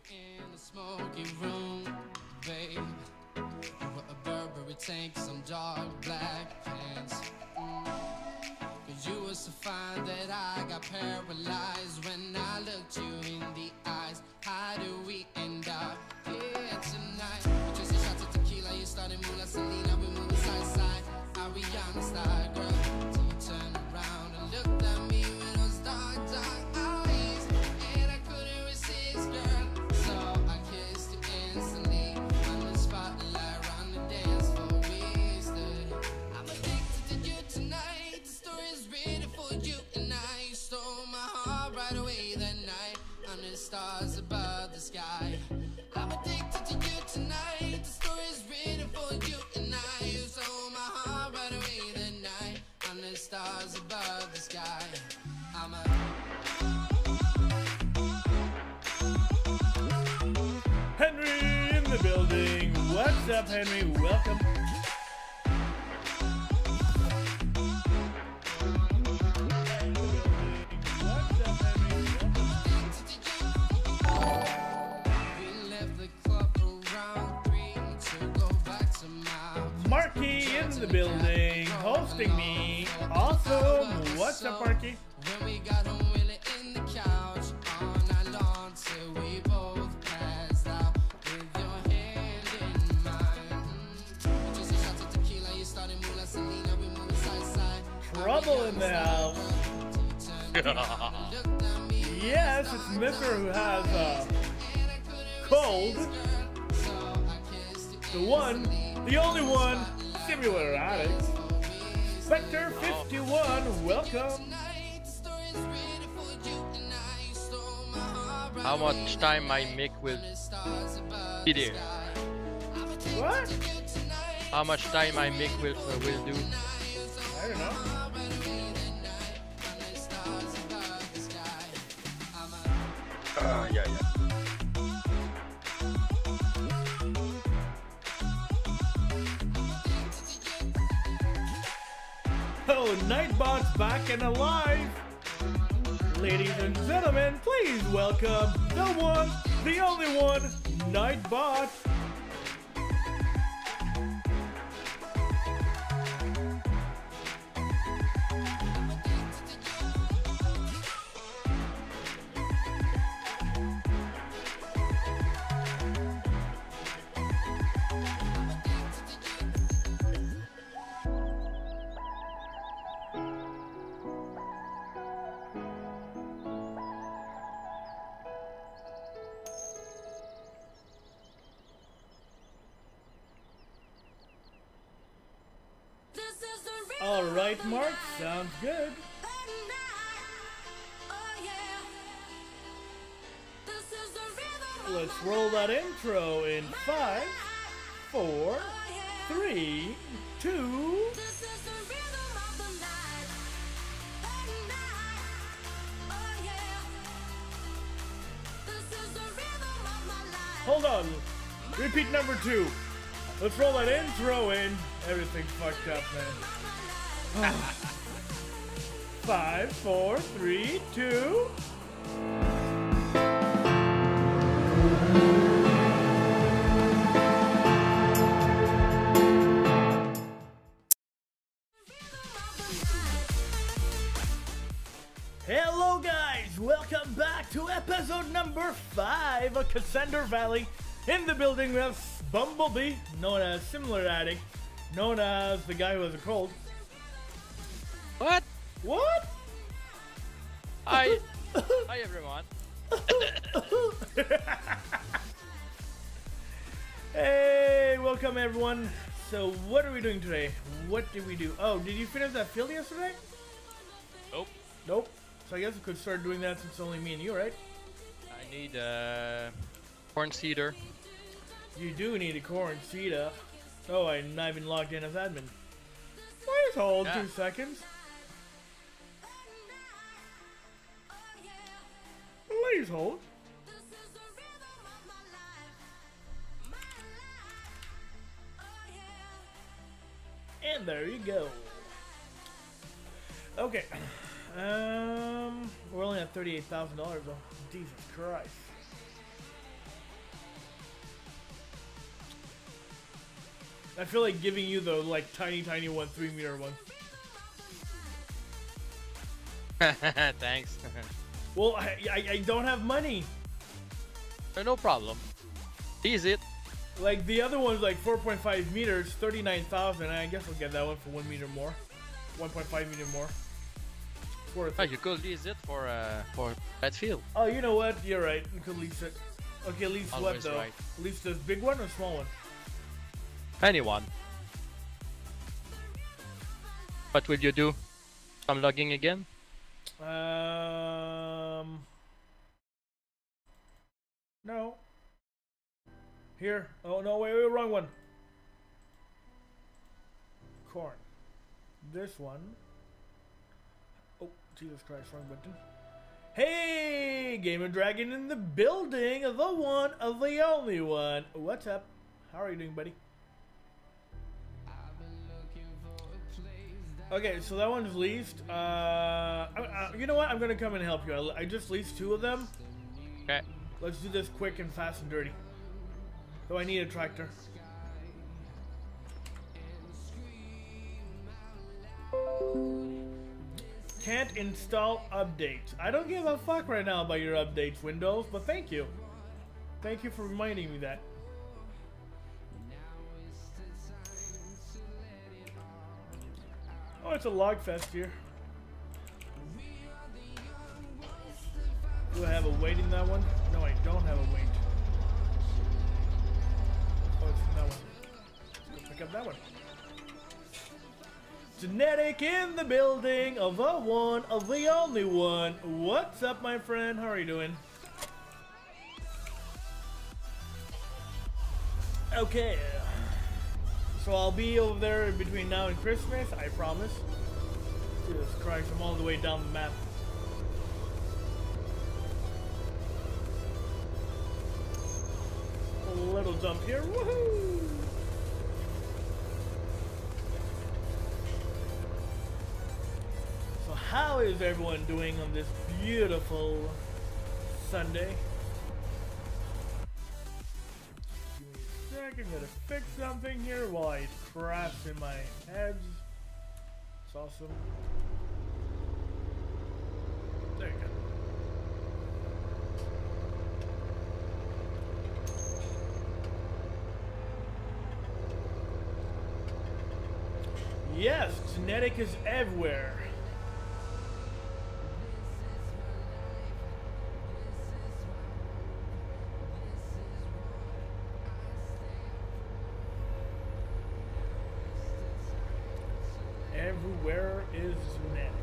in a smoky room, babe, with a Burberry tank, some dark black pants. Cause you were so fine that I got paralyzed when I looked you in the eyes. How do we end up here tonight? We just a shot of tequila, you started Mula Selena, we moving side to side. Ariana style, girl, till you turn around and looked at me with those dark, dark eyes. And I couldn't resist, girl, so I kissed you instantly. On the spotlight, around the dance floor we stood. I'm addicted to you tonight. The story is written for you and I. You stole my heart right away that night. Under the stars above the sky. I'm addicted to you tonight. The story is written for you and I. You stole my heart right away that night. Under the stars above the sky. I'm a Henry in the building. What's up, Henry? Welcome. We left the club around 3 to go back to my Marky in the building, hosting me. Awesome. What's up, Marky? When we got home, we lay in the couch all night long till we both passed out with your hand in mine. Just a shot of tequila, you started Mula Selena, we moving side to side. Trouble in the house. Yes, it's Mr. who has cold. The one, the only one, Simulator Addict. Spectre 51, welcome. How much time my mic will be there? What? How much time my mic will do? I don't know. Yeah. Oh, Nightbot's back and alive! Ladies and gentlemen, please welcome the one, the only one, Nightbot! Alright, Mark, sounds good. Let's roll that intro in 5, 4, 3, 2. Hold on. Repeat number 2. Let's roll that intro in. Everything's fucked up, man. 5, 4, 3, 2. Hello guys, welcome back to episode number 5 of Kcender Valley. In the building we have Bumblebee, known as Similar Addict, known as the guy who has a cold. What? What? Hi everyone. Hey, welcome everyone. So what are we doing today? What did we do? Oh, did you finish that field yesterday? Nope. Nope. So I guess we could start doing that since it's only me and you, right? I need corn seeder. You do need a corn seeder. Oh, I'm not even logged in as admin. Please hold 2 seconds. Please hold. And there you go. Okay. We're only at $38,000 though. Jesus Christ. I feel like giving you the like tiny 1 3-meter one. Thanks. Well, I don't have money. No problem. Ease it. Like the other one's like 4.5 meters, 39,000. I guess I'll get that one for 1 meter more, 1.5 meter more. Oh, you could lease it for that field. Oh, you know what? You're right. You could lease it. Okay, lease what Always though? right. Lease this big one or small one? Anyone. What will you do? Some logging again? No. Here. Oh no, wait, wrong one. Corn. This one. Oh, Jesus Christ, wrong button. Hey, Gamer Dragon in the building, the one, the only one. What's up? How are you doing, buddy? Okay, so that one's leased. You know what? I'm gonna come and help you. I just leased 2 of them. Okay. Let's do this quick and fast and dirty. Though I need a tractor. Can't install updates. I don't give a fuck right now about your updates, Windows, but thank you. Thank you for reminding me that. Oh, it's a log fest here. Do I have a weight in that one? No, I don't have a weight. Oh, it's in that one. Let's go pick up that one. Genetic in the building, of the one, of the only one. What's up, my friend? How are you doing? Okay. So I'll be over there between now and Christmas, I promise. Jesus Christ, I'm all the way down the map. A little jump here, woohoo! So how is everyone doing on this beautiful Sunday? I'm gonna fix something here while it crashes in my head. It's awesome. There you go. Yes, genetic is everywhere. Everywhere is genetic.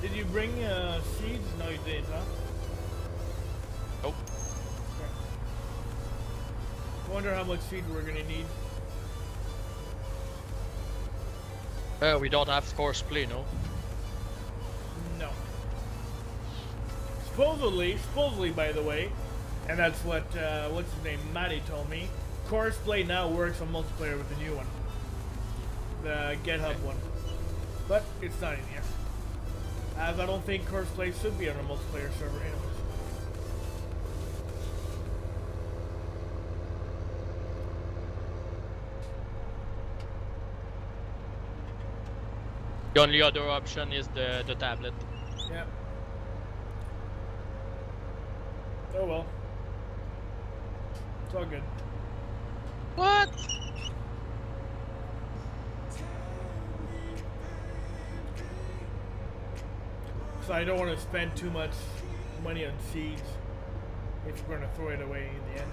Did you bring seeds? No, you didn't, huh? Nope. I wonder how much seed we're gonna need. We don't have Co0p, no? No. Supposedly, by the way, and that's what, what's his name, Matty told me, Co0p now works on multiplayer with the new one. The GitHub one. But it's not in here. As I don't think Co0p should be on a multiplayer server anyways. The only other option is the tablet. Yeah. Oh well. It's all good. What? So I don't want to spend too much money on seeds if we're going to throw it away in the end.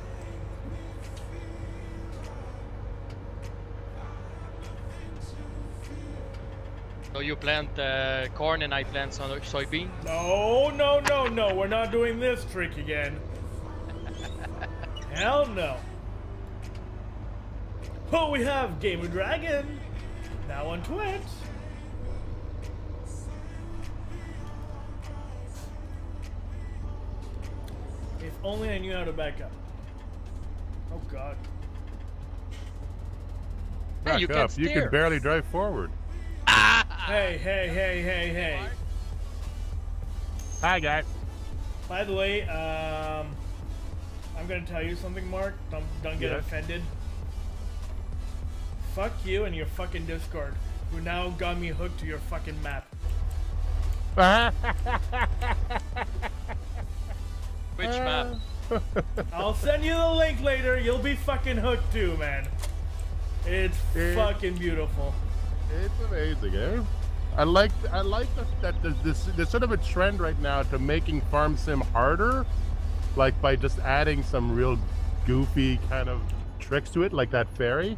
So you plant corn and I plant soybean? No, we're not doing this trick again. Hell no. Oh, we have Gamer Dragon, now on Twitch. only I knew how to back up. Oh God. Hey, you Back can up. You steer. can barely drive forward. Hey, hey, hey, hey, hey. Hi, guy. By the way, I'm gonna tell you something, Mark. Don't get Yeah. offended. Fuck you and your fucking Discord, who now got me hooked to your fucking map. Which map? I'll send you the link later. You'll be fucking hooked too, man. It's fucking beautiful. It's amazing, eh? I like that there's sort of a trend right now to making farm sim harder, like by just adding some real goofy kind of tricks to it, like that ferry.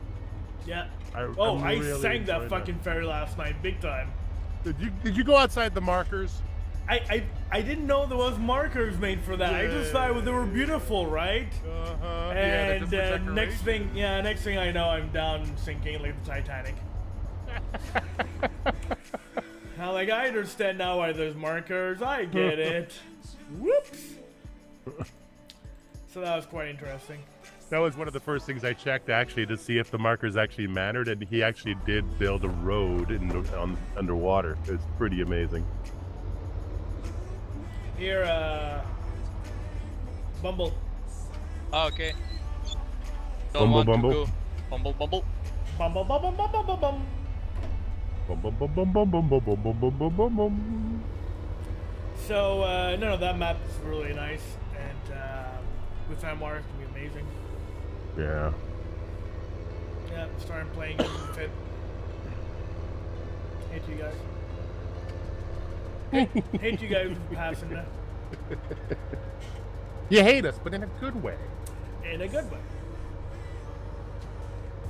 Yeah. I I sang that enjoyed fucking ferry last night, big time. Did you go outside the markers? I didn't know there was markers made for that. I just thought they were beautiful, right? Uh-huh. And next thing I know, I'm down sinking like the Titanic. Now, like, I understand now why there's markers. I get it. Whoops. So that was quite interesting. That was one of the first things I checked, actually, to see if the markers actually mattered, and he actually did build a road underwater. It was pretty amazing. Here, Bumble. Oh, okay. Bumble, want to bumble. go. Bumble, bumble. Bumble, bumble, bumble, bumble, bum. Bum, bum, bum, bum, bum, bum, bum, bum, bum, bum, bum, bum. So, no, that map is really nice, and with that mark, it's gonna be amazing. Yeah. Yeah, starting playing it with it. Hate you guys. Hate you guys for passing that. You hate us, but in a good way. In a good way.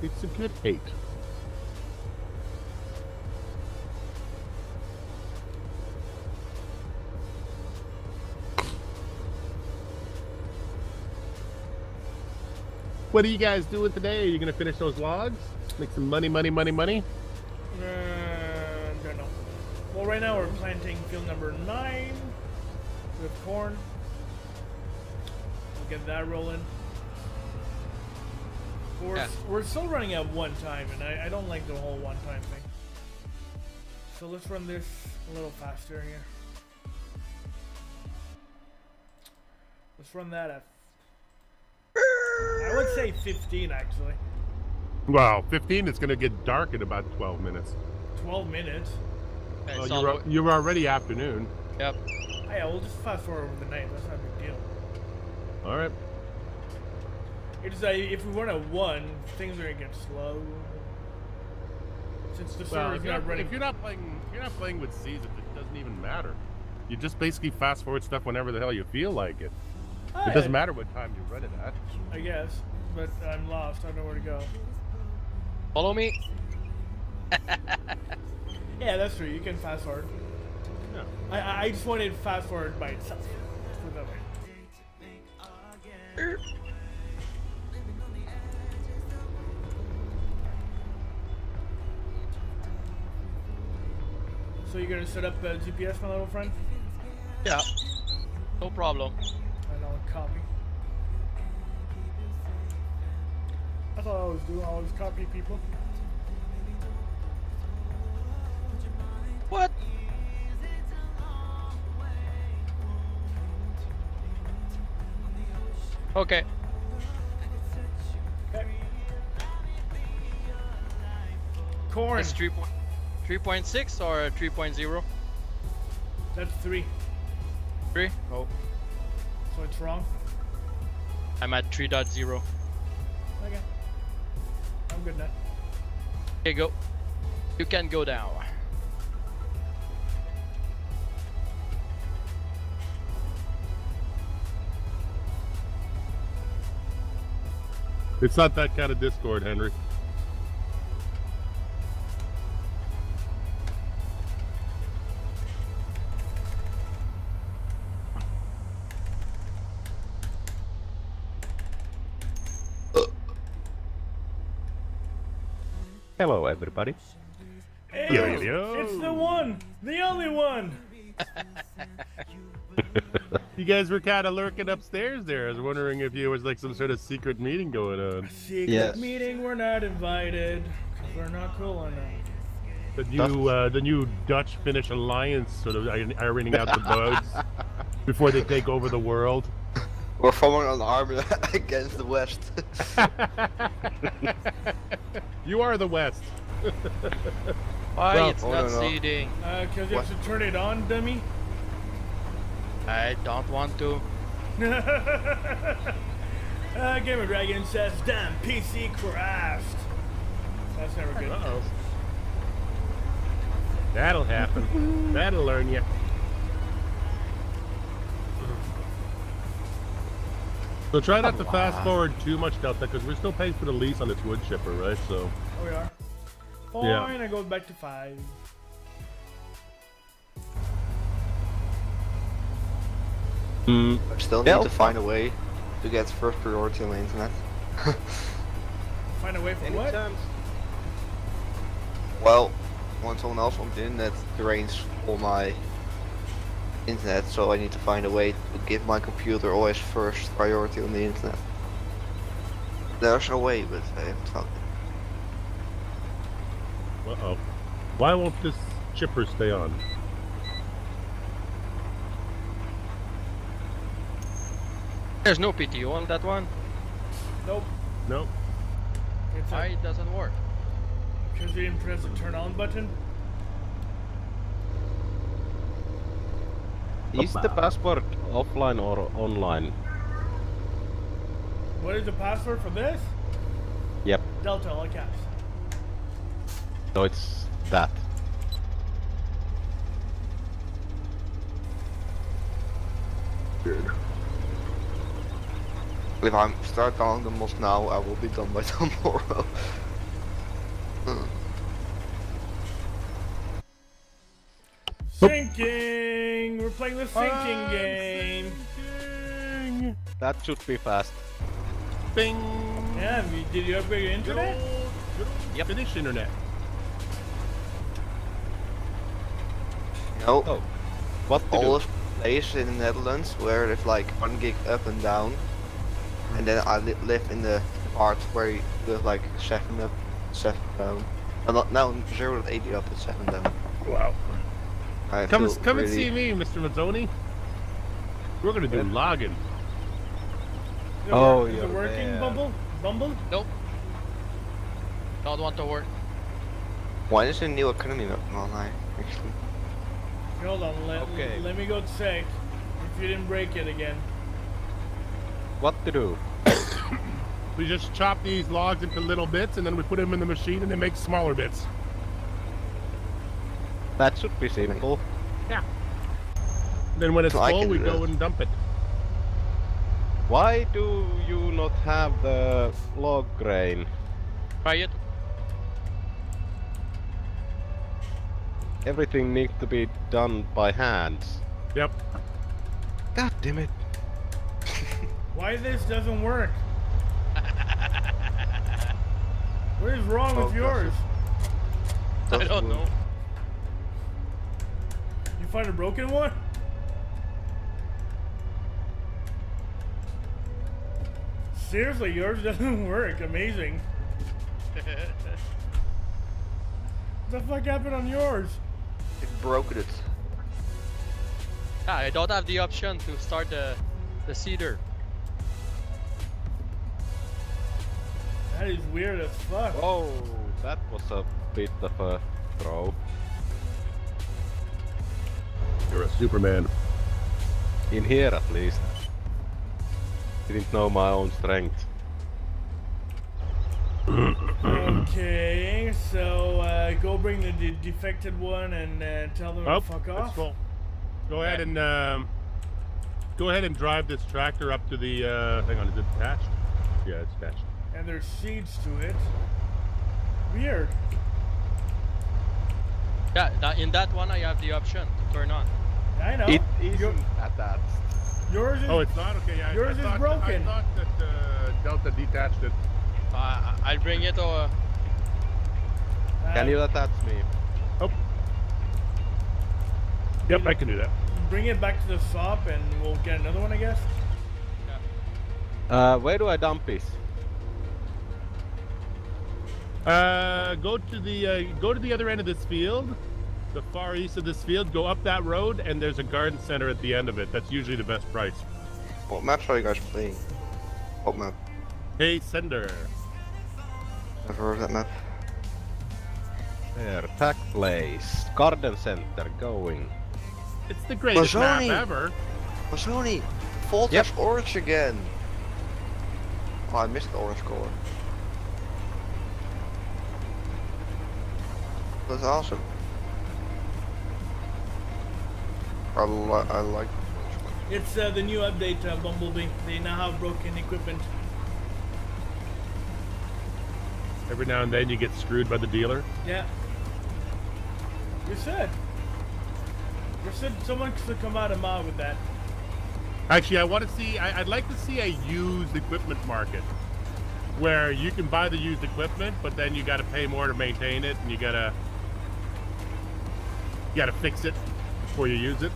It's a good hate. What are you guys doing today? Are you going to finish those logs? Make some money, money, money, money? Don't know. Well, right now we're planting field number 9 with corn. We'll get that rolling. We're still running at one time, and I don't like the whole one-time thing. So let's run this a little faster here. Let's run that at, I would say 15 actually. Wow, 15 is going to get dark in about 12 minutes. 12 minutes? Okay, Well, so you're already afternoon. yep. Oh, yeah, we'll just fast forward over the night. That's not a big deal. All right. It's like if we run at 1, things are gonna get slow. Since the Well, server's not running. if you're not playing with seasons, it doesn't even matter. You just basically fast forward stuff whenever the hell you feel like it. It doesn't matter what time you run it at. I guess, but I'm lost. I don't know where to go. Follow me. Yeah, that's true. You can fast forward. Yeah. I just wanted fast forward by itself. Put it that way. So you're gonna set up GPS, my little friend? Yeah. No problem. And I'll copy. That's all I always do. I always copy people. What? Okay. Okay. Corn. It's 3.6 or 3.0? That's 3. 3? Oh, So it's wrong. I'm at 3.0. Okay. I'm good now. Okay, go. You can go down. It's not that kind of Discord, Henry. Hello, everybody. Hey, Yo, yo, yo. it's the one, the only one. You guys were kind of lurking upstairs there. I was wondering if there was like some sort of secret meeting going on. Secret meeting, we're not invited. Because we're not cool enough. The new Dutch-Finnish alliance sort of ironing out the bugs before they take over the world. We're forming an army against the West. You are the West. Why Well, it's not seeding? Because you have to turn it on, dummy. I don't want to. Gamer Dragon says, damn, PC crashed. That's never good. Uh-oh. That'll happen. That'll learn you. So try not to fast forward too much, Delta, because we're still paying for the lease on this wood chipper, right? So. Oh, we are. Fine, I go back to 5. I still need to find a way to get first priority on the internet. Find a way for what? Well, when someone else on the internet drains all my internet, so I need to find a way to give my computer always first priority on the internet. There's no way, but I haven't found it. Uh-oh. Why won't this chipper stay on? There's no PTO on that one. Nope. Nope. Why it doesn't work? Because you didn't press the turn on button? Is the password offline or online? What is the password for this? Yep. Delta, all caps. So it's that. Weird. If I start down the most now, I will be done by tomorrow. Sinking! We're playing the sinking game. Sinking. That should be fast. Bing. Yeah, did you upgrade your internet? Yep. Finnish internet. No. Oh. What to All do? of place in the Netherlands where it's like 1 gig up and down, and then I live in the part where you live like 7 up, 7 down. Not now 0.80 up and 7 down. Wow. I Come feel and see me, Mr. Mazzoni. We're gonna do login. Oh, is it you're working, there. Bumble? Nope. Don't want to work. Why is a new economy map online? Actually, Hold on, Okay. let me go check if you didn't break it again. What to do? We just chop these logs into little bits, and then we put them in the machine, and it makes smaller bits. That should be simple. Yeah. Then when it's So I full, can we do go that. and dump it. Why do you not have the log grain? Try it. Everything needs to be done by hands. Yep. God damn it. Why this doesn't work? What is wrong with yours? I don't know. You find a broken one? Seriously, yours doesn't work. Amazing. What the fuck happened on yours? it broke it. Yeah, I don't have the option to start the seeder. That is weird as fuck. Oh, that was a bit of a throw. You're a Superman. In here at least. Didn't know my own strength. Okay, so go bring the defected one and tell them to fuck that's off. full. Go ahead and drive this tractor up to the. Hang on, is it attached? Yeah, it's attached. And there's seeds to it. Weird. Yeah, in that one I have the option to turn on. I know. It isn't attached. Yours is. Oh, it's not? Okay, yeah. Yours is I broken. thought that Delta detached it. I'll bring it over. Can you attach me? Oh. Yep, I can do that. bring it back to the shop and we'll get another one, I guess. Where do I dump this? Go to the other end of this field, the far east of this field. Go up that road, and there's a garden center at the end of it. That's usually the best price. What maps are you guys playing? What map? Kcender. Never heard of that map. There, attack place, garden center going. It's the greatest map ever. Masoni! Voltage orange again! Oh, I missed the orange color. That's awesome. I like the orange one. It's the new update, Bumblebee. They now have broken equipment. Every now and then you get screwed by the dealer. Yeah. You said someone should come out of mod with that. Actually, I want to see. I'd like to see a used equipment market where you can buy the used equipment, but then you got to pay more to maintain it, and you gotta fix it before you use it.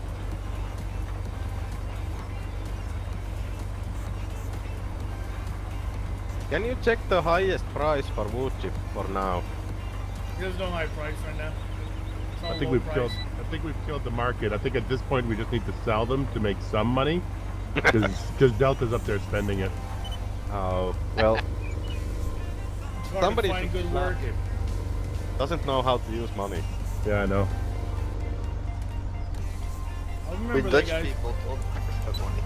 Can you check the highest price for wood chip for now? There's no high price right now. It's all I think low price. we've killed the market. I think at this point we just need to sell them to make some money, because Delta's up there spending it. Oh, well, It's hard somebody to find should good work. doesn't know how to use money. Yeah, I know. I We remember that, Dutch guys. people don't spend money.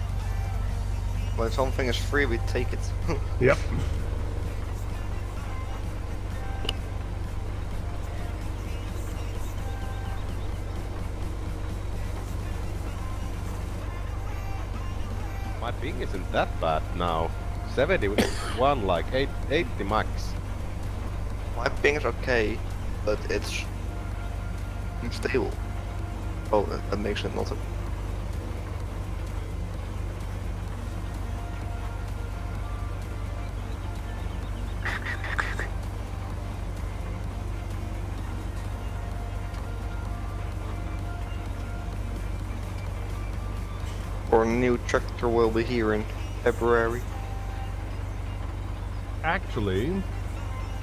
When something is free, we take it. Yep. My ping isn't that bad now. 71, like 80 max. My ping is okay, but it's unstable. Oh, that makes it not a... Our new tractor will be here in February. Actually,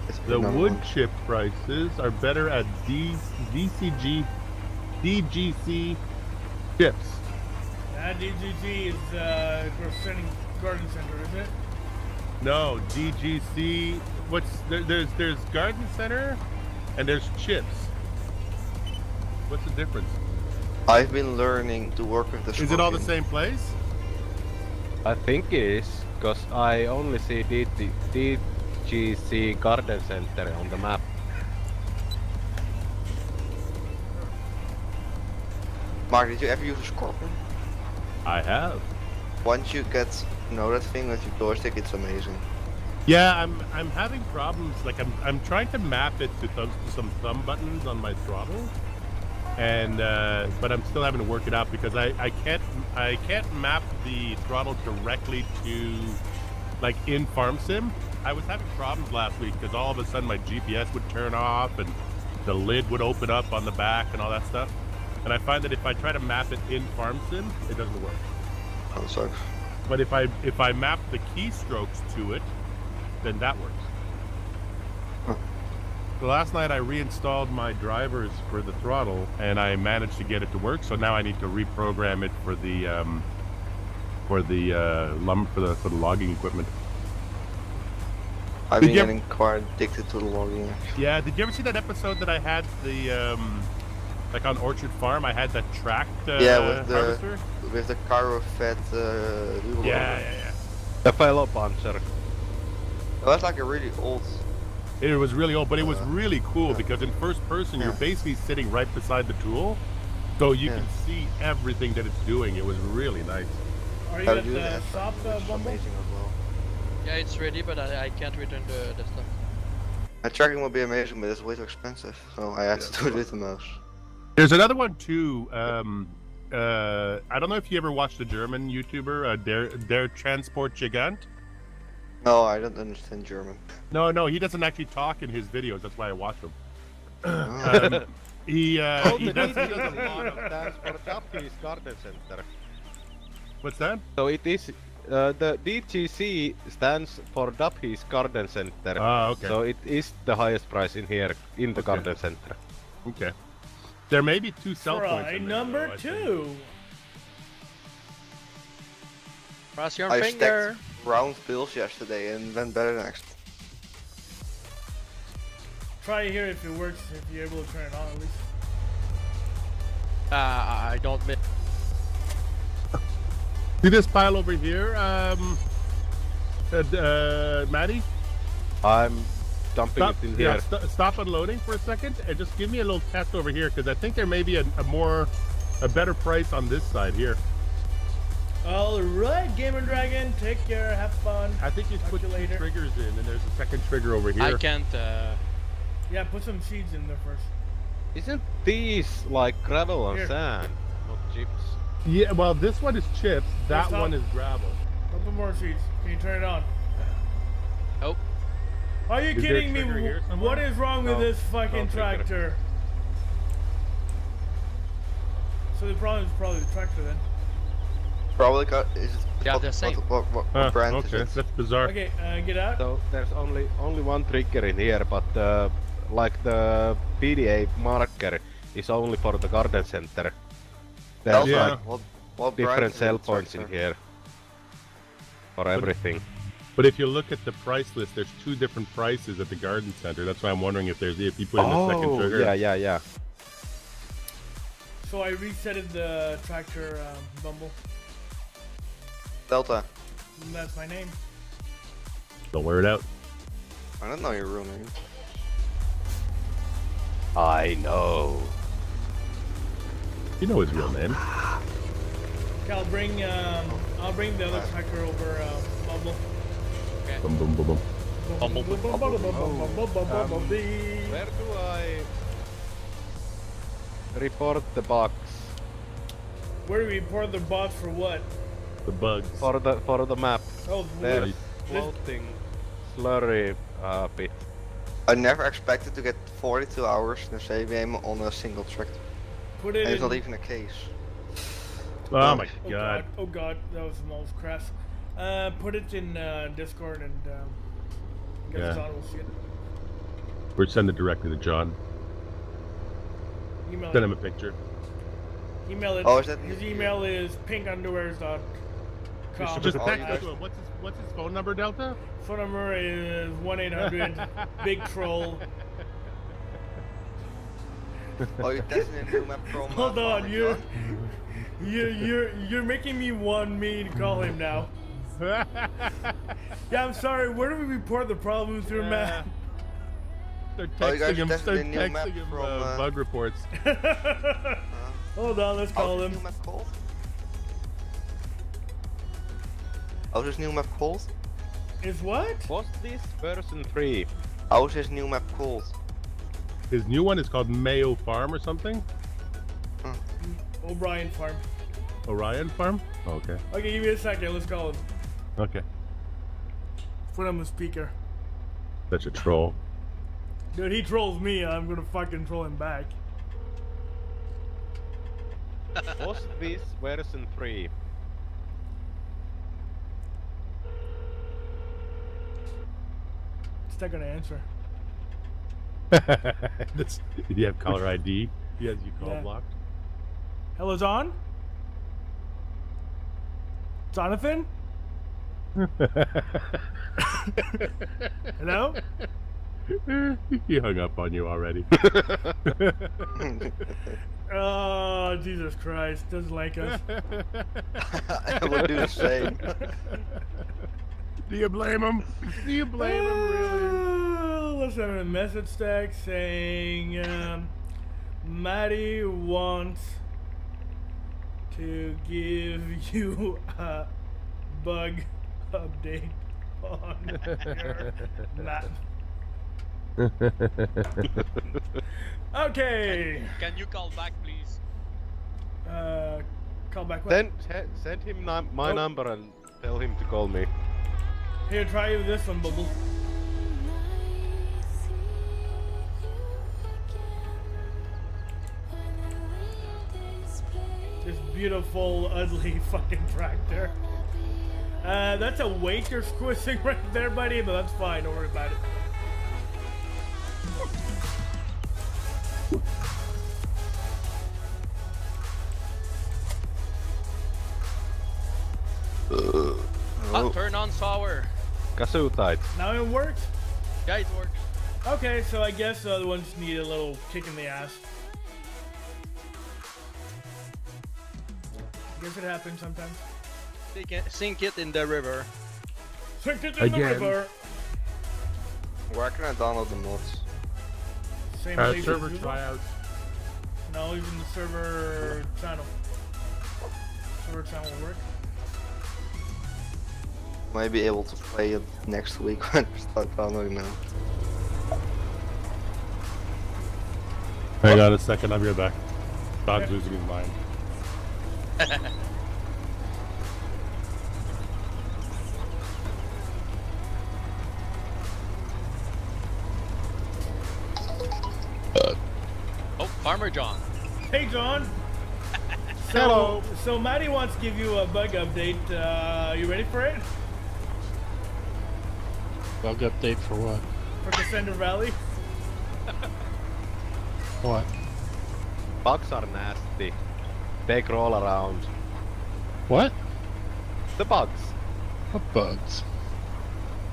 It's the another wood one. chip prices are better at DGC chips. DGG is for sending garden center, isn't it? No, DGC. There's garden center, and there's chips. What's the difference? I've been learning to work with the Is it all the scorpion. same place? I think it is, because I only see DGC garden center on the map. Mark, did you ever use a scorpion? I have. Once you get that thing with your joystick, it's amazing. Yeah, I'm having problems. Like I'm trying to map it to some thumb buttons on my throttle, and but I'm still having to work it out because I can't map the throttle directly to like in Farm Sim. I was having problems last week because all of a sudden my GPS would turn off and the lid would open up on the back and all that stuff. And I find that if I try to map it in Farm Sim, it doesn't work. That sucks. But if I map the keystrokes to it, then that works. Huh. So last night I reinstalled my drivers for the throttle, and I managed to get it to work. So now I need to reprogram it for the logging equipment. I've Did been you getting quite addicted to the logging. Yeah. Did you ever see that episode that I had the like on Orchard Farm? I had that tracked harvester. With the Cairo-fed Yeah. The fellow puncher. That's like a really old. It was really old, but it was really cool because in first person you're Yeah. basically sitting right beside the tool, so you Yeah. can see everything that it's doing. It was really nice. Are you How to at do the that, shop, which is Bumble? amazing as well. Yeah, it's ready, but I can't return the stuff. A tracking will be amazing, but it's way too expensive, so I have to do it with the mouse. There's another one too. I don't know if you ever watched the German YouTuber, Der Transport Gigant. No, I don't understand German. No, he doesn't actually talk in his videos. That's why I watch them. Oh. He Oh, the does DTC stands for Duffy's Garden Center. What's that? So it is the DGC stands for Duffy's Garden Center. Ah, okay. So it is the highest price in here in the garden center. Okay. There may be 2 sell points. Try in there, number though, I 2. Cross your I finger. stacked round bills yesterday and went better next. Try here if it works, if you're able to turn it on at least. I don't miss. See this pile over here, Maddie? I'm dumping Stop, it in here. stop unloading for a second and just give me a little test over here because I think there may be a better price on this side here. Alright, Gamer Dragon, take care, have fun. I think you Talk put to 2 you later. triggers in and there's a second trigger over here. I can't. Yeah, put some seeds in there first. Isn't these like gravel and Here. sand, not chips? Yeah, well, this one is chips. That stop. one is gravel. Don't put more seeds. Can you turn it on? Oh, Are you Is there a kidding me? trigger here somewhere? What is wrong with No, this fucking no trigger. tractor? So the problem is probably the tractor then. Probably got. Is it, Yeah, they're same. what brand okay, is it? that's bizarre. Okay, get out. So there's only one trigger in here, but like the PDA marker is only for the garden center. There's Delta, Yeah. like what brand different is sell it, points in tractor? here for everything. But if you look at the price list, there's 2 different prices at the garden center. That's why I'm wondering if you put in a second trigger. yeah. So I resetted the tractor, Bumble. Delta. And that's my name. Don't wear it out. I don't know your real name. I know. You know his real name. Okay, I'll bring the other tractor over, Bumble. Boom, boom, boom, boom. Where do I report the bugs? Where do we report the bots for what? The bugs. For the map. Oh, There's this- floating slurry bit. I never expected to get 42 hours in the save game on a single tractor. put it And in. it's not even a case. Oh my Oh god. oh god, that was the most crass. Put it in Discord and guess Yeah. John will see it. We're sending it directly to John. Email Send it. him a picture. Email it. Oh, is that his you? email is pinkunderwears.com. Just Oh, text you it guys- to him. What's his phone number, Delta? Phone number is 1-800 Big Troll. Oh, you're testing a new map from. Hold on, Farming you're John? you're making me want me to call him now. Yeah, I'm sorry. Where do we report the problem through map? Start Oh, you guys texting him. tested Start a new map texting him from, bug reports. Hold on, let's call How's this him. new map called? How's this new map called? Is what? What's this version 3? How's this new map called? His new one is called Mayo Farm or something. O'Brien Farm. Orion Farm. Okay. Okay, give me a second. Let's call him. Okay. Put him on speaker. Such a troll. Dude, he trolls me. I'm gonna fucking troll him back. What's this version 3? He's not gonna answer. Did you have caller ID? He has you call Yeah. blocked. Hello, John? Jonathan? Hello? He hung up on you already. Oh, Jesus Christ. Doesn't like us. I would do the same. Do you blame him? Do you blame him, really? Let's have a message tag saying, Maddie wants to give you a bug update on your map. Okay. can you call back, please? Call back. What? Send him my Oh. number and tell him to call me. Here, try this one, Bubble. beautiful, ugly fucking tractor. That's a weight you're squishing right there, buddy, but that's fine. Don't worry about it. Turn on sour. Kazoo tight. Now it works? Yeah, it works. Okay, so I guess the other ones need a little kick in the ass. I guess it happens sometimes. Sink it in the river. Sink it in the river. Where can I download the mods? Same place as Server usual? tryouts. No, even the server channel. Server channel will work. Might be able to play it next week when I start downloading now. Hang on a second, I'll be right back. Dog's losing his mind. Oh, Farmer John. Hey, John. Hello. So Maddie wants to give you a bug update. You ready for it? Bug update for what? For Kcender Valley? What? Bugs are nasty. They crawl around. What? The bugs. What bugs?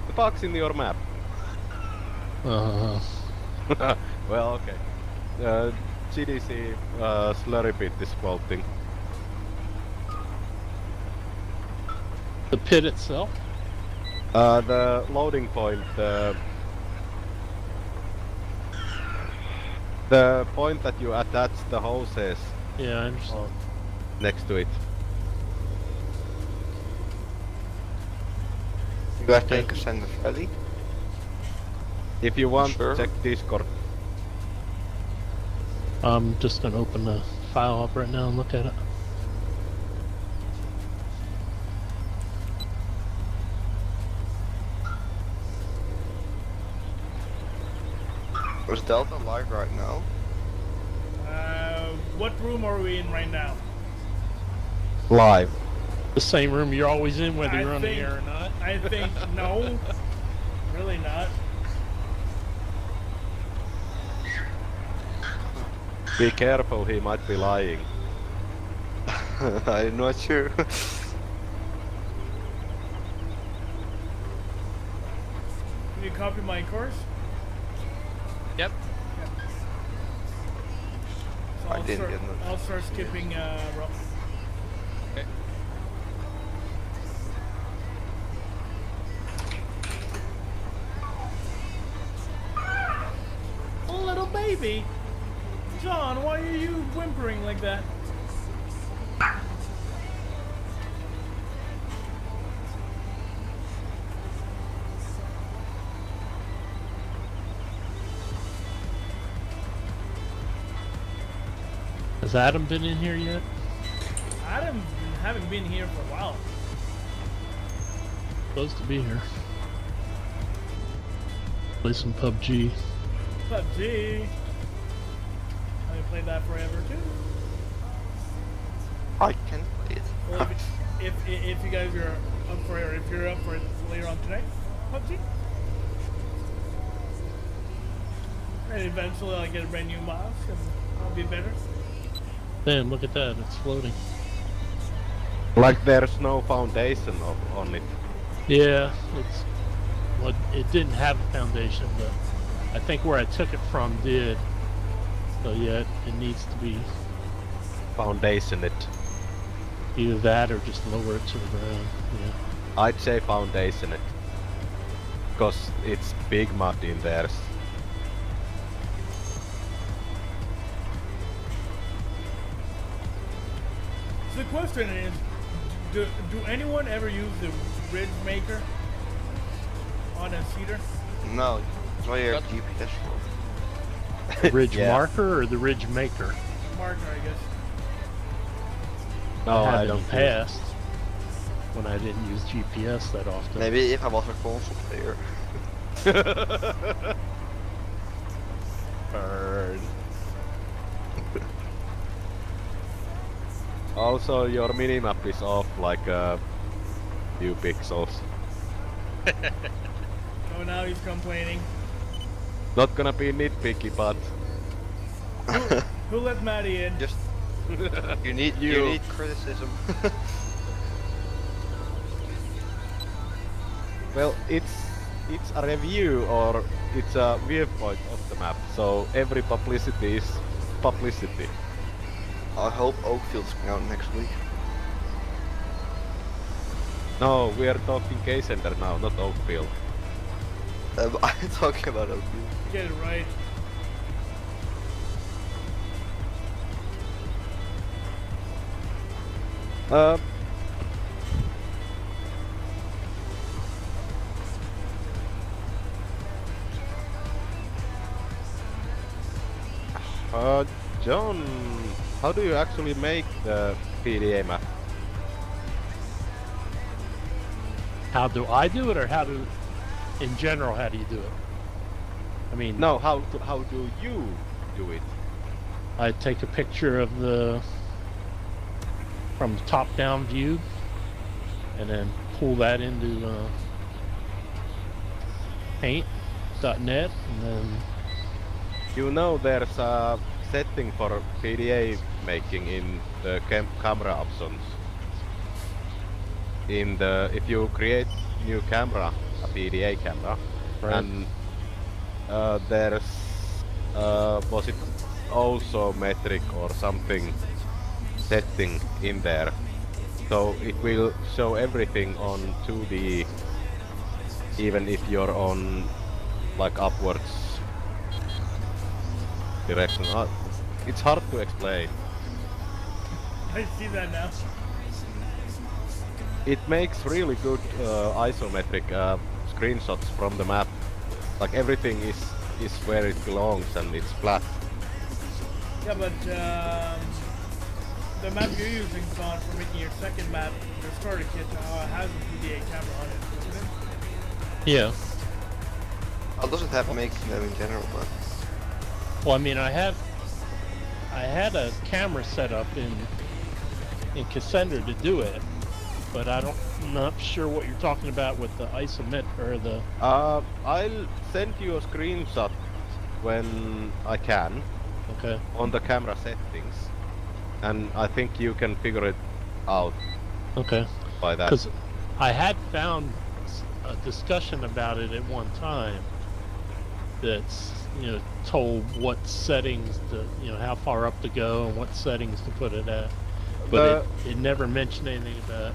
The bugs in your map. Uh, Well, okay. GDC slurry pit is faulting. the pit itself? The loading point, the point that you attach the hoses Yeah, I understand. next to it. You guys think Kcender Valley? If you want, Sure. check Discord. I'm just gonna open the file up right now and look at it. Is Delta live right now? What room are we in right now? Live. The same room you're always in, whether I you're on the think- air or not. I think no. Really not. Be careful, he might be lying. I'm not sure. Can you copy my course? Yep. So I didn't get notified. I'll start skipping row. Okay. Oh, little baby. John, why are you whimpering like that? Has Adam been in here yet? Adam haven't been here for a while. Supposed to be here. Play some PUBG. PUBG. Haven't played that forever too. I can play it. Well, if you guys are up for it, or if you're up for it later on tonight, PUBG. And eventually I'll get a brand new mouse and I'll be better. Damn, look at that, it's floating. Like there's no foundation on it. Yeah, it's... Well, it didn't have a foundation, but I think where I took it from did. So yeah, it needs to be Foundation it. either that or just lower it to the ground. Yeah. I'd say foundation it. Because it's big mud in there. So the question is, do anyone ever use the ridge maker on a cedar? No, that's why you have GPS for. The ridge Yeah. marker or the ridge maker? Marker, I guess. No, I I had don't in the past when I didn't use GPS that often. Maybe if I was a console player. Burn. Also, your minimap is off like a few pixels. Oh, now he's complaining. Not gonna be nitpicky, but Who let Maddie in? Just you need criticism. well, it's a review or it's a viewpoint of the map. So every publicity is publicity. I hope Oakfield's coming out next week. No, we are talking Kcender now, not Oakfield. I'm talking about Oakfield. Get it right. John, how do you actually make the PDA map? How do I do it, or in general, how do you do it? I mean, No, how do you do it? I take a picture of from the top-down view, and then pull that into paint.net, and then You know there's a setting for PDA making in the camera options. If you create new camera, a PDA camera, Right. and there's was it also metric or something setting in there, so it will show everything on 2D, even if you're on like upwards direction. It's hard to explain. I see that now. It makes really good isometric screenshots from the map. Like everything is where it belongs and it's flat. Yeah, but the map you're using, Son, for making your second map, your starter kit, has a PDA camera on it, doesn't it? yeah. Well, it doesn't have to make them in general, but Well, I mean, I had a camera set up in Kcender to do it, but I'm not sure what you're talking about with the isomet or the. I'll send you a screenshot when I can Okay. on the camera settings, and I think you can figure it out Okay. by that. Because I had found a discussion about it at one time that's, told what settings to, how far up to go and what settings to put it at. But it never mentioned anything about,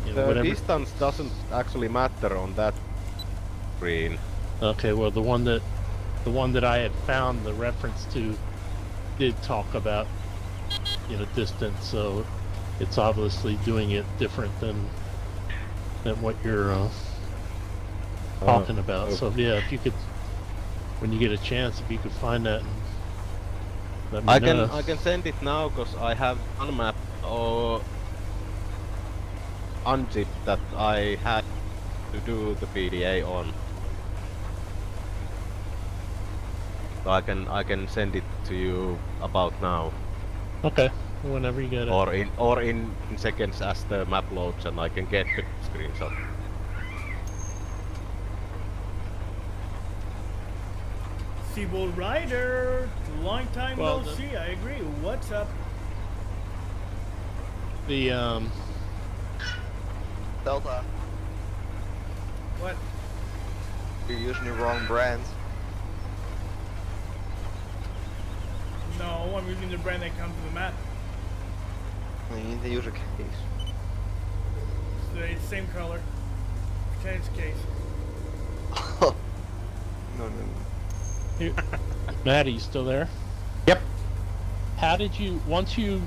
The whatever. distance doesn't actually matter on that screen. Okay, well, the one that I had found the reference to did talk about, distance, so it's obviously doing it different than what you're talking about. okay. So yeah, if you could, when you get a chance, if you could find that, and let me know. I can send it now because I have one map or unzip that I had to do the PDA on. So I can send it to you about now, Okay, whenever you get it. or in seconds as the map loads and I can get the screenshot. Seabold Rider, long time Well, no see. I agree. What's up? The Delta, What? you're using the wrong brand. No, I'm using the brand that comes with the map. You need to use a case. It's the same color. Pretend it's a case. No. here, Matt, are you still there? Yep. How did you once you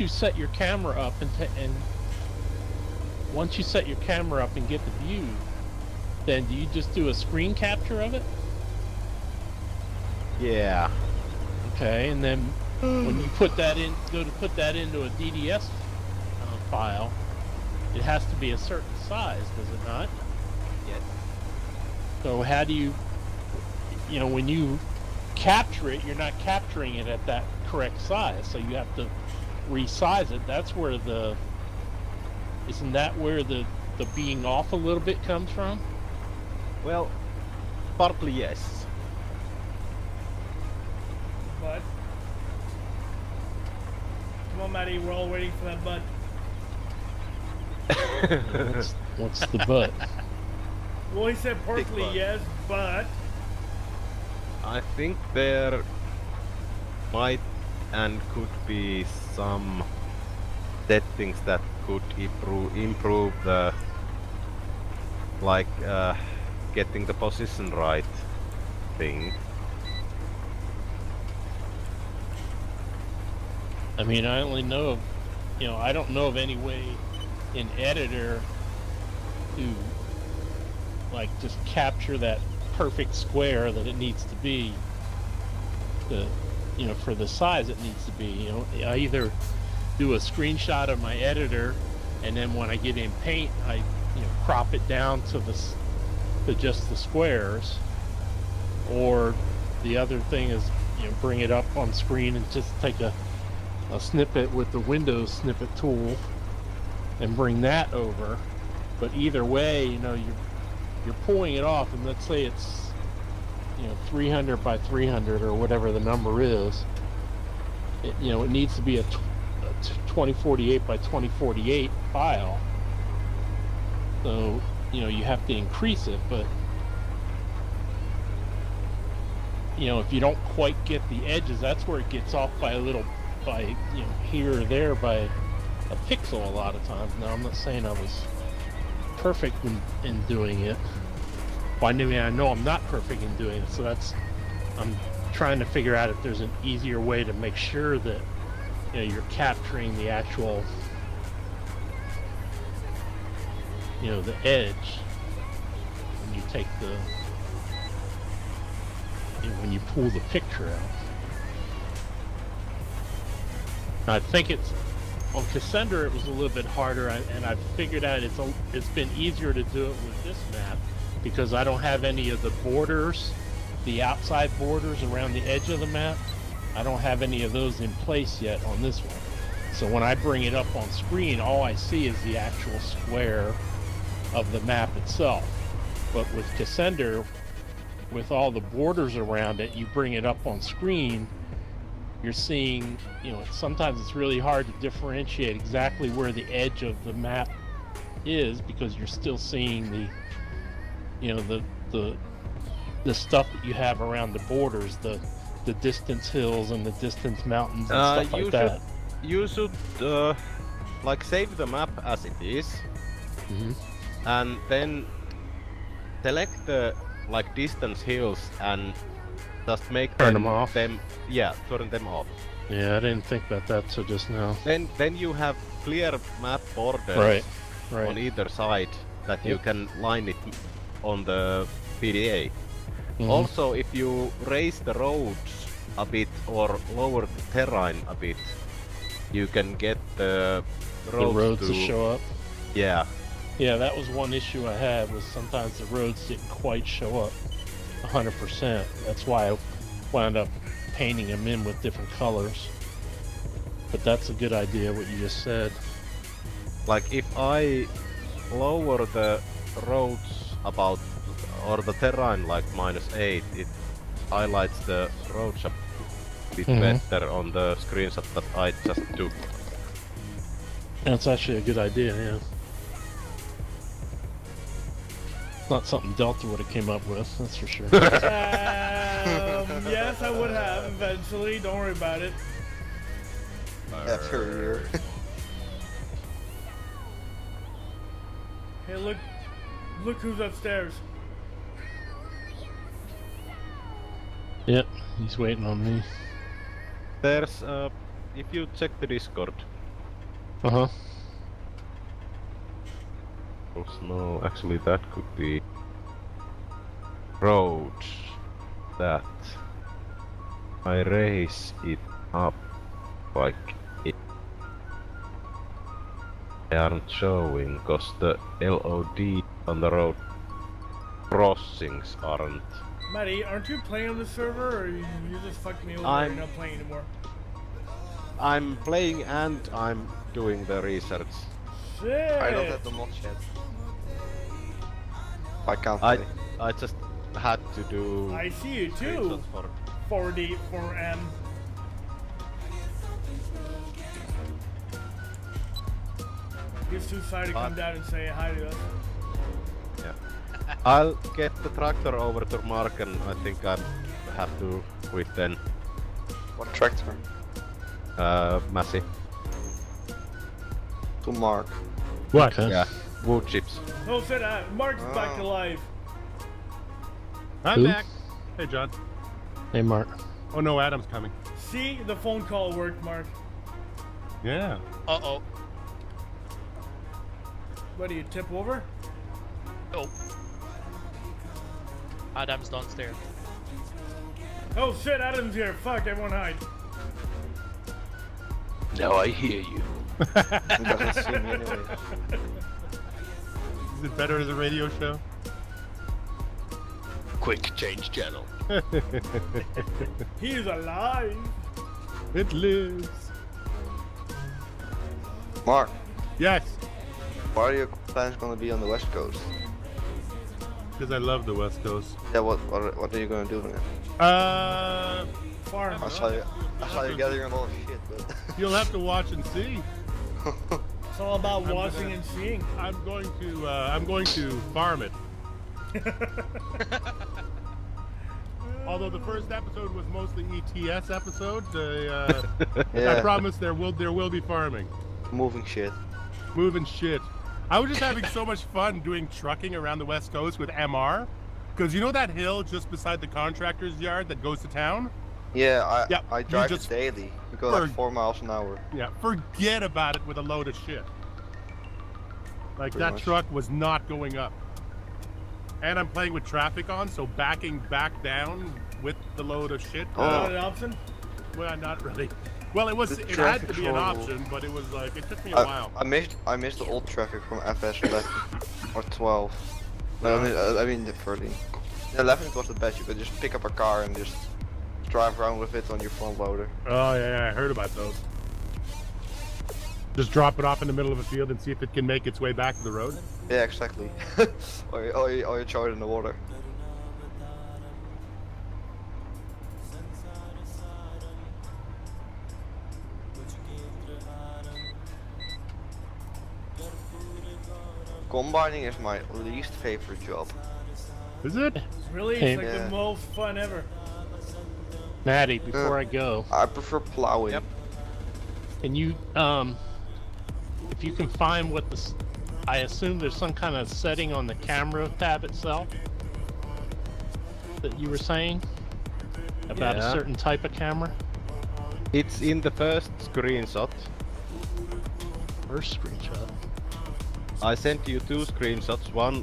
set your camera up and once you set your camera up and get the view, then do you just do a screen capture of it? Yeah. Okay, and then when you put that go to put that into a DDS file, it has to be a certain size, does it not? Yes. So how do you, when you capture it, you're not capturing it at that correct size, so you have to resize it. That's where isn't that where the being off a little bit comes from? Well, partly yes. But come on, Matty, we're all waiting for that butt. What's the but? Well, he said partly butt. yes, but I think there might and could be some settings that could improve the getting the position right thing. I mean, I only know of, I don't know of any way in editor to just capture that perfect square that it needs to be for the size it needs to be. I either do a screenshot of my editor, and then when I get in Paint, I crop it down to just the squares, or the other thing is bring it up on screen and just take a snippet with the Windows snippet tool and bring that over. But either way, you're pulling it off, and let's say it's 300 by 300 or whatever the number is. It needs to be a 2048 by 2048 file. So you have to increase it, but if you don't quite get the edges, that's where it gets off by here or there by a pixel a lot of times. Now, I'm not saying I was perfect in doing it. Well, I know I'm not perfect in doing it, so I'm trying to figure out if there's an easier way to make sure that you're capturing the actual the edge when you take when you pull the picture out. I think on Kcender it was a little bit harder, and I figured out it's been easier to do it with this map because I don't have any of the borders, the outside borders around the edge of the map. I don't have any of those in place yet on this one. So when I bring it up on screen, all I see is the actual square of the map itself. But with Kcender, with all the borders around it, you bring it up on screen, you're seeing, sometimes it's really hard to differentiate exactly where the edge of the map is because you're still seeing the stuff that you have around the borders, the distance hills and the distance mountains and stuff like that. You should save the map as it is, and then select the distance hills and just make turn them off. Turn them off. Yeah, I didn't think about that till just now. Then you have clear map borders right on either side that you can line it on the PDA. Also, if you raise the roads a bit or lower the terrain a bit, you can get the roads to show up. Yeah. Yeah, that was one issue I had, was sometimes the roads didn't quite show up 100%. That's why I wound up painting them in with different colors. But that's a good idea, what you just said. If I lower the roads about, or the terrain -8, it highlights the roads a bit better on the screenshot that I just took. That's actually a good idea, yeah. Not something Delta would have came up with, that's for sure. Yes, I would have eventually. Don't worry about it. After a year. Hey, look who's upstairs. Yep, he's waiting on me. There's if you check the Discord. No, actually that could be roads that I raise it up it. They aren't showing because the LOD on the road crossings aren't. Matty, aren't you playing on the server, or you just fucked me over and you're not playing anymore? I'm playing and I'm doing the research. Shit! I don't have the mods yet. I can't play. I just had to do. I see you too. screenshots for 4D, 4M. Gives two side to come down and say hi to us. Yeah. I'll get the tractor over to Mark and I think I have to quit then. What tractor? Massey. To Mark. What? Okay. Yeah. Wood chips. No, said Mark's back alive. I'm Who? back. Hey, John. Hey, Mark. Oh no, Adam's coming. See, the phone call worked, Mark. Yeah. Uh-oh. What do you tip over? Oh. Adam's downstairs. Oh shit, Adam's here. Fuck, everyone hide. Now I hear you. He doesn't see me anyway. Is it better as a radio show? Quick, change channel. He's alive. It lives. Mark, Yes, what are your plans gonna be on the West Coast? because I love the West Coast. Yeah, what are you gonna do then? Farm. I saw you gathering a lot of shit, but You'll have to watch and see. It's all about watching and seeing. I'm going to farm it. Although the first episode was mostly ETS episode, I yeah, promise there will be farming, moving shit. moving shit. I was just having so much fun doing trucking around the West Coast with MR, because you know that hill just beside the contractor's yard that goes to town? Yeah, Yeah, I you drive just- it daily. We go like for- 4 miles an hour. Yeah, forget about it with a load of shit. Like Pretty that much. truck was not going up. And I'm playing with traffic on, so backing back down with the load of shit. Oh. Not an option? Well, not really. Well, it The had to traffic's be an horrible. option, but it was like it took me a I, while. I missed the old traffic from FS11 or 12. No, I mean the 13. The 11 was the best. You could just pick up a car and just drive around with it on your front loader. Oh yeah, I heard about those. Just drop it off in the middle of a field and see if it can make its way back to the road. Yeah, exactly. or you throw it in the water. Combining is my least favorite job. Is it? Really? Hey. It's like Yeah. the most fun ever. Maddie, before I go, I prefer plowing. Yep. can you, if you can find what I assume there's some kind of setting on the camera tab itself that you were saying about a Yeah. certain type of camera? It's in the first screenshot. First screenshot. I sent you 2 screenshots. One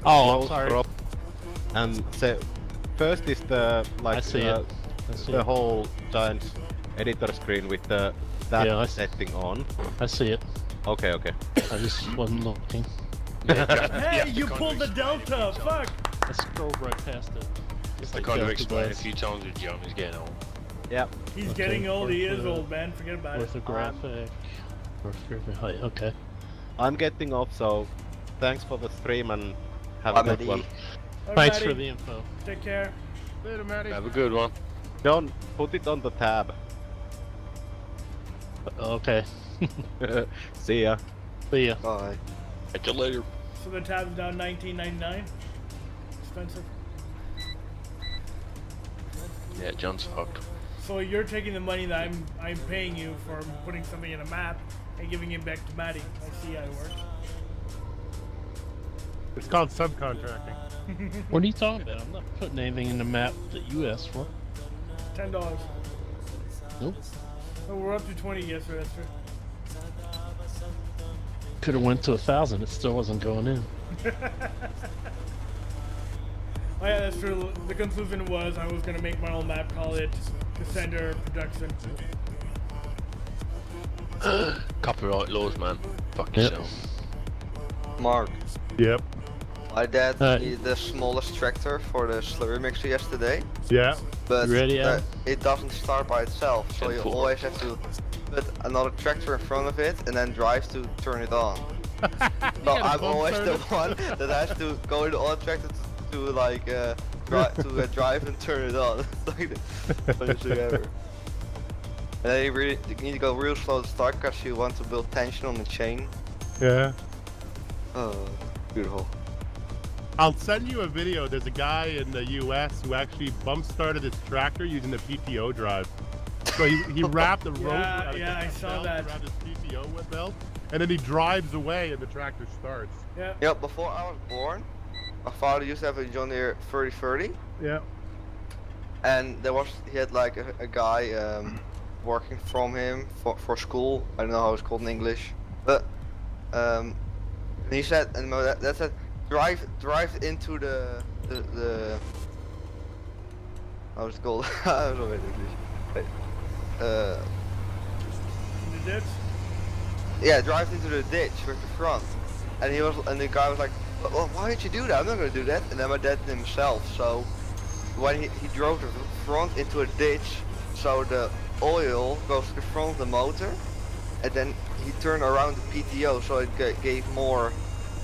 Oh, I'm close sorry. crop, and first is the like I see it. I see the it. whole giant editor screen with that Yeah, I see. setting on. I see it. Okay. I just wasn't looking. Hey, you pulled the Delta! Fuck! I scrolled right past it. Just I like kind of Delta explained a does. few times with John, he's getting old. Yep. He's Okay, getting old, he is ortho- old, man. Forget about it. Orthographic. Orthographic height. Okay. I'm getting off, so thanks for the stream and have a Bye, good one. Thanks Alrighty, for the info. Take care. Later, Matty. Have a good one. John, put it on the tab. Okay. See ya. See ya. Bye. Catch you later. So the tab's down $19.99. Expensive. Yeah, John's fucked. So you're taking the money that I'm paying you for putting something in a map and giving it back to Maddie. I see how it works. It's called subcontracting. What are you talking about? I'm not putting anything in the map that you asked for. $10. Nope. Oh, we're up to 20. Yes, sir. That's true. Could have went to 1,000. It still wasn't going in. Oh yeah, that's true. The conclusion was I was gonna make my own map, call it Kcender Production. Copyright laws, man. Fuck Yep. yourself. Mark, Yep. my dad Alright. needed the smallest tractor for the slurry mixer yesterday, Yeah. but You ready, Adam? it doesn't start by itself, so you 10-4. always have to put another tractor in front of it and then drive to turn it on. So I'm always the one that has to go in the other tractor to like drive and turn it on. It's like the funniest thing ever. And then you need to go real slow to start because you want to build tension on the chain. Yeah. Oh, beautiful. I'll send you a video. There's a guy in the US who actually bump started his tractor using the PTO drive. So he wrapped the rope around I saw that. around his PTO belt, and then he drives away and the tractor starts. Yeah. Yeah, before I was born, my father used to have a John Deere 3030. Yeah. And he had like a guy working from him for school. I don't know how it's called in English, but he said, and that said, drive into the how was it called? I don't know in English. Wait. In the ditch? Yeah, drive into the ditch with the front. And the guy was like, well, why did you do that? I'm not gonna do that. And then my dad did himself. So when he drove the front into a ditch, so the oil goes to the front of the motor, and then he turned around the PTO, so it gave more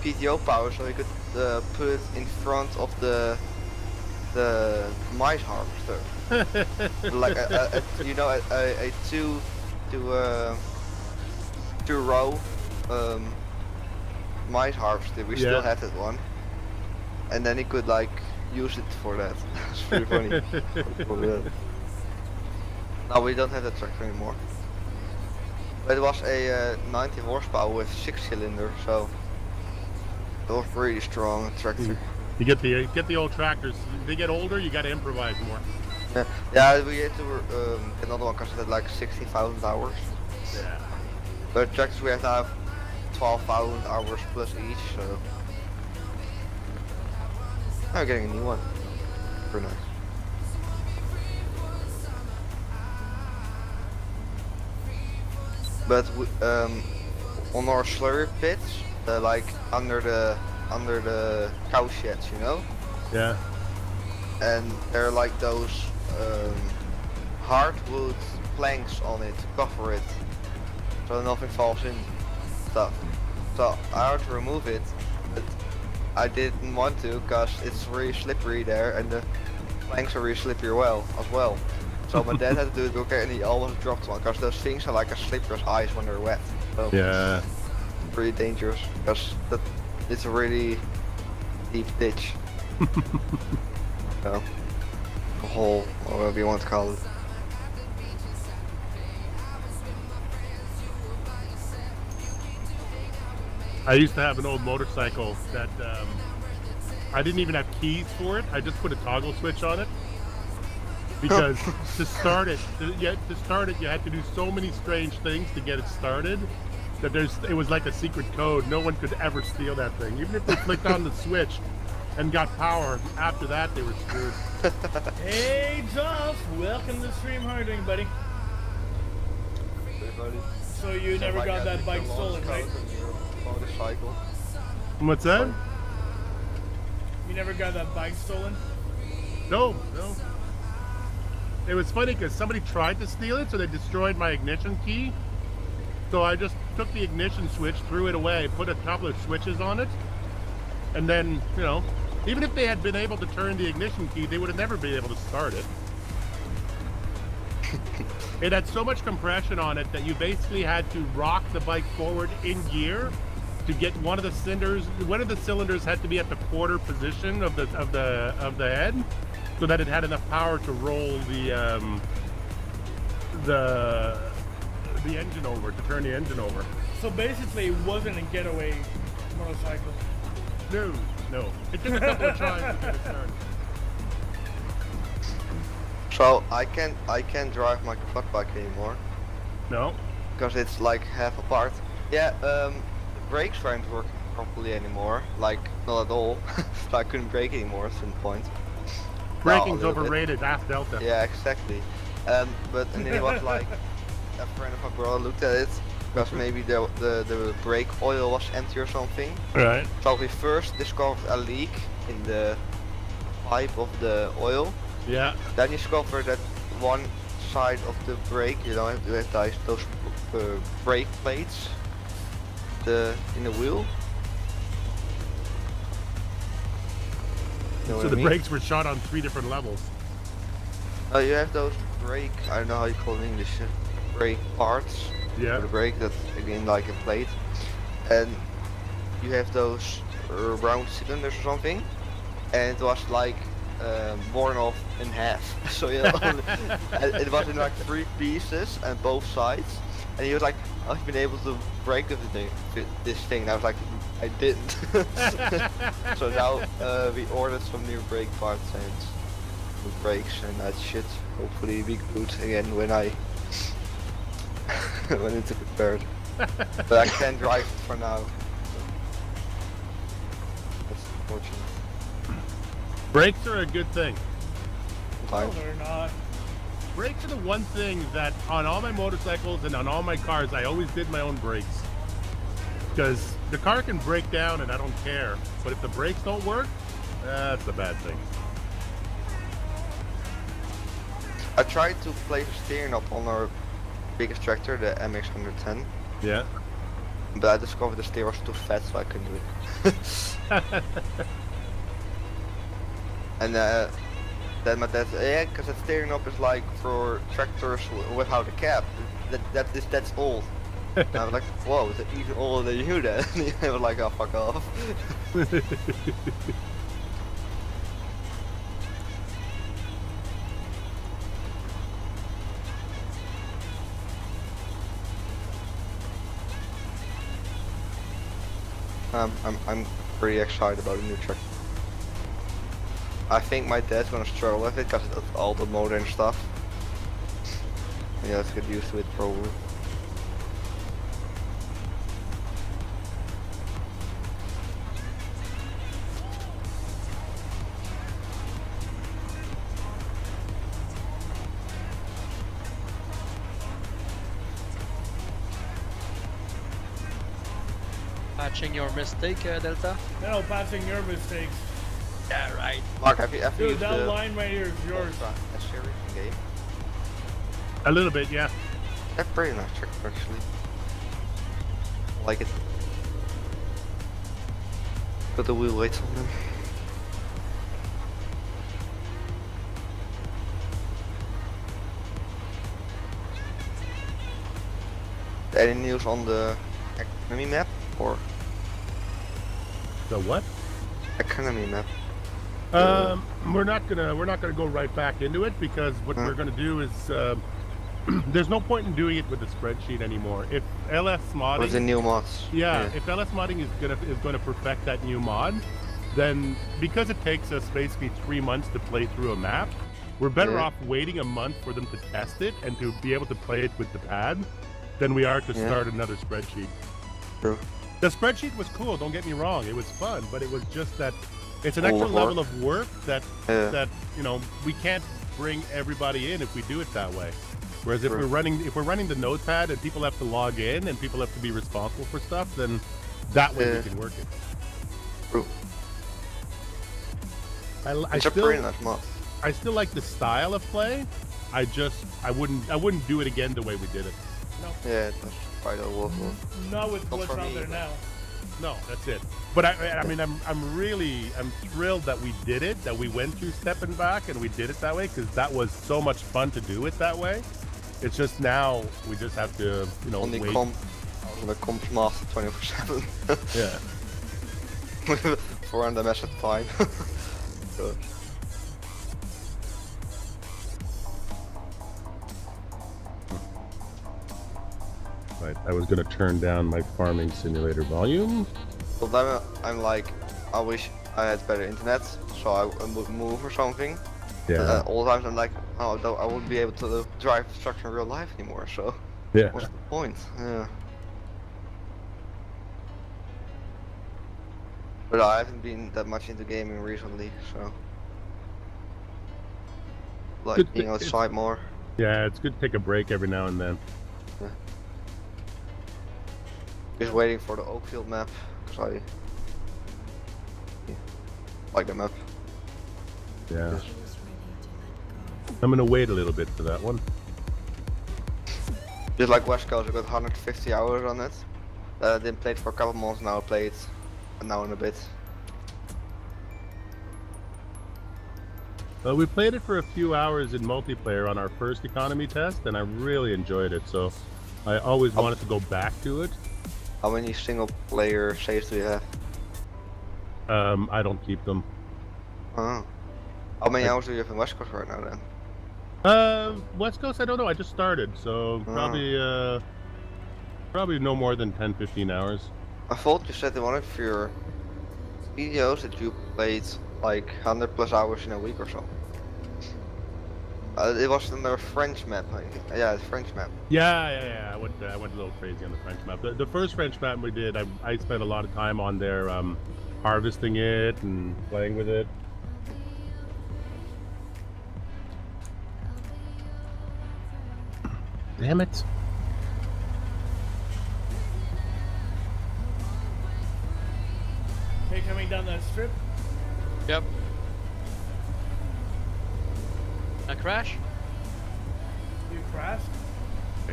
PTO power, so he could put it in front of the mice harvester. Like a two row mice harvester. We still have that one, and then he could like use it for that. It's pretty funny. Now we don't have that tractor anymore. But it was a 90 horsepower with 6 cylinders, so it was really strong tractor. You get the old tractors. They get older, you got to improvise more. Yeah, we had to get another one because it had like 60,000 hours. Yeah. But tractors we have to have 12,000 hours plus each, so I'm getting a new one. Pretty nice. But on our slurry pits, like under the cow sheds, you know? Yeah. And there are like those hardwood planks on it to cover it, so nothing falls in stuff. So I had to remove it, but I didn't want to because it's really slippery there, and the planks are really slippery as well. So my dad had to do it, okay, and he almost dropped one because those things are like as slippery as ice when they're wet. So yeah. Pretty dangerous because it's a really deep ditch. So, a hole, or whatever you want to call it. I used to have an old motorcycle that I didn't even have keys for it. I just put a toggle switch on it. Because to start it, you had to do so many strange things to get it started that it was like a secret code. No one could ever steal that thing. Even if they clicked on the switch and got power, after that they were screwed. Hey Josh, welcome to stream. How are you doing, buddy? Hey, buddy. So you never got that bike stolen, right? Motorcycle. What's that? You never got that bike stolen? No. It was funny because somebody tried to steal it, so they destroyed my ignition key. So I just took the ignition switch, threw it away, put a couple of switches on it, and then, you know, even if they had been able to turn the ignition key, they would have never been able to start it. It had so much compression on it that you basically had to rock the bike forward in gear to get one of the cylinders. One of the cylinders had to be at the quarter position of the head, so that it had enough power to roll the engine over, to turn the engine over. So basically, it wasn't a getaway motorcycle. No. It took a couple of tries to get it started. So I can't drive my quad bike anymore. No. Because it's like half apart. Yeah, the brakes weren't working properly anymore. Like not at all. So I couldn't brake anymore at some point. Braking's overrated. Ask Delta. Yeah, exactly. But and then it was like a friend of my brother looked at it because maybe the brake oil was empty or something. Right. So we first discovered a leak in the pipe of the oil. Yeah. Then discovered that one side of the brake, you know, you have those brake plates in the wheel. You know So what I the mean? brakes were shot on 3 different levels. You have those brake, I don't know how you call it in English, brake parts. Yeah. For the brake, that's again like a plate. And you have those round cylinders or something. And it was like worn off in half. So you know, it was in like 3 pieces and both sides. And he was like, I've been able to break this thing. And I was like, I didn't. So now we ordered some new brake parts and new brakes, and that should hopefully be good again when I when it's prepared. But I can't drive it for now. That's unfortunate. Brakes are a good thing. No, Sometimes. they're not. Brakes are the one thing that on all my motorcycles and on all my cars, I always did my own brakes. Because the car can break down and I don't care. But if the brakes don't work, that's a bad thing. I tried to place a steering up on our biggest tractor, the MX110, Yeah. but I discovered the steer was too fat, so I couldn't do it. And then my dad said, yeah, because that steering up is like for tractors without a cab. That's old. And I was like, whoa, is it even older than you then? And they were like, oh, fuck off. I'm pretty excited about the new truck. I think my dad's gonna struggle with it because it's all the motor and stuff. Yeah, let's get used to it probably. Patching your mistake, Delta. No, passing your mistakes. Yeah, right. Mark, have you ever Dude, used that the line right here is yours. a series game? A little bit, yeah. That's pretty nice tractor actually. I like it. Put the wheel weights on them. Any news on the economy map or The what? economy map? We're not gonna go right back into it because what we're gonna do is there's no point in doing it with the spreadsheet anymore. If LS modding, With the new mods? yeah, if LS modding is gonna perfect that new mod, then because it takes us basically 3 months to play through a map, we're better Yeah. off waiting a month for them to test it and to be able to play it with the pad than we are to Yeah. start another spreadsheet. True. The spreadsheet was cool, don't get me wrong, it was fun, but it was just that it's an All extra the work. level of work that Yeah. that you know we can't bring everybody in if we do it that way. Whereas if True. we're running the notepad and people have to log in and people have to be responsible for stuff, then that way Yeah. we can work it. True. I It's a pretty nice mod. like the style of play. I wouldn't do it again the way we did it. Yeah, that's quite a wolf. Not with Not what's for out me, there but- now. No, that's it. But I mean, I'm thrilled that we did it, that we went through stepping back and we did it that way because that was so much fun to do it that way. It's just now we just have to, you know, On the wait. comps master 24/7. Yeah. 400 MS at a time. So, Right. I was gonna turn down my farming simulator volume. but then I'm like, I wish I had better internet, so I would move or something. Yeah. All the times I'm like, oh, I wouldn't be able to drive trucks in real life anymore. So Yeah. what's the point? Yeah. But I haven't been that much into gaming recently, so like Good being thing- outside more. Yeah. It's good to take a break every now and then. Just waiting for the Oakfield map, because I like the map. Yeah. I'm gonna wait a little bit for that one. Just like West Coast, I got 150 hours on it. I didn't play it for a couple months now. I played now in a bit. We played it for a few hours in multiplayer on our first economy test, and I really enjoyed it. So I always wanted to go back to it. How many single player saves do you have? I don't keep them. Oh. How many hours do you have in West Coast right now then? West Coast, I don't know. I just started, so probably no more than 10-15 hours. I thought you said in one of your videos that you played like 100 plus hours in a week or so. It was on the French map, yeah, the French map. Yeah. I went a little crazy on the French map. The first French map we did, I spent a lot of time on there, harvesting it and playing with it. Damn it. Okay, coming down that strip. Yep. A crash? You crashed?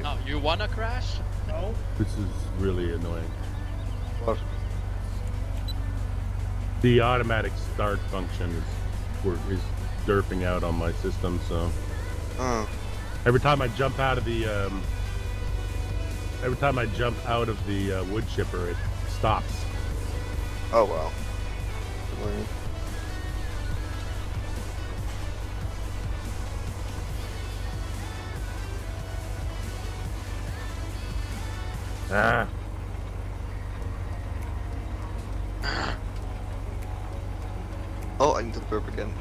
No, you wanna crash? No. This is really annoying. What? The automatic start function is derping out on my system, so every time I jump out of the wood chipper, it stops. Oh wow. Annoying. Ah. Oh, I need to burp again.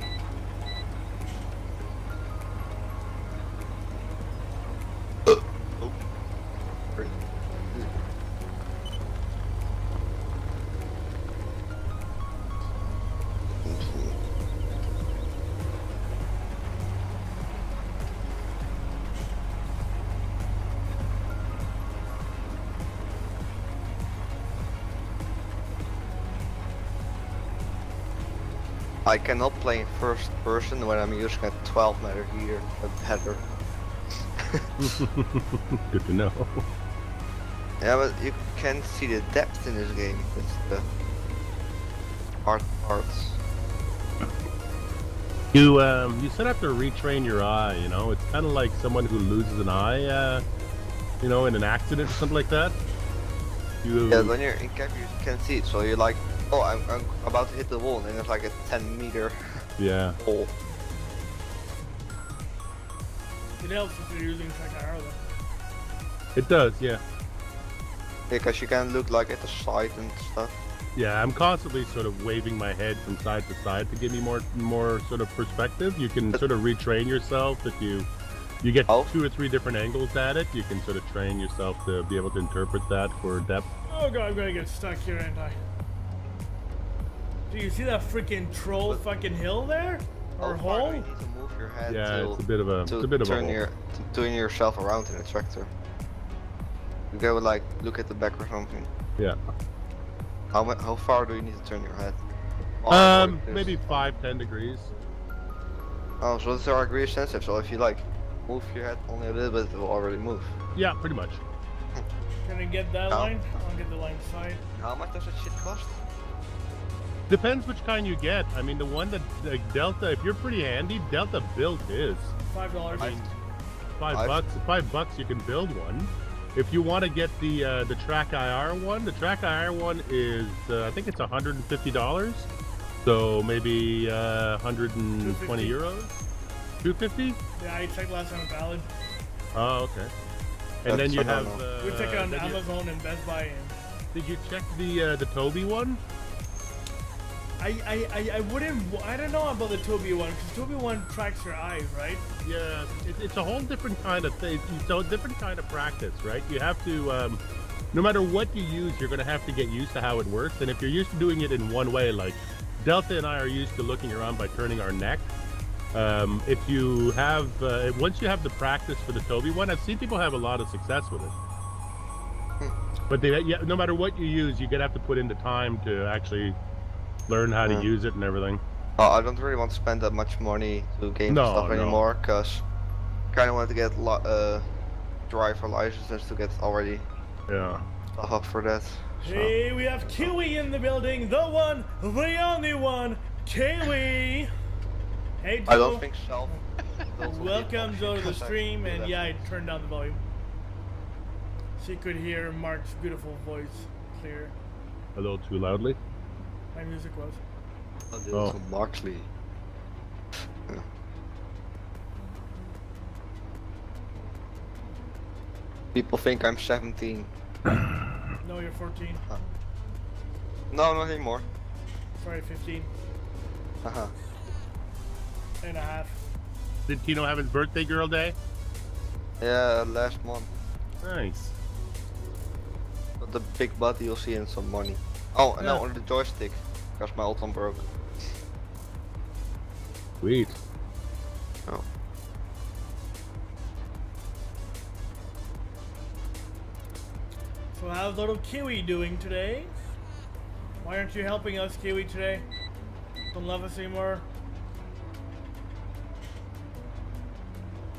Oh. Great. I cannot play in first person when I'm using a 12-meter header. Good to know. Yeah, but you can see the depth in this game. It's the hard parts. You still have to retrain your eye. You know, it's kind of like someone who loses an eye. You know, in an accident or something like that. Yeah, when you're in cap, you can see it. So you're like, oh, I'm about to hit the wall, and it's like a 10-meter hole. It helps if you're using Kcender though. It does, yeah. Because you can look like at the side and stuff. Yeah, I'm constantly sort of waving my head from side to side to give me more sort of perspective. You can sort of retrain yourself if you get 2 or 3 different angles at it. You can sort of train yourself to be able to interpret that for depth. Oh god, I'm gonna get stuck here, ain't I? Do you see that freaking troll fucking hill there? Or hole? You need to move your head Yeah, it's a bit of a hole. Turn yourself around in a tractor. You go like look at the back or something. Yeah. How far do you need to turn your head? Maybe 5-10 degrees. Oh, so these are degree sensitive. So if you like move your head only a little bit, it will already move. Yeah, pretty much. Can I get that line? I'll get the line side. How much does that shit cost? Depends which kind you get. I mean, the one that Delta, if you're pretty handy, Delta built his. $5. I mean, $5 you can build one. If you want to get the Track IR one, the Track IR one is I think it's $150. So maybe 120 euros. 250? Yeah, I checked last time it's valid. Oh, okay. And then you have. We checked it on Amazon and Best Buy. And Did you check the Co0p one? I wouldn't. I don't know about the Co0p one because Co0p one tracks your eyes, right? Yeah, it's a whole different kind of thing. It's a different kind of practice, right? You have to, no matter what you use, you're going to have to get used to how it works. And if you're used to doing it in one way, like Delta and I are used to looking around by turning our neck. If you have, once you have the practice for the Co0p one, I've seen people have a lot of success with it. But no matter what you use, you're gonna have to put in the time to actually learn how to use it and everything. I don't really want to spend that much money to game stuff anymore, because I kind of want to get driver license to get already Yeah. stuff up for that. So. Hey, we have Kiwi in the building. The one, the only one, Kiwi. Hey, Joe. I don't think so. Welcome, Joe, to the stream. And yeah, I turned down the volume. So you could hear Mark's beautiful voice clear. A little too loudly. My music was. Oh, Moxley. Yeah. People think I'm 17. No, you're 14. No, not anymore. Sorry, 15 Uh-huh. and a half. Did Tino have his birthday girl day? Yeah, last month. Nice. But the big body you'll see in some money. Oh, and Yeah. now on the joystick, because my old one broke. Sweet. Oh. So how's little Kiwi doing today? Why aren't you helping us, Kiwi, today? Don't love us anymore?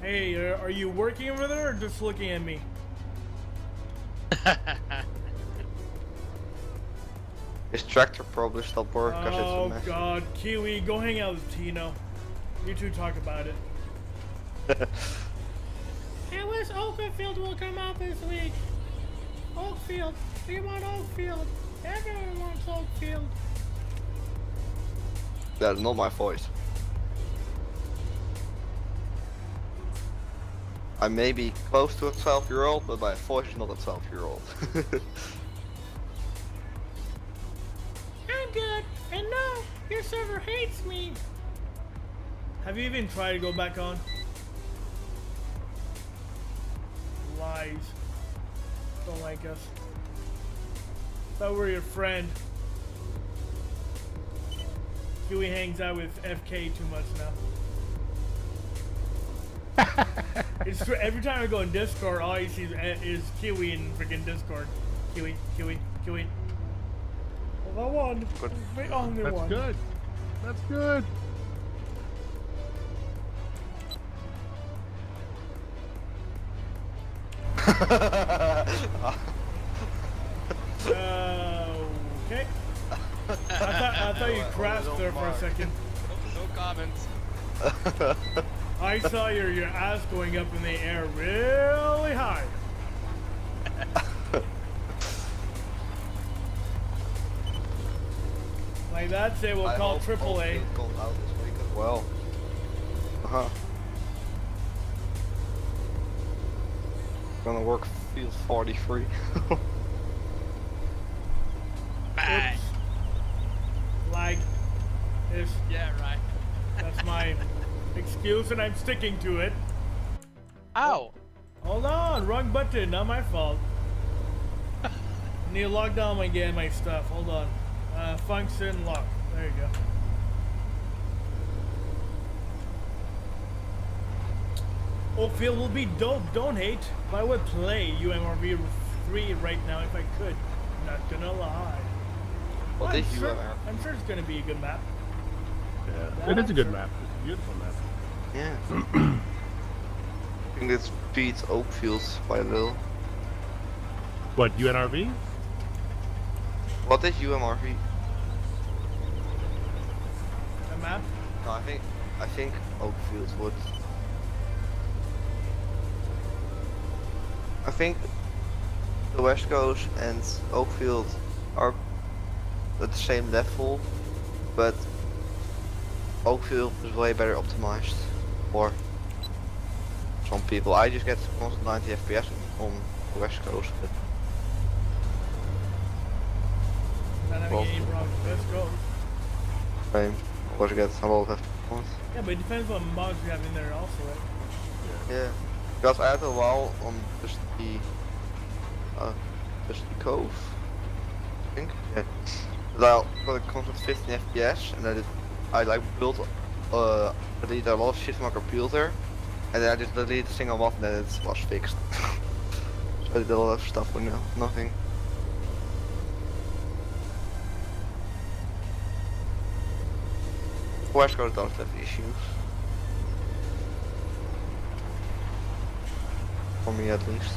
Hey, are you working over there or just looking at me? His tractor probably stopped work because Oh it's a mess. god, Kiwi, go hang out with Tino. You two talk about it. I wish Oakfield will come out this week. Oakfield, we want Oakfield. Everyone wants Oakfield. That's not my voice. I may be close to a 12-year-old, but my voice is not a 12-year-old. I'm good, and no, your server hates me. Have you even tried to go back on? Lies. Don't like us. Thought we were your friend. Huey hangs out with FK too much now. It's true. Every time I go in Discord, all I see is Kiwi in freaking Discord. Kiwi, Kiwi, Kiwi. Well, the one. The only That's one. good. That's good. Okay. I thought you crashed there for a second. No comments. I saw your ass going up in the air really high. Like that, say we'll call AAA. Called out this week as well. Uh-huh. Gonna work field 43. Bang. Like this. Yeah, right. That's my excuse, and I'm sticking to it. Ow. Hold on, wrong button, not my fault. Need to log down again my stuff. Hold on. Function lock. There you go. Oakfield will be dope. Don't hate. But I would play UMRV 3 right now if I could. Not gonna lie. What is sure, UMRV? I'm sure it's gonna be a good map. Yeah. It is a good map. It's a beautiful map. Yeah. I think it beats Oakfields by a little. What, UNRV? What is UMRV? A map? No, I think Oakfields would. I think the West Coast and Oakfield are at the same level, but Oakfield is way better optimized for some people. I just get constant 90 FPS on the West Coast. But Not having Well, any problems. Let's go. same. Of course, I get a lot of FPS. Yeah, but it depends what mods you have in there also, right? Yeah, because I had a while on just the Cove, I think. Yeah. But I got a constant 15 FPS, and I like built deleted a lot of shit from my computer, and then I just deleted a single mod, and then it was fixed. So I did a lot of stuff with nothing. West Coast don't have issues. for me at least.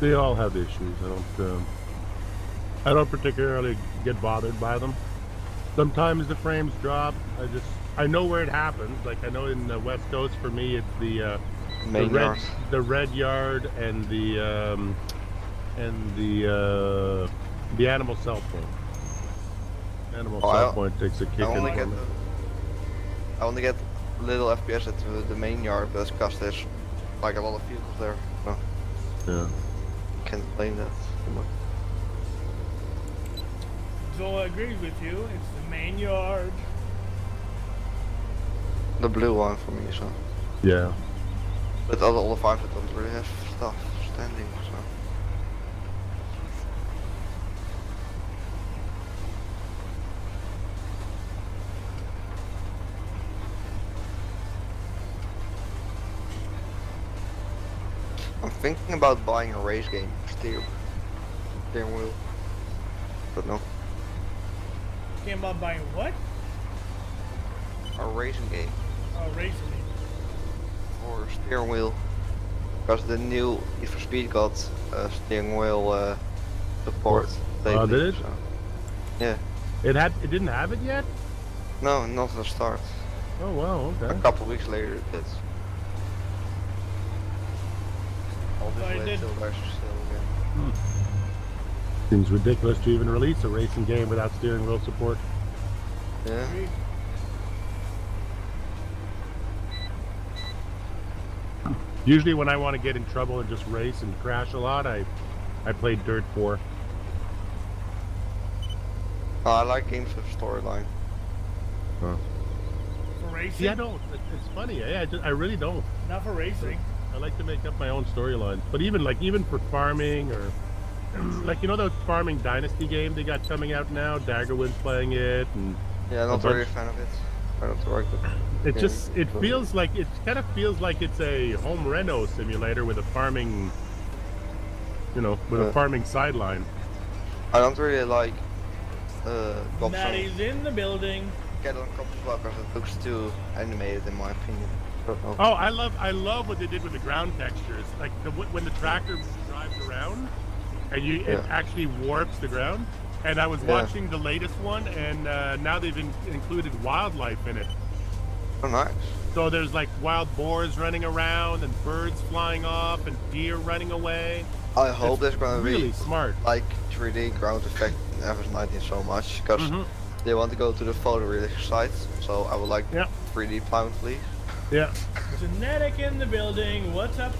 They all have issues. I don't particularly get bothered by them. Sometimes the frames drop. I know where it happens. Like I know in the West Coast for me, it's the red yard and the animal cell point. Animal cell point takes a kick in for me. I only get little FPS at the main yard, but that's because there's like a lot of vehicles there. So yeah. Can't blame that too much. Zola agrees with you. It's the main yard. The blue one for me, so. Yeah. But all the farms that don't really have stuff standing, so. I'm thinking about buying a race game, steering wheel, but no. Thinking about buying what? A racing game. Oh, racing. Or steering wheel. Because the new Need for Speed got steering wheel support. Oh, did it? So. Yeah. It didn't have it yet? No, not at the start. Oh wow, okay. A couple weeks later it did. All this I way did. till there's still again. Seems ridiculous to even release a racing game without steering wheel support. Yeah. Usually when I want to get in trouble and just race and crash a lot, I play Dirt 4. Oh, I like games with storyline. Huh. For racing? Yeah, I don't. It's funny. I really don't. Not for racing. I like to make up my own storylines. But even for farming or like the farming dynasty game they got coming out now. Daggerwind's playing it, and Yeah, not really a fan of it. I don't like it. It feels like it kind of feels like it's a home reno simulator with a farming, a farming sideline. I don't really like Gobson. Maddie's in the building. Get on Cops as well because it looks too animated in my opinion. Oh, I love what they did with the ground textures. Like when the tractor drives around, and it actually warps the ground. And I was watching the latest one, and now they've included wildlife in it. Oh, nice. So there's like wild boars running around, and birds flying off, and deer running away. I hope there's going to be really smart, like 3D ground effect in FS17 so much, because they want to go to the photorealistic sites. So I would like 3D plowing, please. Yeah. Genetic in the building. What's up?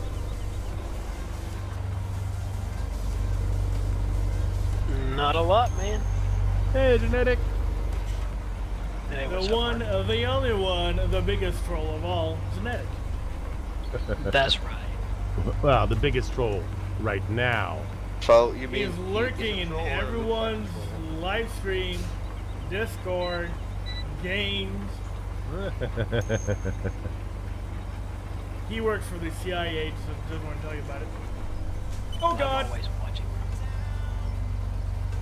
Not a lot, man. Hey, Genetic. Hey, The one, the only one, the biggest troll of all, Genetic. That's right. Well, the biggest troll right now. So you mean He's lurking in everyone's live stream, Discord, games. He works for the CIA, so doesn't want to tell you about it. Oh God! I'm always watching.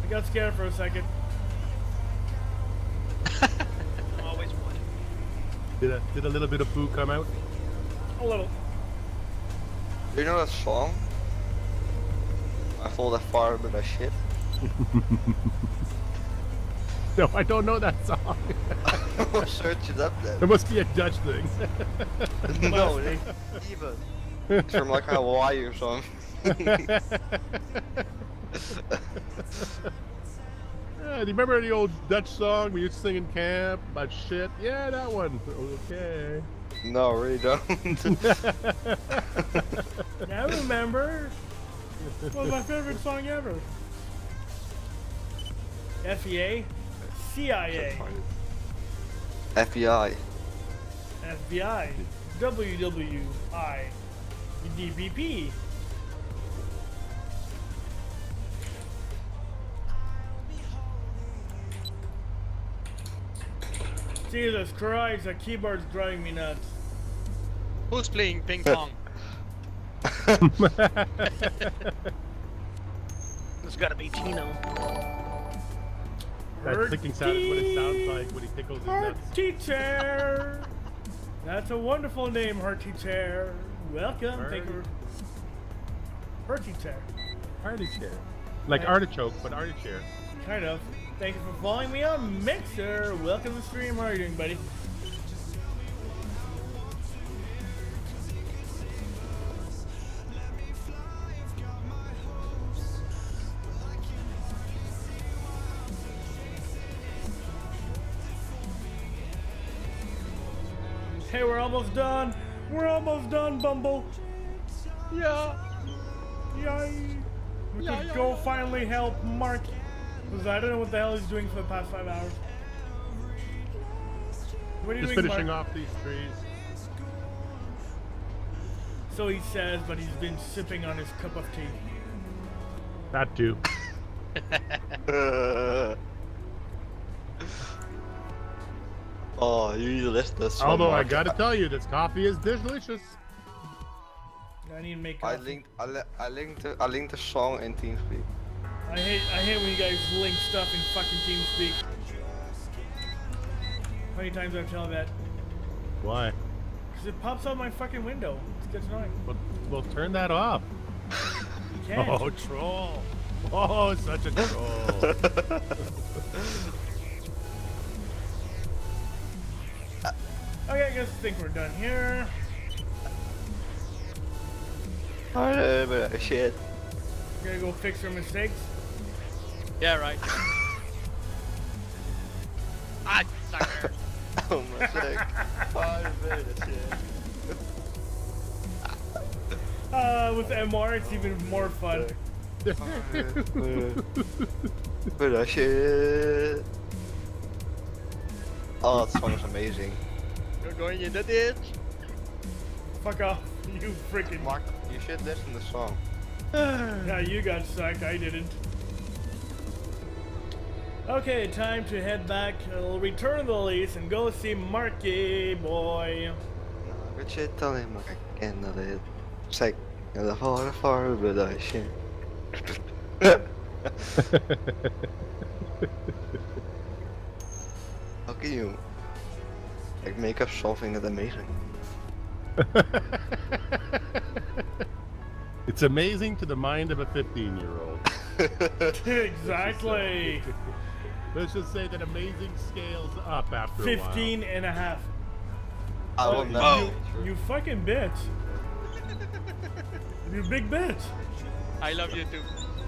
I got scared for a second. I'm always watching. Did a little bit of poo come out? A little. Do you know that song? I fall that far, but I shit. No, I don't know that song. I'll search it up then. It must be a Dutch thing. No, it ain't even. It's from like Hawaii or something. Do you remember the old Dutch song we used to sing in camp about shit? Yeah, that one. Okay. No, really don't. I remember. It was my favorite song ever. FEA? CIA. FBI. FBI. WWI. DPP. Jesus Christ, the keyboard's driving me nuts. Who's playing ping pong? It's gotta be Tino. That clicking sound is what it sounds like when he tickles his nuts. Hearty Chair. That's a wonderful name, Hearty Chair. Welcome. Thank you. Artichair. Artichair. Like artichoke, but artichair. Kind of. Thank you for following me on Mixer. Welcome to the stream. How are you doing, buddy? Hey, we're almost done. We're almost done, Bumble. Yeah. Yay. We can go finally help Mark. Because I don't know what the hell he's doing for the past 5 hours. What are you Just doing, finishing Mark? off these trees. So he says, but he's been sipping on his cup of tea. That too. Oh, you need to list this. one, Although I Mark. gotta tell you, this coffee is delicious. I need to make I coffee. linked the song in TeamSpeak. I hate when you guys link stuff in fucking TeamSpeak. How many times do I tell that? Why? Because it pops out my fucking window. It gets annoying. Well, turn that off. You can't. Oh, troll. Oh, such a troll. Okay, I guess I think we're done here. Shit. We're gonna go fix our mistakes. Yeah, right. Ah, sucker. Oh my sick. 5 minutes, With MR, it's even more fun. But shit. Oh, that song is amazing. You're going in the ditch. Fuck off, you freaking. Mark, you should listen to the song. Yeah, you got sucked, I didn't. Okay, time to head back. We'll return the lease and go see Marky boy. Good shit, tell him I can't let it. Zeg, de harde farbe, dat shit. How can you like make up something that amazing? It's amazing to the mind of a 15-year-old. Exactly. Let's just say that amazing scales up after 15 and a half. I will never. You fucking bitch. You big bitch. I love you too.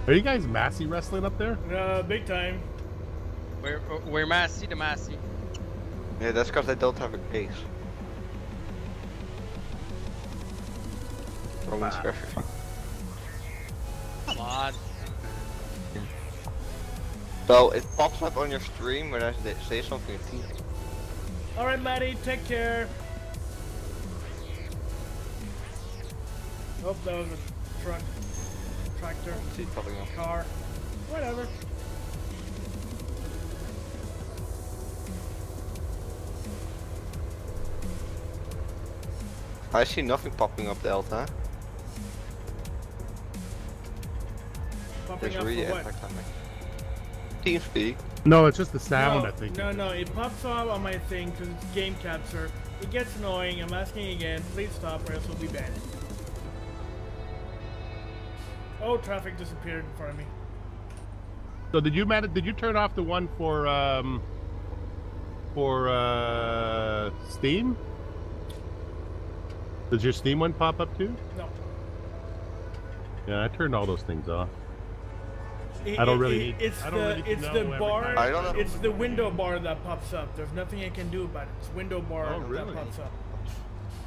Are you guys Massey wrestling up there? Big time. We're Massey the Massey. Yeah, that's because they don't have a case. Roman's perfect. Come on. So it pops up on your stream when I say something in Teams. Alright, Maddie, take care. Oh, that was a truck. Tractor. See it popping up. Car. Whatever. I see nothing popping up, Delta. Popping There's up really for what? effect on me. TeamSpeak. No, it's just the sound, no, I think. No, it pops up on my thing because it's game capture. It gets annoying. I'm asking again. Please stop or else we'll be banned. Oh, traffic disappeared in front of me. So did you turn off the one for Steam? Does your Steam one pop up too? No. Yeah, I turned all those things off. I don't really need. It's I don't really it's know the every bar. time. I don't know. It's the window bar that pops up. There's nothing I can do about it. It's window bar Oh, really? that pops up.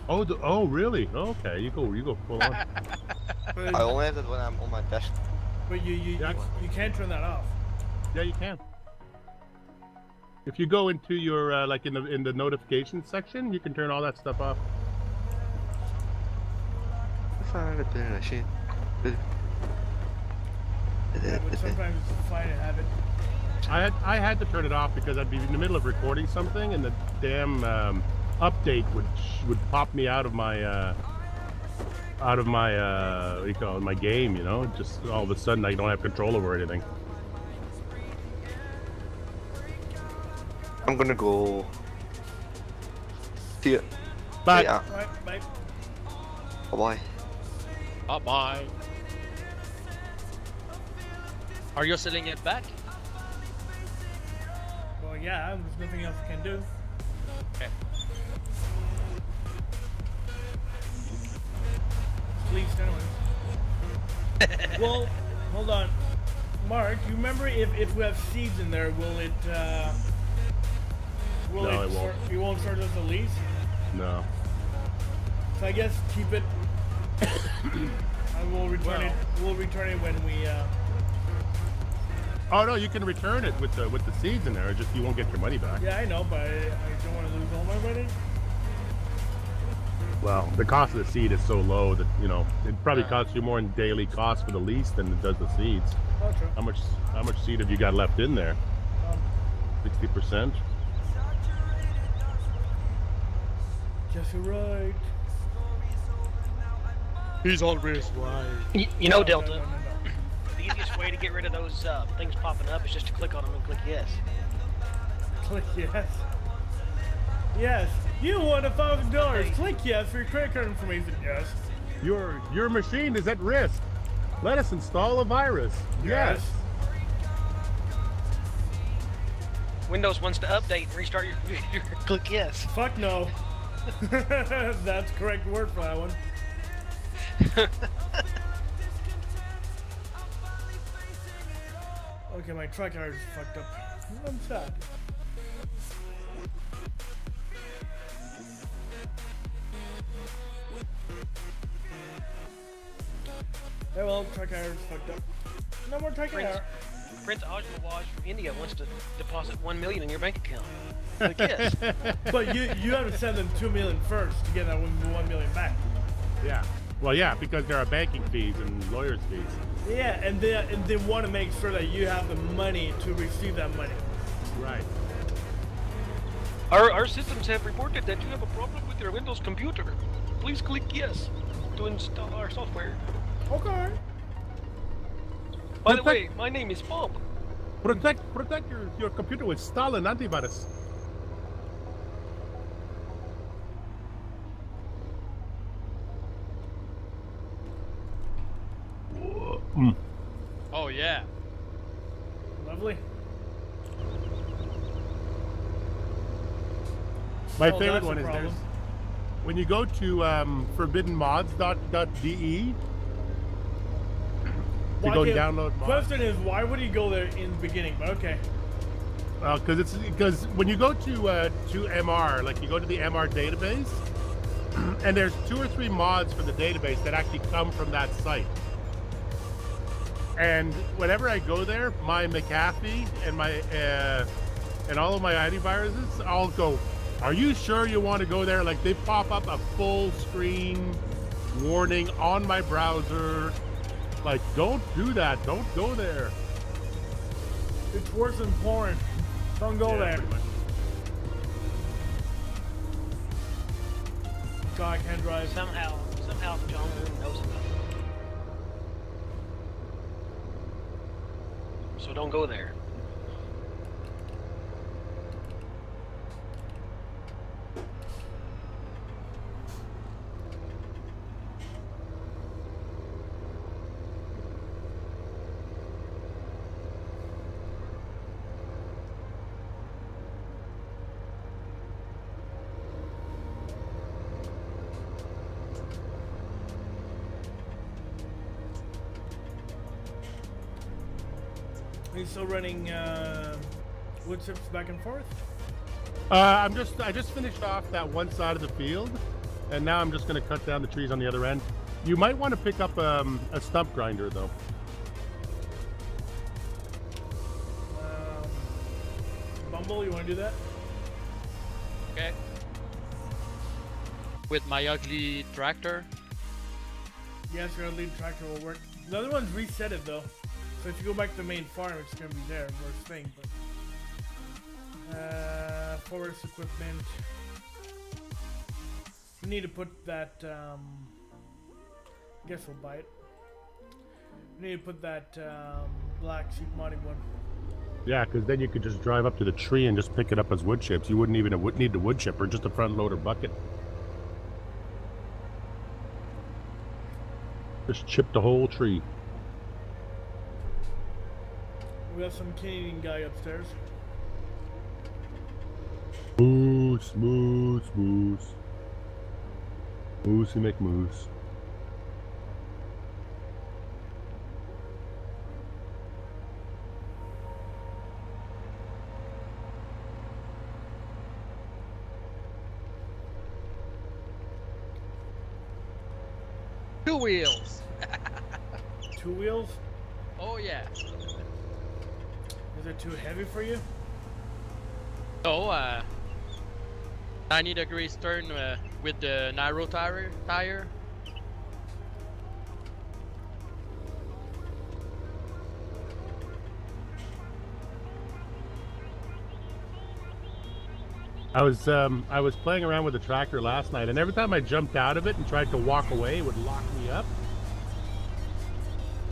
Oh, oh, really? Okay, you go full on. But, I only have that when I'm on my desk. but you can't turn that off. Yeah, you can. If you go into your like in the notifications section, you can turn all that stuff off. Yeah, but sometimes it's fine to have it. I had to turn it off because I'd be in the middle of recording something, and the damn update would pop me out of my what do you call it, my game, you know? Just all of a sudden I don't have control over anything. I'm gonna go. See ya. Bye. Yeah. Right, bye. Bye bye. Bye bye. Are you selling it back? Well, yeah, there's nothing else I can do. Okay. Please, anyways. Well, hold on. Mark, you remember if we have seeds in there, will it, No, it won't. You won't start as a lease? No. So I guess keep it. I will return it. We'll return it when we, Oh no, you can return it with the seeds in there. It's just you won't get your money back. Yeah, I know, but I don't want to lose all my money. Well, the cost of the seed is so low that it probably costs you more in daily cost for the lease than it does the seeds. Oh, true. How much seed have you got left in there? 60%. Guess you're right. He's always right. You know, No, Delta, no. the easiest way to get rid of those things popping up is just to click on them and click yes. Click yes. Yes. You won $1,000. Click yes for your credit card information. Yes. Your machine is at risk. Let us install a virus. Yes. Windows wants to update and restart your computer. Click yes. Fuck no. That's correct word for that one. Okay, my truck is fucked up. I'm sad. Yeah, well, truck is fucked up. No more truck error. Prince Ajmawaj from India wants to deposit $1 million in your bank account. Click yes. But you have to send them $2 million first to get that $1 million back. Yeah. Well, yeah, because there are banking fees and lawyers' fees. Yeah, and they want to make sure that you have the money to receive that money. Right. Our systems have reported that you have a problem with your Windows computer. Please click yes to install our software. Okay. By the way, my name is Bob. Protect your computer with Stalin antivirus. Oh yeah. Lovely. My Oh, favorite that's one a is problem. when you go to forbiddenmods.de to go download mods. Question is, why would he go there in the beginning? But okay. Because when you go to MR, like you go to the MR database, and there's 2 or 3 mods for the database that actually come from that site. And whenever I go there, my McAfee and my and all of my antiviruses, I'll go, are you sure you want to go there? Like they pop up a full screen warning on my browser. Like, don't do that. Don't go there. It's worse than porn. Don't go there. Pretty much. God, I can't drive. Somehow John knows about it. So don't go there. Are you still running wood chips back and forth? I just finished off that one side of the field, and now I'm just going to cut down the trees on the other end. You might want to pick up a stump grinder, though. Bumble, you want to do that? Okay. With my ugly tractor. Yes, your lead tractor will work. The other one's reset it though. So if you go back to the main farm, it's gonna be there, worst thing. But forest equipment. We need to put that. I guess we'll buy it. We need to put that black sheep modding one. Yeah, because then you could just drive up to the tree and just pick it up as wood chips. You wouldn't even need the wood chipper, just a front loader bucket. Just chip the whole tree. We have some Canadian guy upstairs. Moose, moose, moose. Moosey McMoose. Two wheels. 2 wheels? Oh yeah. Is it too heavy for you? So 90 degrees turn with the narrow tire. I was playing around with the tractor last night, and every time I jumped out of it and tried to walk away, it would lock me up.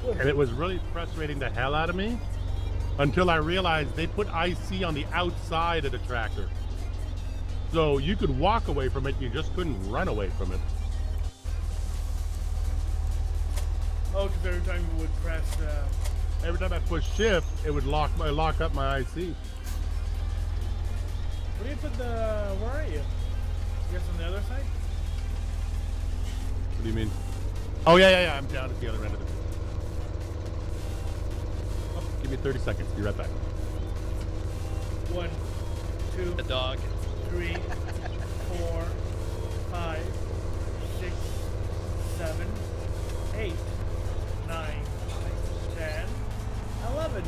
And it was really frustrating the hell out of me until I realized they put IC on the outside of the tractor. So you could walk away from it, you just couldn't run away from it. Oh, because every time you would press... Every time I push shift, it would lock up my IC. Where do you put the... Where are you? I guess on the other side? What do you mean? Oh, yeah. I'm down at the other end of it. Oh, give me 30 seconds. Be right back. 1, 2, The dog. 3, 4, 5, 6, 7, 8, 9, 10, 11,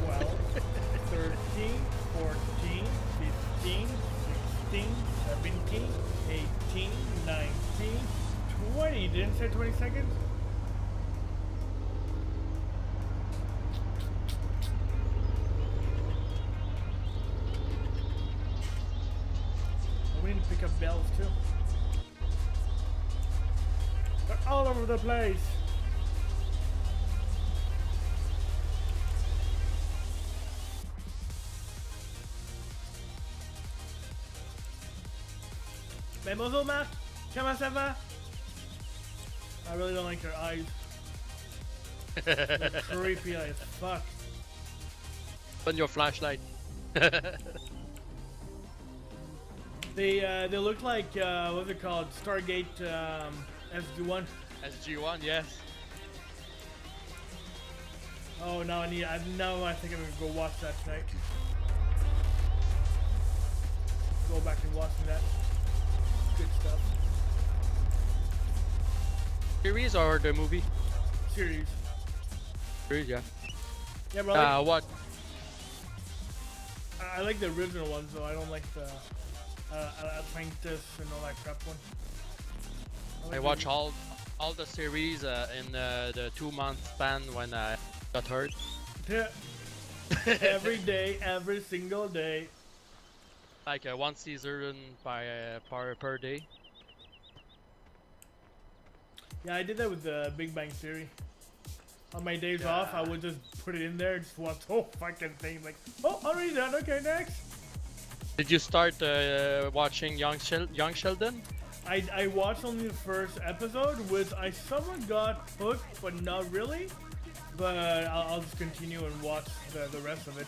12, 13, 14, 15, 16, 17, 18, 19, 20. You didn't say 20 seconds? We need to pick up bells too. They're all over the place. Mais bonjour Marc, comment ça va? I really don't like your eyes. They're creepy as fuck. On your flashlight. They look like what's it called? Stargate SG1. SG1, yes. Oh, now I think I'm gonna go watch that tonight. Go back and watch that. Good stuff. Series or the movie? Series. Series, yeah. Yeah, bro. What? I like the original ones though. I don't like the Atlantis and all that crap one. I watch all the series in the 2-month span when I got hurt. Yeah. Every day, every single day. Like one season per day. Yeah, I did that with the Big Bang Theory. On my days off, I would just put it in there, just watch the whole fucking thing. Like, oh, already done. Okay, next. Did you start watching Young Sheldon? I watched only the first episode, which I somewhat got hooked, but not really. But I'll just continue and watch the rest of it.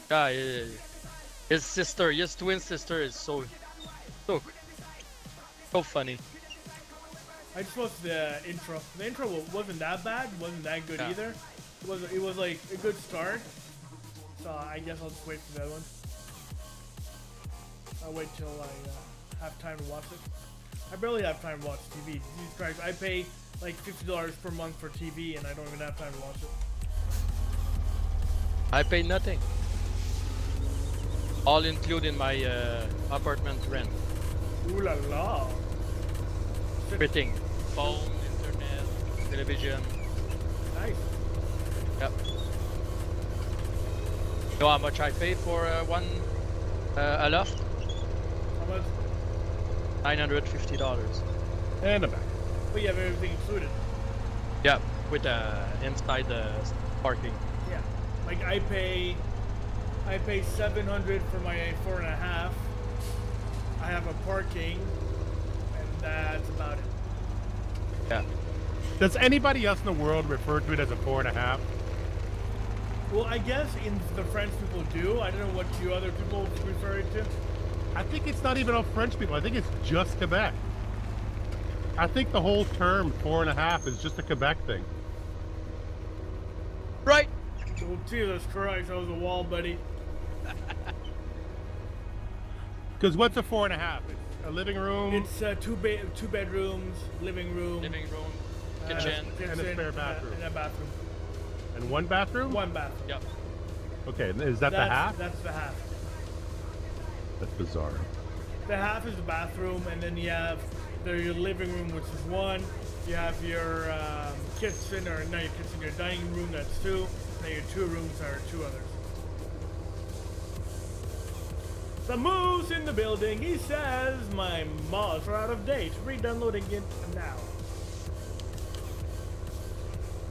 Yeah, his twin sister is so funny. I just watched the intro. The intro wasn't that bad, wasn't that good either. It was like a good start. So I guess I'll just wait for that one. I'll wait till I have time to watch it. I barely have time to watch TV. Jesus Christ, I pay like $50 per month for TV and I don't even have time to watch it. I pay nothing. All included in my apartment rent. Ooh la la. Everything. Phone, internet, television. Nice. Yep. You know how much I pay for a loft? How much? $950. And a back. But you have everything included. Yeah, with inside the parking. Yeah. Like I pay $700 for my 4.5. I have a parking, and that's about it. Yeah. Does anybody else in the world refer to it as a 4.5? Well, I guess in the French people do. I don't know what you other people refer it to. I think it's not even all French people. I think it's just Quebec. I think the whole term 4.5 is just a Quebec thing. Right. Oh, Jesus Christ, that was a wall, buddy. Because what's a 4.5? It's a living room. It's two bedrooms, living room, Kitchen. And a spare bathroom. And a bathroom. And one bathroom? One bathroom. Yep. Okay, is that the half? That's the half. That's bizarre. The half is the bathroom, and then you have your living room, which is one. You have your kitchen, or not your kitchen, your dining room, that's two. Then your two rooms are two others. The moose in the building, he says, my mods are out of date. Re-downloading it now.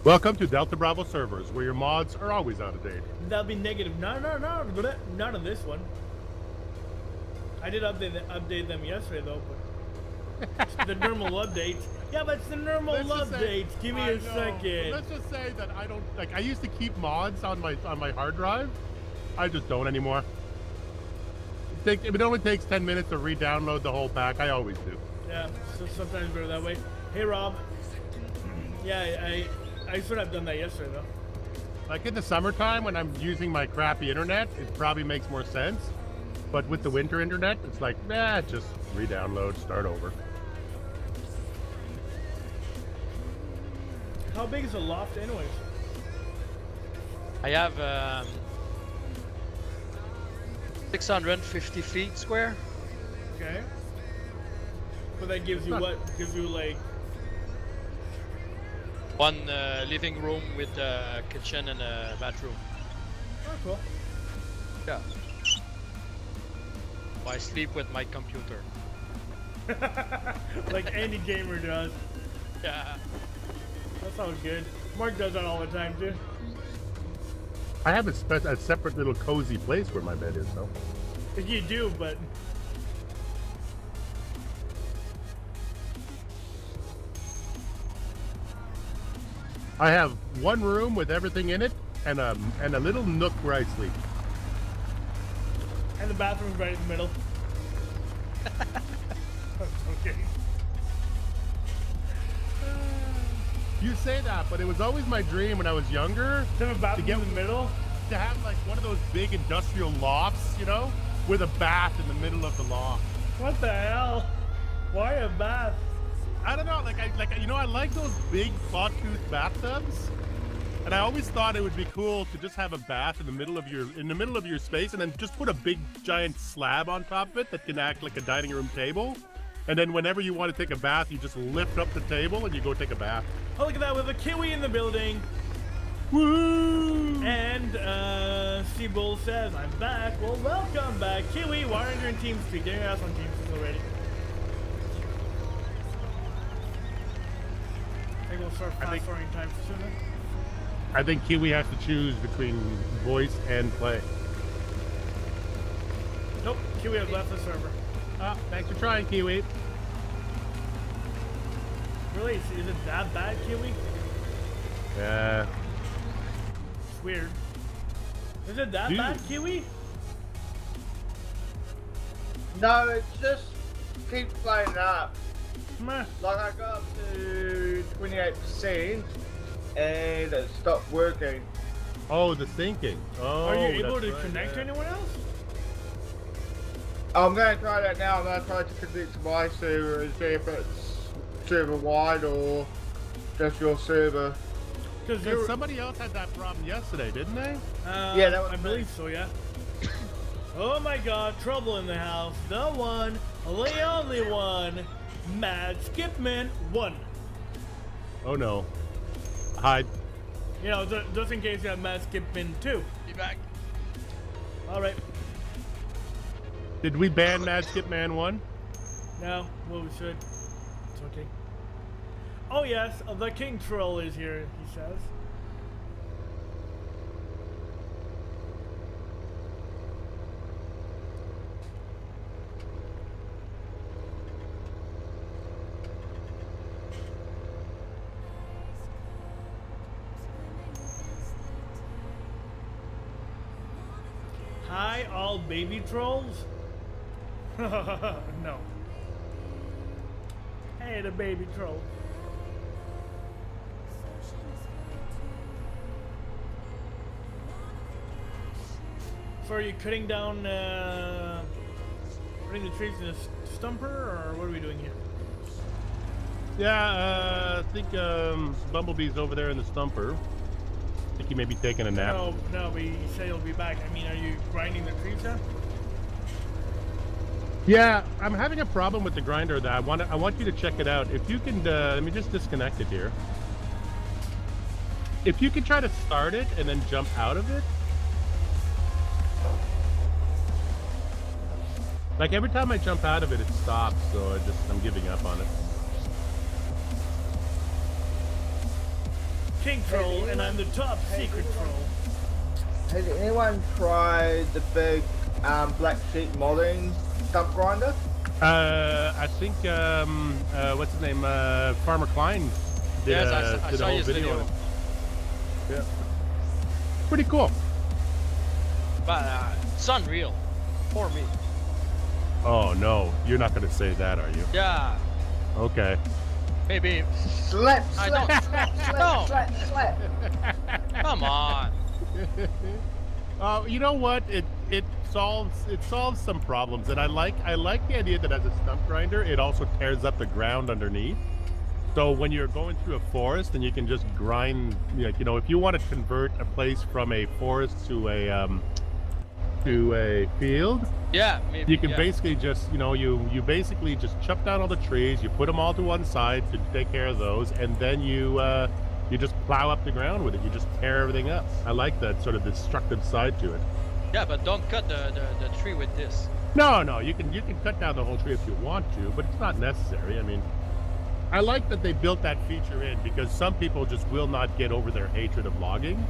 Welcome to Deltabravo servers, where your mods are always out of date. That'll be negative. No, not on this one. I did update them yesterday though, but it's the normal updates. Yeah, but it's the normal updates. Give me a second. Let's just say that I don't like. I used to keep mods on my hard drive. I just don't anymore. It only takes 10 minutes to re-download the whole pack. I always do. Yeah, so sometimes better that way. Hey Rob. Yeah, I should have done that yesterday though. Like in the summertime when I'm using my crappy internet, it probably makes more sense. But with the winter internet, it's like, just re-download, start over. How big is the loft anyways? I have 650 feet square. Okay. So that gives you what? Gives you like one living room with a kitchen and a bathroom. Oh, cool. Yeah. I sleep with my computer. Like any gamer does. Yeah. That sounds good. Mark does that all the time too. I have a separate little cozy place where my bed is, though. You do, but I have one room with everything in it, and a little nook where I sleep. And the bathroom's right in the middle. Okay. You say that, but it was always my dream when I was younger To have a bathroom in the middle? to have like one of those big industrial lofts, you know, with a bath in the middle of the loft. What the hell? Why a bath? I don't know, I like those big claw-tooth bathtubs, and I always thought it would be cool to just have a bath in the middle of your space, and then just put a big giant slab on top of it that can act like a dining room table. And then whenever you want to take a bath, you just lift up the table and you go take a bath. Oh, look at that, with a Kiwi in the building. Woo! And Seabull says, I'm back. Well, welcome back. Kiwi, why aren't you in TeamSpeak? Getting us on TeamSpeak already. I think we'll start fast-forwarding time soon then. I think Kiwi has to choose between voice and play. Nope, Kiwi has left the server. Thanks for trying, Kiwi. Really? Is it that bad, Kiwi? Yeah. It's weird. Is it that bad, Kiwi? No, it just keeps playing up. Meh. Like I got up to 28% and it stopped working. Oh, the syncing. Oh, Are you able to right, connect to anyone else? I'm going to try that now. I'm going to try to connect to my server and see if it's server wide or just your server. Because somebody else had that problem yesterday, didn't they? Yeah, that was I believe so, yeah. Oh my god, trouble in the house. The one, the only one, Mad Skipman 1. Oh no. Hide. You know, just in case you have Mad Skipman 2. Be back. Alright. Did we ban Mad Skip Man 1? No, well, we should. It's okay. Oh yes, the King Troll is here, he says. Hi, all baby trolls. No. Hey, the baby troll. So are you cutting down, putting the trees in a stumper, or what are we doing here? Yeah, I think Bumblebee's over there in the stumper. I think he may be taking a nap. No, but you say he'll be back. I mean, are you grinding the trees down? Yeah, I'm having a problem with the grinder. That I want you to check it out. If you can, let me just disconnect it here. If you can try to start it and then jump out of it. Like every time I jump out of it, it stops. So I'm giving up on it. King Troll, and I'm the top secret troll. Has anyone tried the big black sheep modding stump grinder? I think what's his name? Farmer Klein did, I did saw a whole his video. video. Yeah, pretty cool. But it's unreal for me. Oh no, you're not gonna say that, are you? Yeah. Okay. Maybe. Slap, I slap, don't. slap, slap, No. slap, slap. Come on. You know what? It solves some problems, and I like the idea that as a stump grinder, it also tears up the ground underneath. So when you're going through a forest, and you can just grind, like, you know, if you want to convert a place from a forest to a field, Yeah, maybe. you can yeah. basically just, you know, you basically just chop down all the trees, you put them all to one side to take care of those, and then you just plow up the ground with it. You just tear everything up. I like that sort of destructive side to it. Yeah, but don't cut the tree with this. No, you can cut down the whole tree if you want to, but it's not necessary. I mean, I like that they built that feature in, because some people just will not get over their hatred of logging.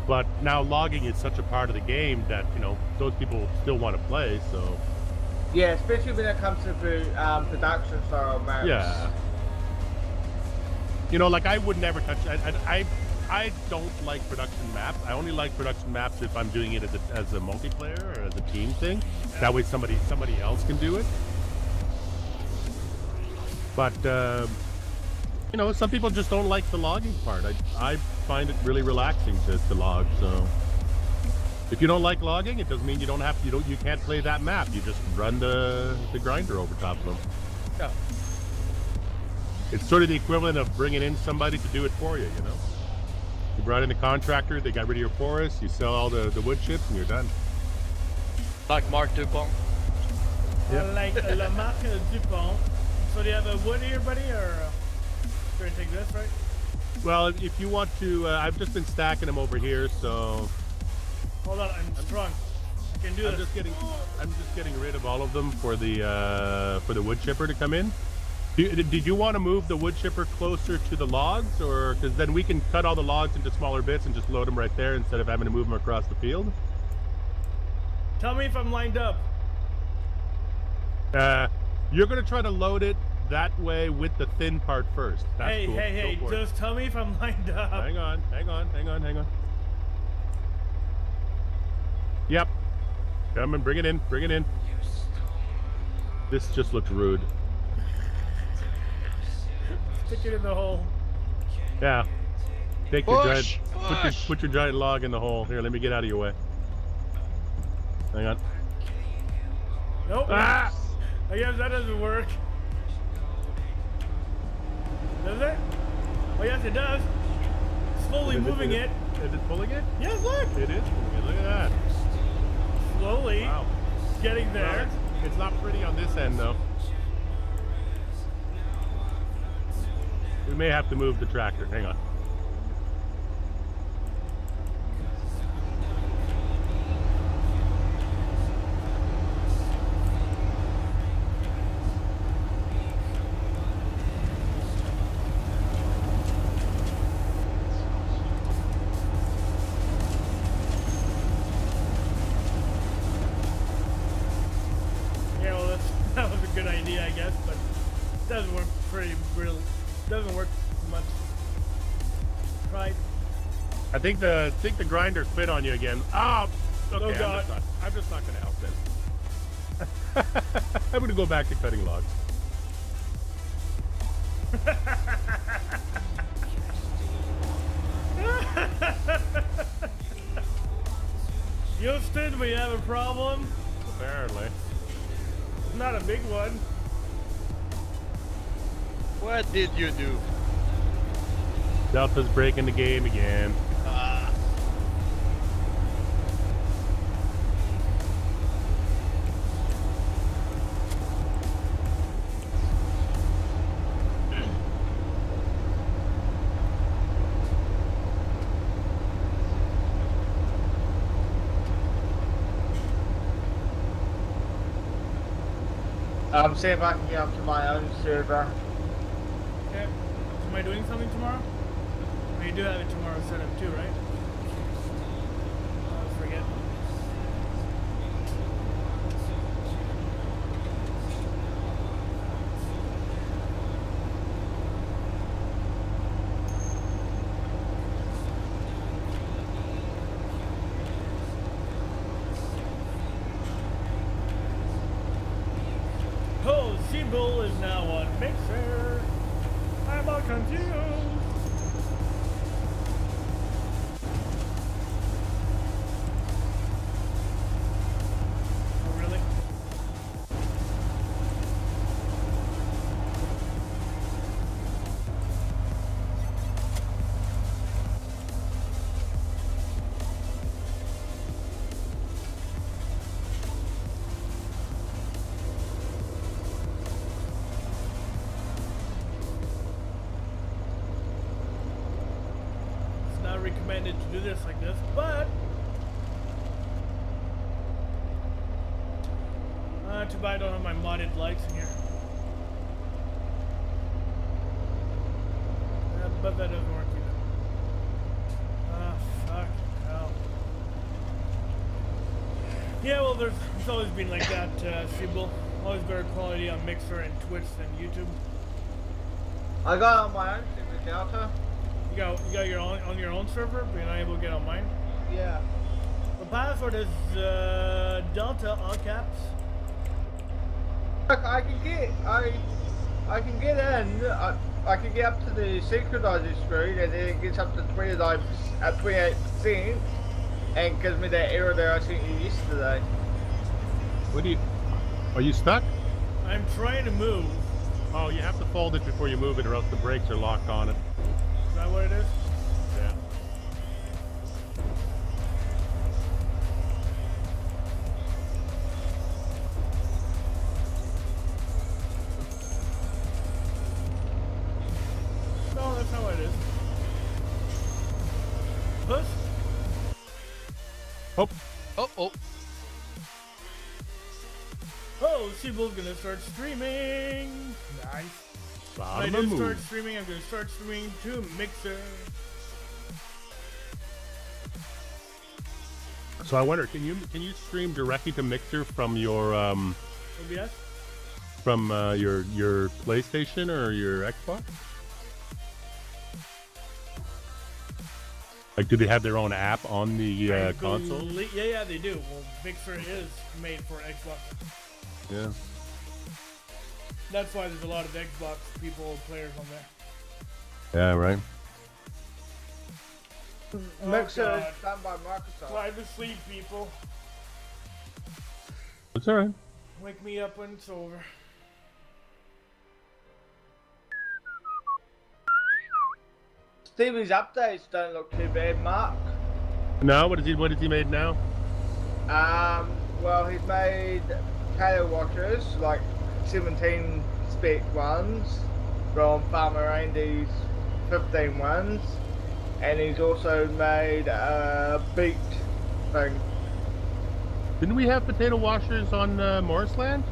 But now logging is such a part of the game that, you know, those people still want to play, so... Yeah, especially when it comes to production style maps. Yeah. You know, like, I would never touch... I don't like production maps. I only like production maps if I'm doing it as a multiplayer or as a team thing. That way somebody else can do it. But, you know, some people just don't like the logging part. I find it really relaxing to log, so... If you don't like logging, it doesn't mean you don't have to, you can't play that map. You just run the grinder over top of them. Yeah. It's sort of the equivalent of bringing in somebody to do it for you, you know? You brought in a contractor, they got rid of your forest, you sell all the wood chips, and you're done. Like Mark Dupont. Yep. Like La Marque Dupont. So do you have a wood here, buddy, or try to take this, right? Well, if you want to, I've just been stacking them over here, so... Hold on, I'm strong. I can do this. I'm just getting rid of all of them for the wood chipper to come in. Did you want to move the wood chipper closer to the logs, or because then we can cut all the logs into smaller bits and just load them right there instead of having to move them across the field? Tell me if I'm lined up. You're gonna try to load it that way with the thin part first. That's hey, cool. hey, just tell me if I'm lined up. Hang on. Yep. Come and bring it in. This just looks rude. Stick it in the hole. Yeah. Take your giant, put your giant log in the hole. Here, let me get out of your way. Hang on. Nope. Ah! I guess that doesn't work. Does it? Oh yes, it does. Slowly moving it. Is it pulling it? Yes, look. It is pulling it. Look at that. Slowly. Wow. Getting there. Well, it's not pretty on this end though. We may have to move the tractor. Hang on. Yeah, well, that was a good idea, I guess, but it doesn't work doesn't work much. Tried. I think the grinder quit on you again. Ah! Okay, God. I'm just not gonna help then. I'm gonna go back to cutting logs. Houston, we have a problem. Apparently. Not a big one. What did you do? Delta's breaking the game again. See if I can get up to my own server. Okay. Am I doing something tomorrow? Oh, you do have it tomorrow set up too, right? I forget. Oh, Seabull is now on Mixer. I'm all confused. Oh, really? It's not recommended to do this like this, but too bad I don't have my modded lights in here. But that doesn't work either. Ah, fuck. Hell. Yeah, well, it's always been like that, Seabull. Always better quality on Mixer and Twitch than YouTube. I got it on my own server, Delta. You got your on your own server, but you're not able to get on mine. Yeah. The password is Delta all caps. Look, I can get in. I can get up to the synchronizer screen, and then it gets up to 28%, and gives me that error that I sent you yesterday. What do you? Are you stuck? I'm trying to move. Oh, you have to fold it before you move it, or else the brakes are locked on it. Is that what it is? Yeah. No, that's not what it is. Push. Oh. Oh. Oh, Seabull's gonna start streaming. Nice. When I Bottom do of the start move. streaming, I'm gonna start streaming to Mixer. So I wonder, can you stream directly to Mixer from your OBS? from your PlayStation or your Xbox? Like, do they have their own app on the I console? Yeah, they do. Well, Mixer is made for Xbox. Yeah. That's why there's a lot of Xbox players on there. Yeah, right. Mixer God. is done by Microsoft. Try to sleep, people. It's alright. Wake me up when it's over. Stevie's updates don't look too bad, Mark. No, what has he made now? Well, he's made tail watchers, like 17 spec ones from Farmer Andy's 15 ones, and he's also made a beaked thing. Didn't we have potato washers on Morrisland?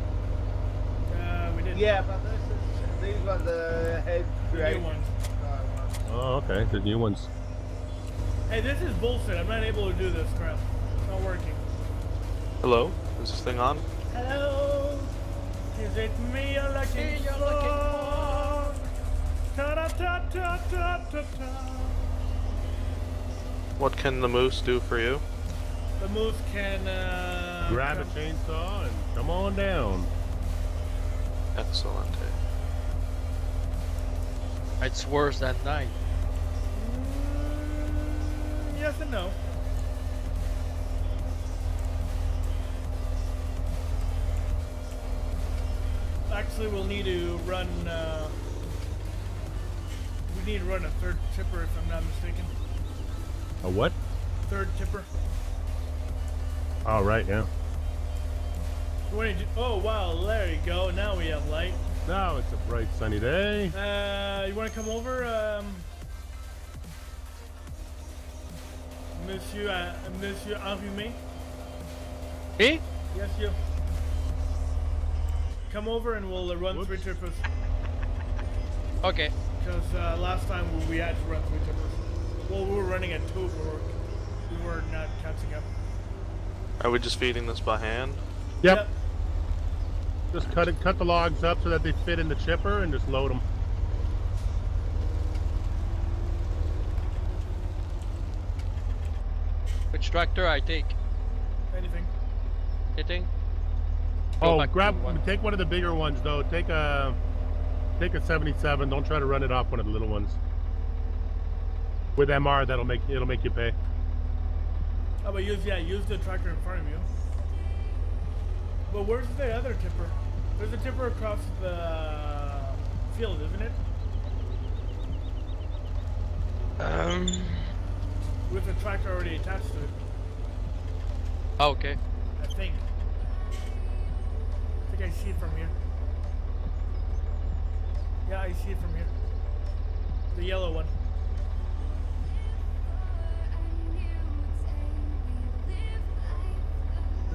We did. Yeah, but these ones are head New created. ones. Oh, okay. The new ones. Hey, this is bullshit. I'm not able to do this crap. It's not working. Hello? Is this thing on? Hello? Is it me you're looking for? Ta-da-ta-ta-ta-ta-ta. What can the moose do for you? The moose can grab a chainsaw and come on down. Excellent. It's worse than 9. Yes and no. Actually, we'll need to run. We need to run a third tipper, if I'm not mistaken. A what? Third tipper. Oh, right, yeah. Oh wow, there you go. Now we have light. Now it's a bright sunny day. You want to come over, Monsieur Enrhumé? Me? Yes, you. Come over and we'll run 3 tippers. Okay. Because last time we had to run 3 tippers. Well, we were running at 2, but we were not catching up. Are we just feeding this by hand? Yep. Just cut the logs up so that they fit in the chipper and just load them. Which tractor I take? Anything. Anything? Oh, take one of the bigger ones though. Take a 77. Don't try to run it off one of the little ones. With MR, it'll make you pay. Oh, but use the tractor in front of you. But where's the other tipper? There's a tipper across the field, isn't it? With the tractor already attached to it. Oh, okay. I think I see it from here. Yeah, I see it from here. The yellow one.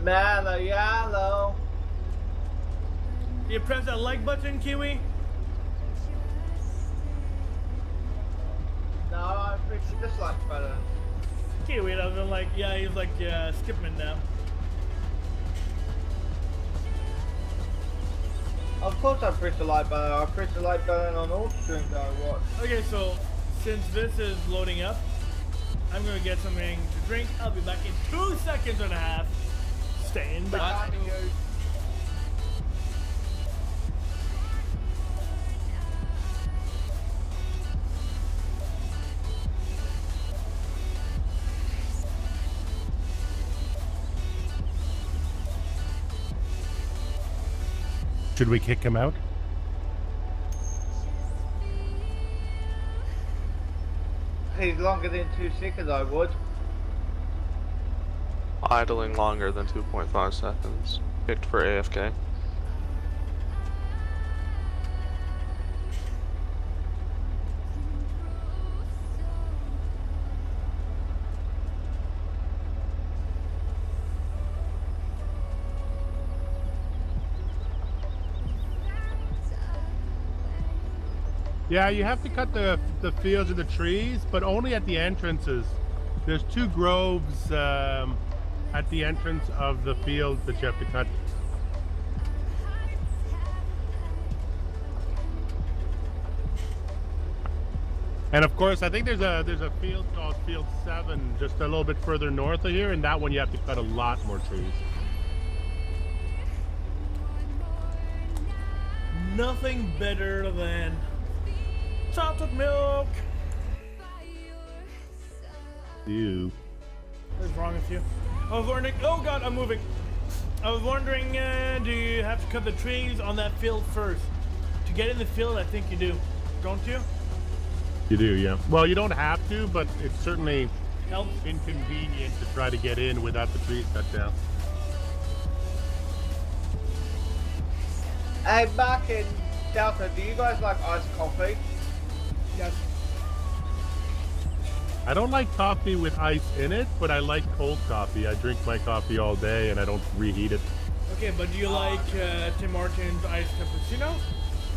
Mellow yellow. You press that like button, Kiwi? No, I'm pushing the dislike button. Kiwi doesn't like, yeah, he's like skipping now. Of course I press the like button. I press the like button on all streams I watch. Okay, so since this is loading up, I'm gonna get something to drink. I'll be back in 2 seconds and a half. Stand by. Should we kick him out? He's longer than 2 seconds, I would. Idling longer than 2.5 seconds. Picked for AFK. Yeah, you have to cut the fields and the trees, but only at the entrances. There's 2 groves at the entrance of the fields that you have to cut. And of course, I think there's a field called Field 7 just a little bit further north of here, and that one you have to cut a lot more trees. Nothing better than chocolate milk. Ew. What's wrong with you? I was wondering. Oh God, I'm moving. I was wondering, do you have to cut the trees on that field first? To get in the field, I think you do. Don't you? You do, yeah. Well, you don't have to, but it's certainly helps. Inconvenient to try to get in without the trees cut down. Hey, back in Delta, do you guys like iced coffee? Yes. I don't like coffee with ice in it, but I like cold coffee. I drink my coffee all day and I don't reheat it. Okay, but do you like Tim Hortons iced cappuccino?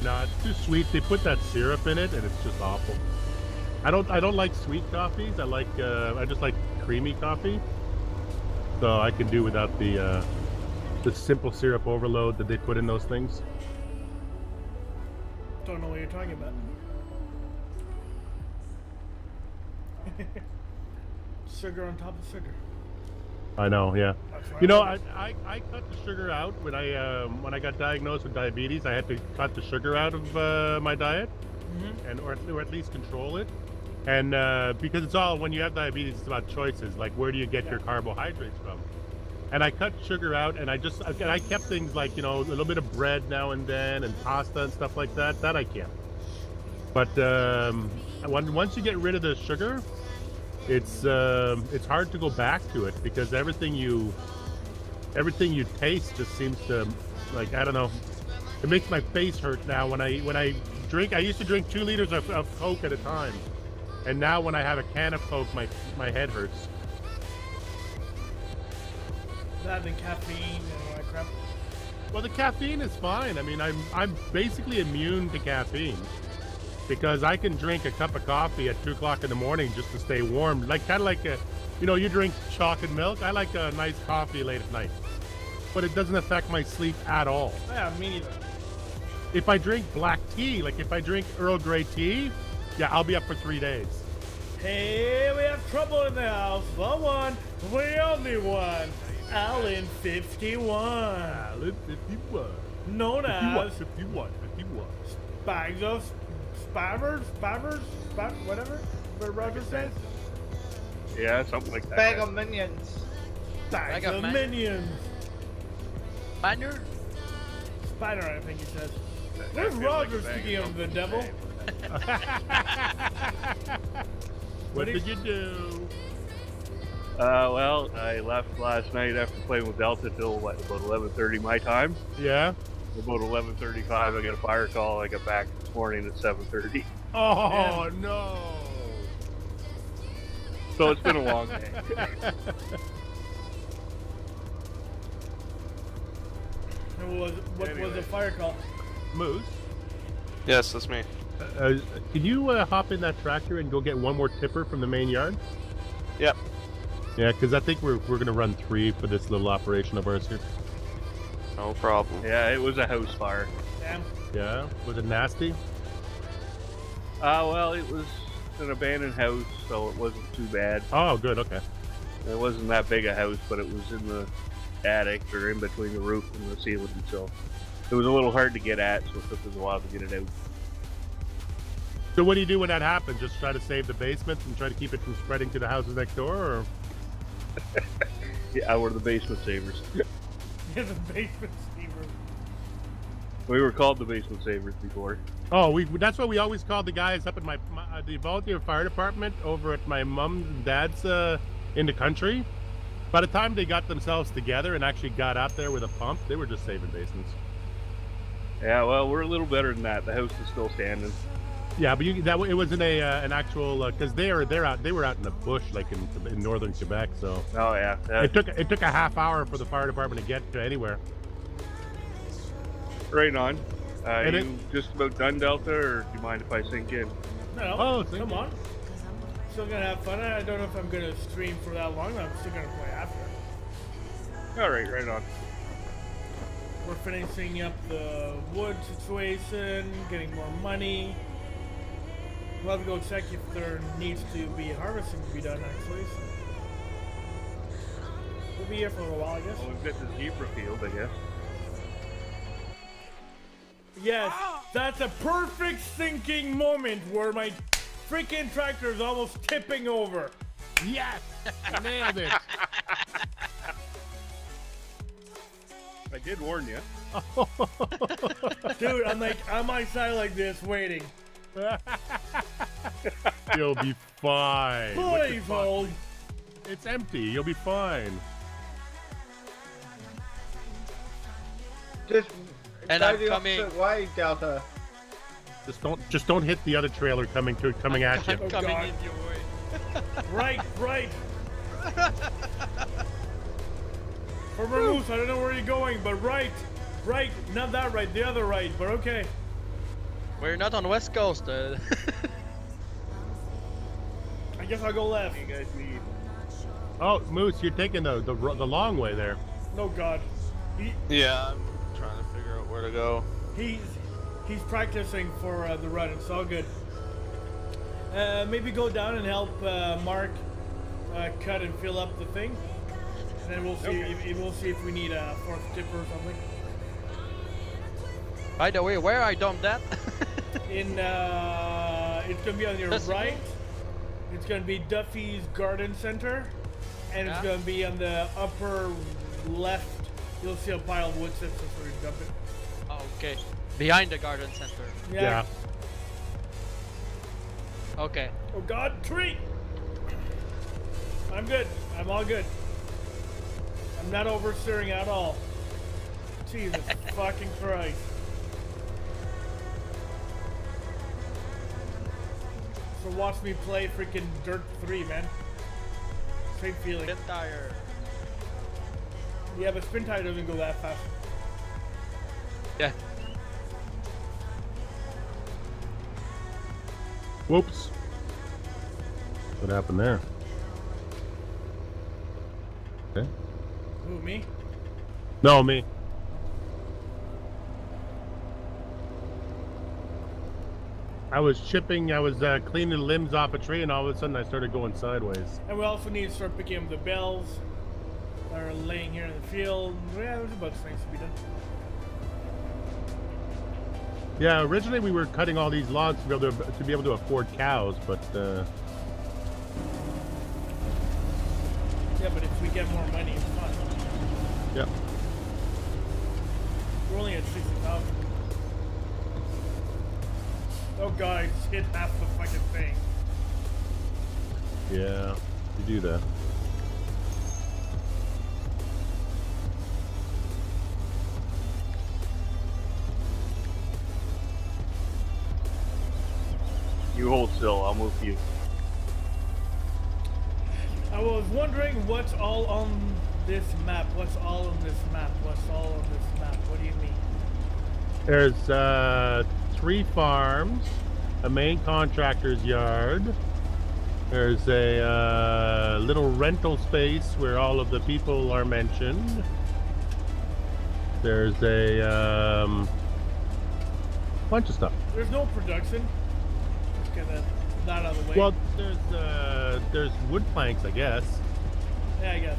No, it's too sweet. They put that syrup in it and it's just awful. I don't like sweet coffees. I just like creamy coffee. So I can do without the simple syrup overload that they put in those things. Don't know what you're talking about. Sugar on top of sugar. I know, yeah. That's You know, right. I cut the sugar out when I got diagnosed with diabetes. I had to cut the sugar out of my diet, and or at least control it. And because it's all, when you have diabetes, it's about choices. Like, where do you get your carbohydrates from? And I cut sugar out, and I kept things like, you know, a little bit of bread now and then, and pasta and stuff like that. That I kept. But once you get rid of the sugar, it's hard to go back to it, because everything you taste just seems to, like, I don't know. It makes my face hurt now when I drink. I used to drink 2 liters of Coke at a time, and now when I have a can of Coke, my head hurts. That and caffeine and all that crap. Well, the caffeine is fine. I mean, I'm basically immune to caffeine, because I can drink a cup of coffee at 2 o'clock in the morning just to stay warm. Like, kind of like you drink chocolate milk. I like a nice coffee late at night, but it doesn't affect my sleep at all. Yeah, me neither. If I drink black tea, like if I drink Earl Grey tea, yeah, I'll be up for 3 days. Hey, we have trouble in the house. The one, the only one. Alan 51. Alan 51. Known as 51. Bags of Spavers, whatever. What Roger says. Yeah, something like that. Bag of minions. Bags of minions. Spider? Spider, I think he says. Where's Roger, speaking of the devil? What did you do? Well, I left last night after playing with Delta till about 11:30 my time. Yeah. About 11:35, I got a fire call. I got back this morning at 7:30. Oh no! So it's been a long day. What was the fire call? Moose. Yes, that's me. Can you hop in that tractor and go get one more tipper from the main yard? Yep. Yeah, because I think we're gonna run 3 for this little operation of ours here. No problem. Yeah, it was a house fire. Damn. Yeah, was it nasty? Well, it was an abandoned house, so it wasn't too bad. Oh, good. Okay. It wasn't that big a house, but it was in the attic or in between the roof and the ceiling, so it was a little hard to get at. So it took us a while to get it out. So what do you do when that happens? Just try to save the basement and try to keep it from spreading to the houses next door, or? Yeah, we're the basement savers. Yeah, the basement savers. We were called the basement savers before. Oh, that's what we always called the guys up at the volunteer fire department over at my mom and dad's in the country. By the time they got themselves together and actually got out there with a pump, they were just saving basements. Yeah, well, we're a little better than that. The house is still standing. Yeah, but it wasn't an actual, because they were out in the bush, like in northern Quebec. So. Oh yeah. It took a half hour for the fire department to get to anywhere. Right on. You just about done, Delta, or do you mind if I sink in? No. Oh, come on. Still gonna have fun. I don't know if I'm gonna stream for that long. I'm still gonna play after. All right, right on. We're finishing up the wood situation, getting more money. We'll have to go check if there needs to be harvesting to be done, actually. So. We'll be here for a little while, I guess. Well, we've got the zebra field, I guess. Yes, that's a perfect sinking moment where my freaking tractor is almost tipping over. Yes! Nailed it! I did warn you. Dude, I'm like on my side like this, waiting. You'll be fine. Please hold. It's empty. You'll be fine. Just And go I'm the coming. opposite way, Delta. Just don't hit the other trailer coming at you. I'm coming God. in your way. Right. For Moose, I don't know where you're going, but right. Not that right, the other right, but okay. We're not on West Coast. I guess I'll go left. What do you guys need? Oh, Moose, you're taking the long way there. Oh God. Yeah, I'm trying to figure out where to go. He's practicing for the run. It's all good. Maybe go down and help Mark cut and fill up the thing. And then we'll see if we need a fourth tipper or something. By the way, where I dumped that? It's gonna be on your right. It's gonna be Duffy's Garden Center, and it's gonna be on the upper left. You'll see a pile of wood chips. That's where you dump it. Oh, okay. Behind the garden center. Yeah. Okay. Oh God, tree! I'm good. I'm all good. I'm not oversteering at all. Jesus fucking Christ. So watch me play freaking Dirt 3, man. Same feeling. Spin tire. Yeah, but spin tire doesn't go that fast. Yeah. Whoops. What happened there? Okay. Who, me? No, me. I was chipping, I was cleaning the limbs off a tree, and all of a sudden I started going sideways. And we also need to start picking up the bells that are laying here in the field. Yeah, there's a bunch of things to be done. Yeah, originally we were cutting all these logs to be able to afford cows, but yeah, but if we get more money, it's fun. Yep. We're only at 60,000. Oh God, I just hit half the fucking thing. Yeah, you do that. You hold still, I'll move you. I was wondering what's all on this map. What's all on this map? What's all on this map? What do you mean? There's 3 farms, a main contractor's yard. There's a little rental space where all of the people are mentioned. There's a bunch of stuff. There's no production. Let's get that out of the way. Well, there's wood planks, I guess. Yeah, I guess.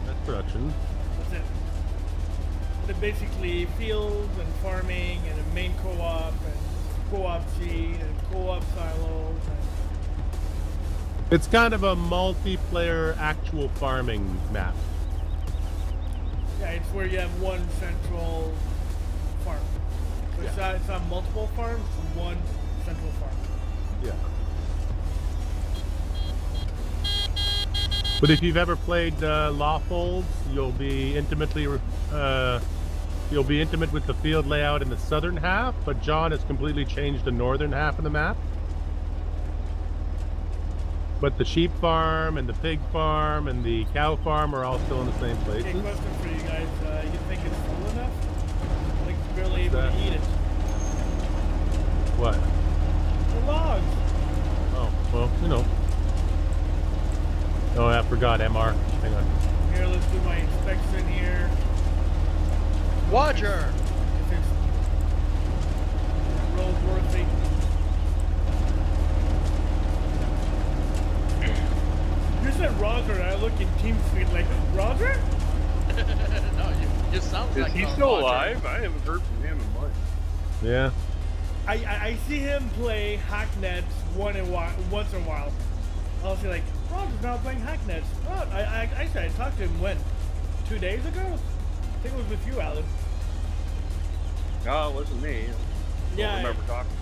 That's production. That's it. But basically fields and farming and a main co-op and co-op seed and co-op silos. It's kind of a multiplayer actual farming map. Yeah, it's where you have one central farm. So it's not multiple farms, it's one central farm. Yeah. But if you've ever played Lawfolds, you'll be intimate with the field layout in the southern half, but John has completely changed the northern half of the map. But the sheep farm and the pig farm and the cow farm are all still in the same places. Okay, question for you guys. You think it's full enough? Like barely able to eat it? What? The logs. Oh, well, you know. Oh, I forgot MR. Hang on. Here, let's do my inspection here. Roger! If it's roadworthy. You said Roger, and I look in TeamSpeak like, Roger? No, you sound like Is he still alive? I haven't heard from him in months. Yeah. I see him play Hacknet once in a while. I'll see like, Roger's now playing Hacknet. Oh, I talked to him when? 2 days ago? I think it was with you, Alan. No, it wasn't me. I don't remember talking to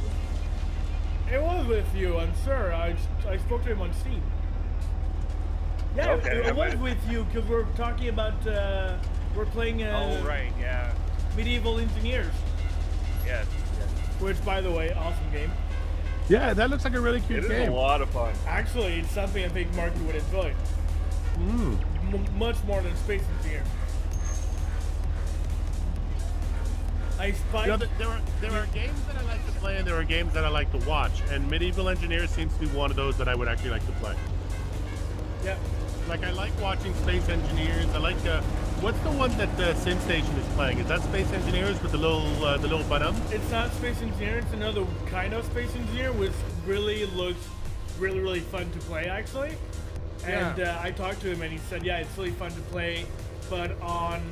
him. It was with you, I'm sure. I spoke to him on Steam. Yeah, okay, it was with you because we're talking about we're playing. Oh right, yeah. Medieval Engineers. Yes. Which, by the way, awesome game. Yeah, that looks like a really cute game. It is a lot of fun. Actually, it's something I think Marky would enjoy. Much more than Space Engineer. I spiked. You know, there are games that I like to play and there are games that I like to watch, and Medieval Engineers seems to be one of those that I would actually like to play. Yep. Like, I like watching Space Engineers. I like what's the one that SimStation is playing? Is that Space Engineers with the little button? It's not Space Engineer. It's another kind of Space Engineer, which really looks really fun to play. Actually, And I talked to him, and he said, yeah, it's really fun to play, but on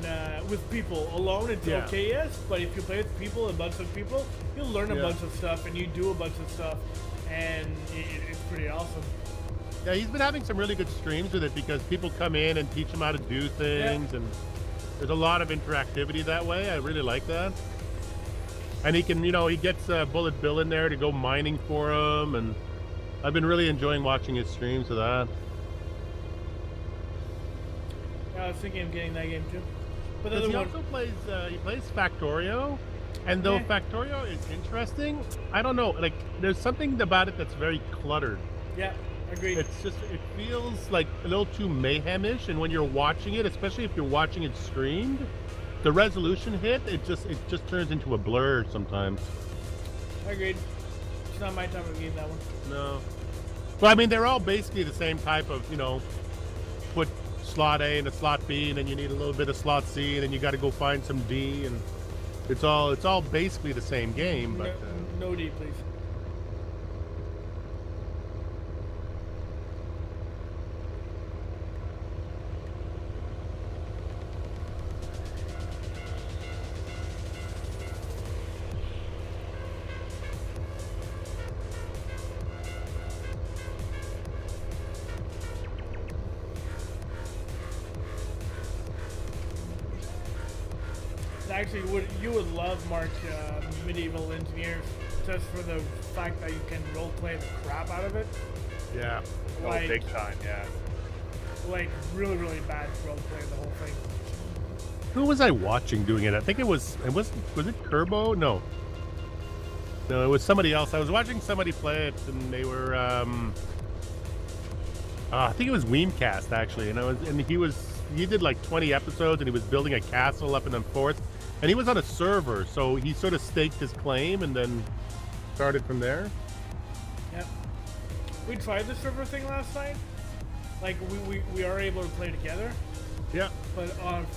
with people. Alone, it's okay, yes, but if you play with people, a bunch of people, you'll learn a bunch of stuff, and you do a bunch of stuff, and it's pretty awesome. Yeah, he's been having some really good streams with it because people come in and teach him how to do things, and there's a lot of interactivity that way. I really like that. And he can, he gets Bullet Bill in there to go mining for him, and I've been really enjoying watching his streams of that. I was thinking of getting that game too. But he also plays Factorio, and though Factorio is interesting, I don't know, like there's something about it that's very cluttered. Yeah, agreed. It feels like a little too mayhemish, and when you're watching it, especially if you're watching it streamed, the resolution hit, it just turns into a blur sometimes. Agreed. It's not my type of game, that one. No. Well, I mean, they're all basically the same type of, put slot A into slot B, and then you need a little bit of slot C, and then you got to go find some D, and it's all basically the same game. But no D, please. Actually, you would love Mark Medieval Engineers just for the fact that you can roleplay the crap out of it. Yeah. Like, big time, yeah. Like really, really bad roleplay the whole thing. Who was I watching doing it? I think was it Kerbo? No, it was somebody else. I was watching somebody play it, and they were I think it was Weemcast actually, and he did like 20 episodes, and he was building a castle up in the forest, and he was on a server, so he sort of staked his claim and then started from there. Yep. We tried the server thing last night. Like we are able to play together. Yeah. But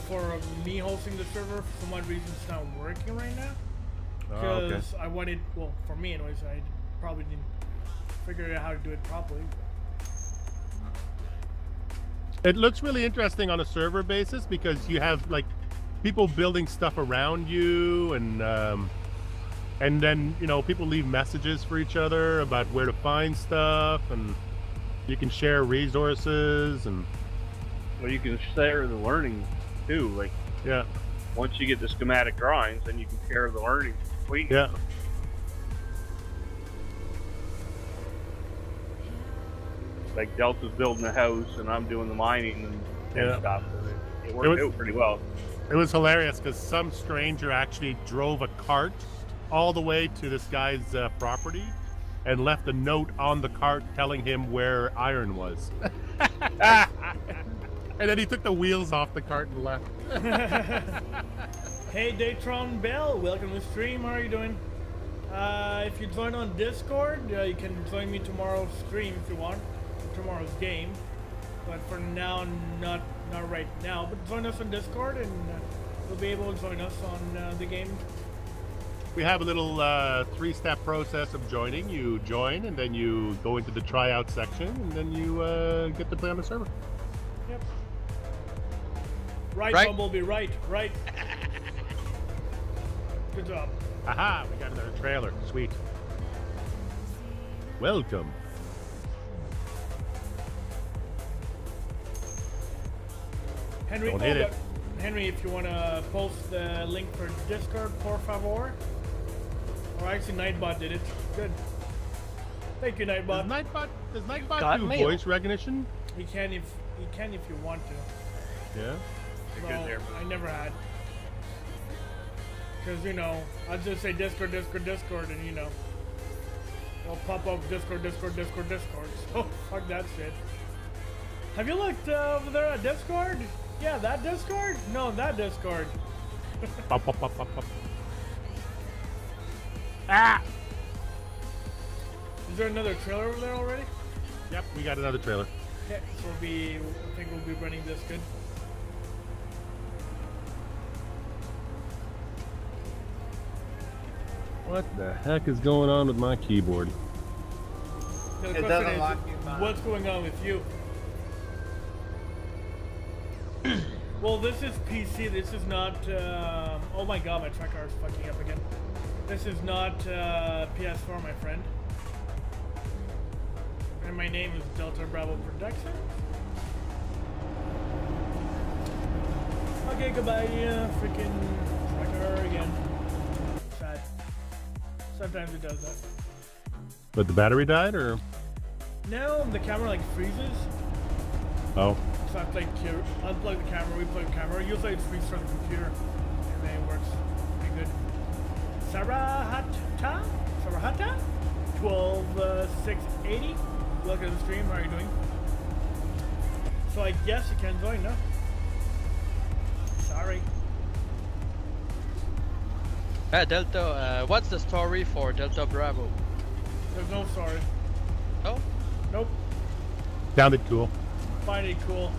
for me hosting the server, for some odd reason, it's not working right now. Because I wanted, well, for me anyways, I probably didn't figure out how to do it properly. It looks really interesting on a server basis because you have like people building stuff around you, and then people leave messages for each other about where to find stuff, and you can share resources, and well, you can share the learning too. Like once you get the schematic drawings, then you can share the learning between. Yeah. Like Delta's building a house, and I'm doing the mining and stuff. And it worked out pretty well. It was hilarious because some stranger actually drove a cart all the way to this guy's property and left a note on the cart telling him where iron was. And then he took the wheels off the cart and left. Hey, Daytron Bell, welcome to the stream. How are you doing? If you join on Discord, you can join me tomorrow's stream if you want. Tomorrow's game, but for now, not right now. But join us on Discord, and you'll be able to join us on the game. We have a little 3-step process of joining. You join, and then you go into the tryout section, and then you get to play on the server. Yep. Right, Bumblebee. Right. Good job. Aha! We got another trailer. Sweet. Welcome. Henry, don't hit it. Henry, if you want to post the link for Discord, por favor. Or actually, Nightbot did it. Good. Thank you, Nightbot. Does Nightbot do voice recognition? He can if you want to. Yeah. No, I never had. Because I'll just say Discord, and it'll pop up Discord. So fuck that shit. Have you looked over there at Discord? Yeah, that Discord? No, that Discord. Pop. Ah! Is there another trailer over there already? Yep, we got another trailer. Okay, so I think we'll be running this good. What the heck is going on with my keyboard? The question is, what's going on with you? Well, this is PC. This is not. Oh my god, my tracker is fucking up again. This is not PS4, my friend. And my name is Deltabravo Production. Okay, goodbye, freaking tracker again. Sad. Sometimes it does that. But the battery died, or? No, the camera like freezes. Oh. So I have to like unplug the camera, replug the camera. Usually it's restart the computer, and then it works pretty good. Sarahata? 12680. Welcome to the stream. How are you doing? So I guess you can join, no? Sorry. Delta, what's the story for Deltabravo? There's no story. Oh? Nope. Sounded cool. Find it cool.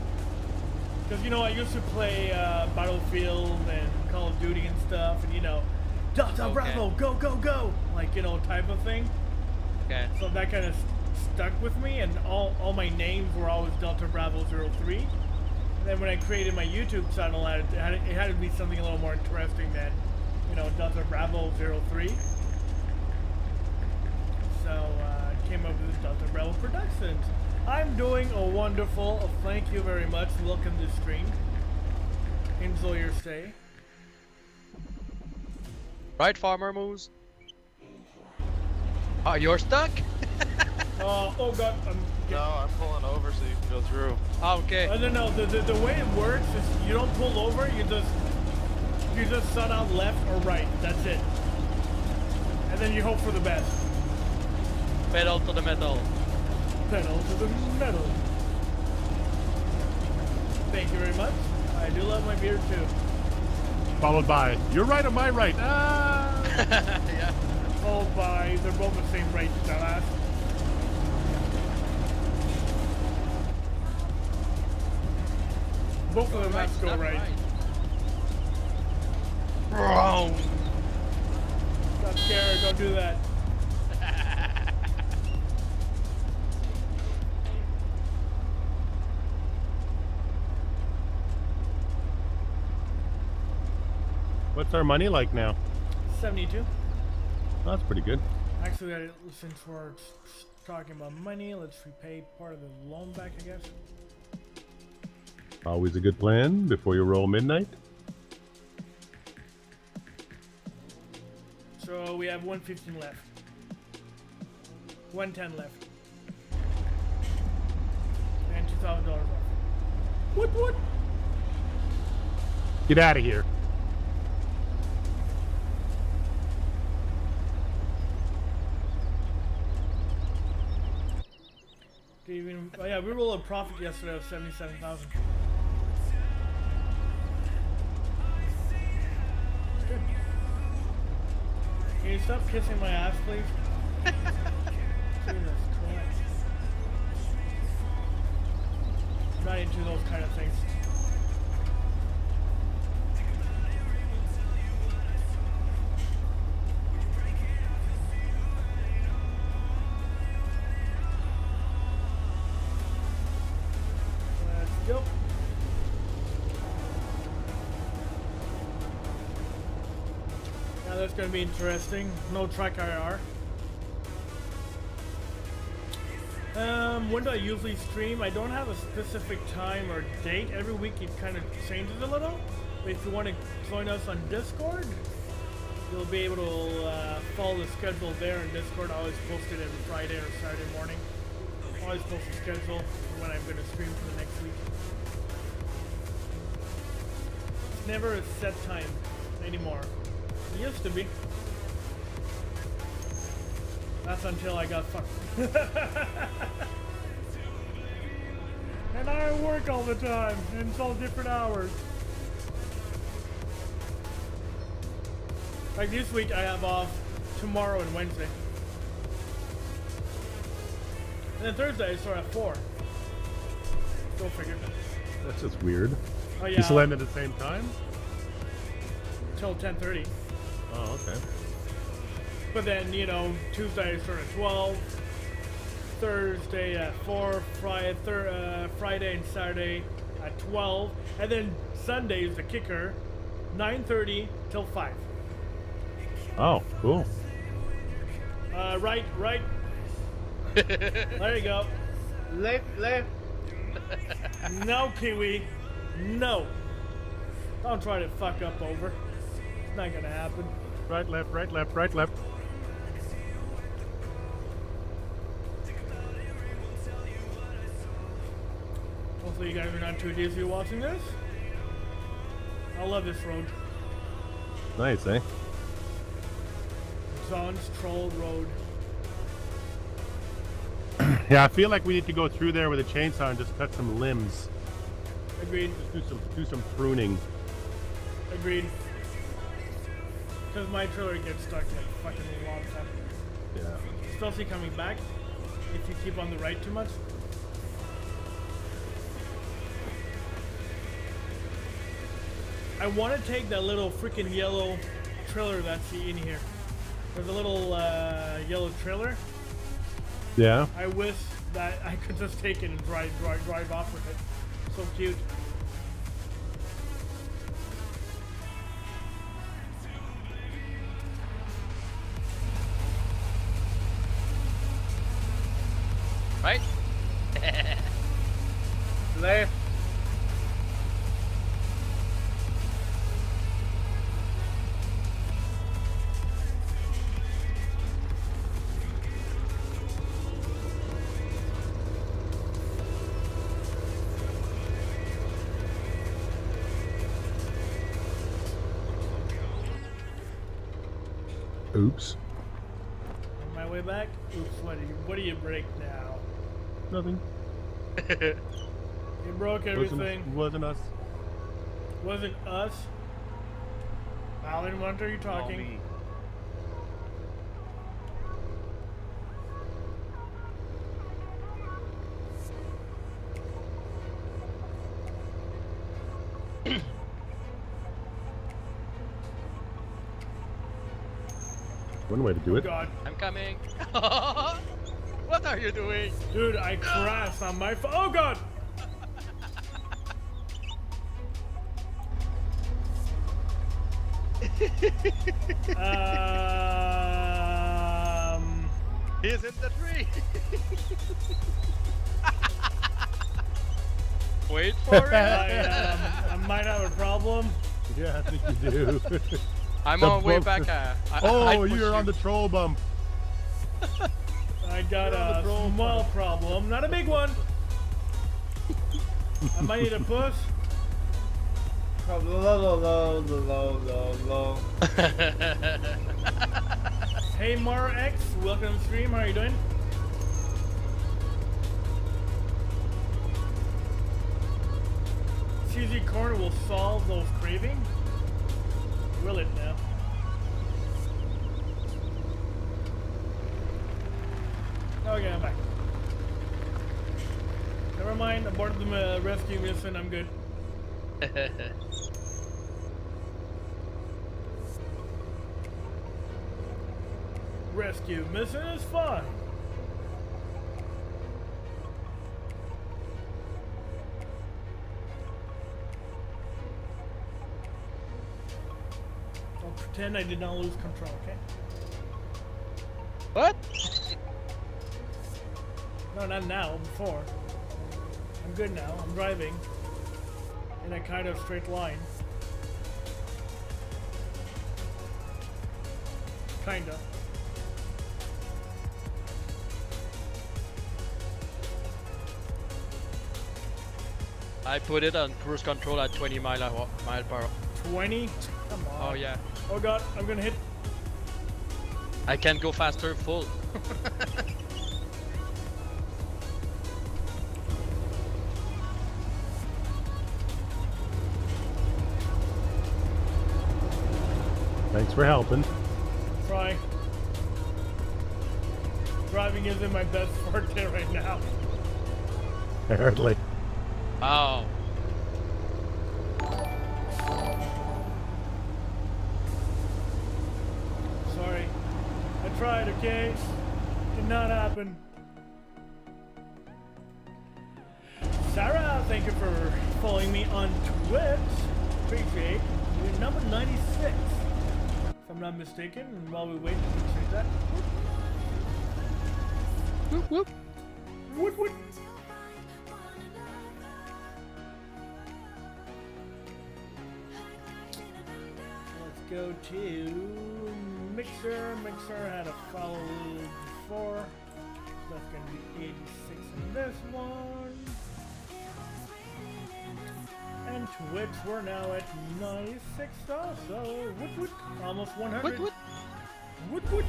Because, you know, I used to play Battlefield and Call of Duty and stuff, and, you know, Deltabravo, go, go, go! Like, you know, type of thing. Okay. So that kind of stuck with me, and all my names were always Deltabravo03. And then when I created my YouTube channel, it had to be something a little more interesting than, you know, Deltabravo03. So I came up with Deltabravo Productions. I'm doing a wonderful. Thank you very much. Welcome to the stream. Enjoy your stay. Right, Farmer Moose? Oh, you're stuck? Oh god, No, I'm pulling over so you can go through. Oh, okay. No. The way it works is you don't pull over. You just set out left or right. That's it. And then you hope for the best. Pedal to the metal. Pedal to the metal. Thank you very much. I do love my beer too. Followed by, you're right on my right. Ah! Yeah. Followed by, they're both the same right, dumbass. Both of them have to go right. Wrong. Not scared, don't do that. What's our money like now? 72. That's pretty good. Actually, since we're talking about money, let's repay part of the loan back, I guess. Always a good plan before you roll midnight. So we have 115 left. 110 left. And $2,000 left. What? Get out of here. Oh yeah, we rolled a profit yesterday of 77,000. Good. Can you stop kissing my ass, please? Jesus Christ. I'm not into those kind of things. Yep. Now that's gonna be interesting. No track IR. When do I usually stream? I don't have a specific time or date. Every week it kind of changes a little. But if you want to join us on Discord, you'll be able to follow the schedule there in Discord. I always post it every Friday or Saturday morning. I always post the schedule for when I'm going to stream for the next week. It's never a set time anymore. It used to be. That's until I got fucked. And I work all the time, and it's all different hours. Like this week I have off tomorrow and Wednesday. And then Thursday I start at 4. Go figure. That's just weird. Oh yeah. You still end at the same time? Till 10:30. Oh, okay. But then, you know, Tuesday I start at 12. Thursday at 4. Friday and Saturday at 12, and then Sunday is the kicker, 9:30 till 5. Oh, cool. Right. There you go. Left. No, Kiwi. No. Don't try to fuck up over. It's not gonna happen. Right, left. Hopefully you guys are not too dizzy watching this. I love this road. Nice, eh? Zon's Troll Road. Yeah, I feel like we need to go through there with a chainsaw and just cut some limbs. Agreed. Just do some pruning. Agreed. Because my trailer gets stuck like fucking a long time. Yeah. Especially coming back if you keep on the right too much. I want to take that little freaking yellow trailer that's in here. There's a little yellow trailer. Yeah. I wish that I could just take it and drive off with it. So cute. Right? Left. Oops. On my way back. Oops. What do you break now? Nothing. You broke everything. Wasn't us. Wasn't us. Alan, what are you talking? Me. One way to do Oh it. God. I'm coming. What are you doing? Dude, I crashed on my phone. Oh God. He's in the tree. Wait for it. I might have a problem. Yeah, I think you do. I'm The on way bump- back. Oh, you're on the troll bump. I got a small problem, not a big one. I might need a push. Hey Mara X, welcome to the stream. How are you doing? Cheesy corn will solve those cravings. Will it now? Okay, I'm back. Never mind, aborted the rescue mission, I'm good. Rescue mission is fine. I'll pretend I did not lose control, okay? What? No, not now, before. I'm good now, I'm driving in a kind of straight line. Kinda. I put it on cruise control at 20 mile per hour. 20? Come on. Oh yeah. Oh God, I'm gonna hit. I can go faster full. Thanks for helping. Try. Driving isn't my best forte right now. Apparently. Oh. Sorry. I tried, okay? Did not happen. Sarah, thank you for following me on Twitch. Appreciate you. Number 96. If I'm not mistaken. And while we wait, appreciate that. Whoop whoop. Woot woot. Let's go to Mixer. Mixer had a follow before. So that's going to be 86 in this one. And Twitch, we're now at 96 also. Woot woot. Almost 100. Woot woot. Woot woot.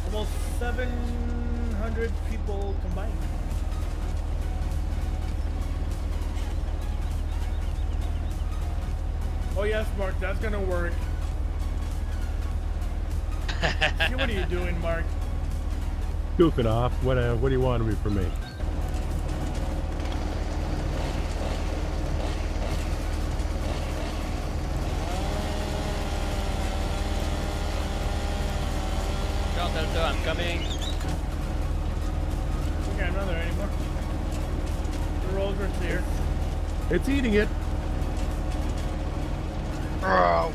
Almost 700 people combined. Oh yes, Mark, that's gonna work. See, what are you doing, Mark? Goofing off. What do you want from me? Delta, I'm coming. Okay, I'm not there anymore. The rolls are clear. It's eating it. Oh.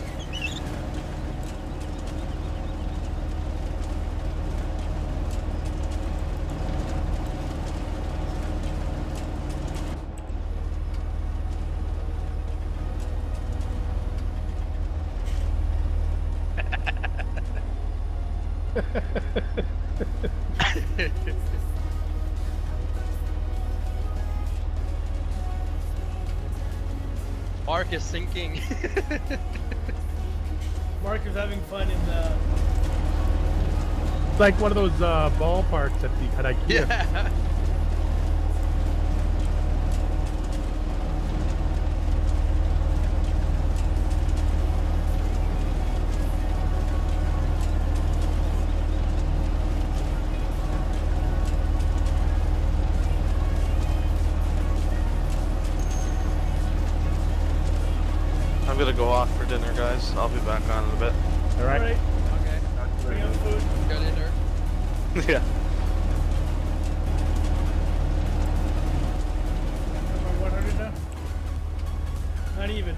Mark is sinking. Mark is having fun in the... It's like one of those ballparks at IKEA. Yeah. I'm gonna go off for dinner, guys. I'll be back on in a bit. All right. Okay. Bring up food. Go dinner. Yeah. Am I 100 now? Not even.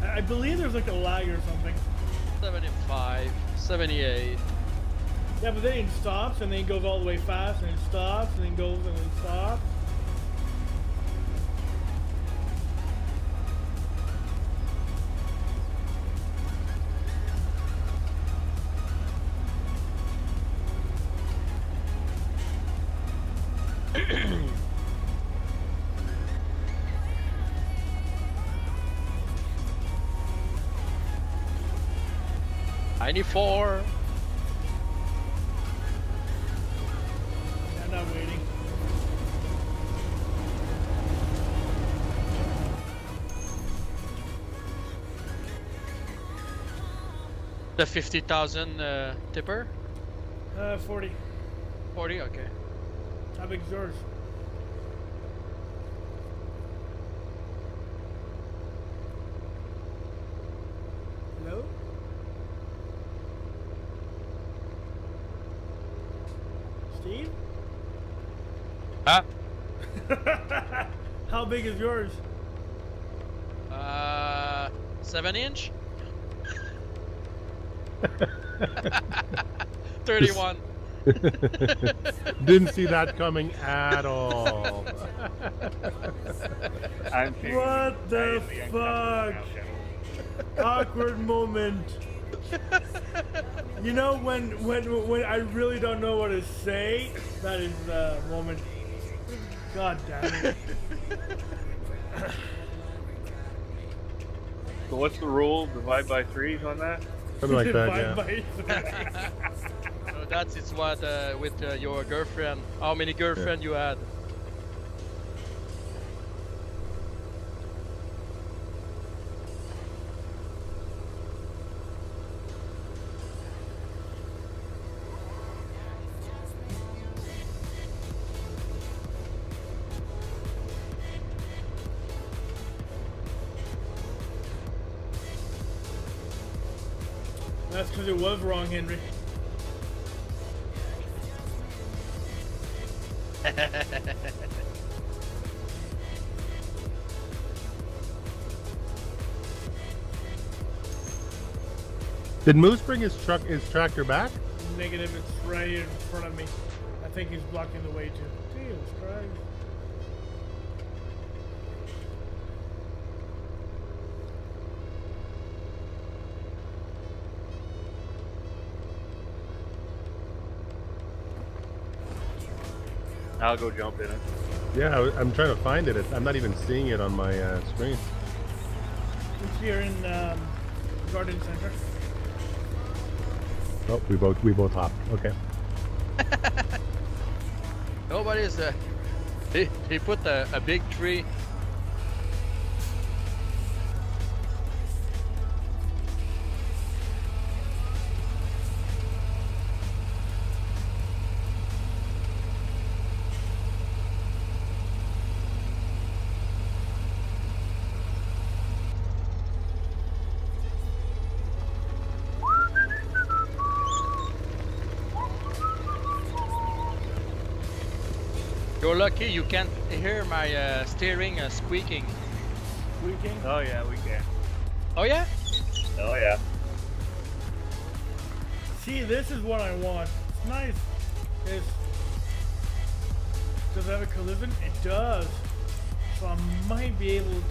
I believe there's like a lag or something. 75, 78. Yeah, but then it stops and then it goes all the way fast and it stops and then goes and then stops. I need 4. I'm not waiting. The 50,000 tipper? 40. 40, okay. How big is yours? Hello? Steve? Ah. How big is yours? 7 inch? 31. Didn't see that coming at all. What the fuck? Awkward moment. You know when I really don't know what to say, that is the moment. God damn it. So what's the rule? Divide by 3s on that? Something like that, Divide yeah. by So that's it's what with your girlfriend. How many girlfriend you had? That's because it was wrong, Henry. Did Moose bring his tractor back? Negative, it's right in front of me. I think he's blocking the way to. Jesus Christ. I'll go jump in it. Yeah, I'm trying to find it. I'm not even seeing it on my screen. It's here in Garden Center. Oh, we both hopped. Okay. Nobody's he put a big tree. You're lucky you can't hear my steering squeaking. Squeaking? Oh yeah, we can. Oh yeah? Oh yeah. See, this is what I want. It's nice. Does it have a collision? It does. So I might be able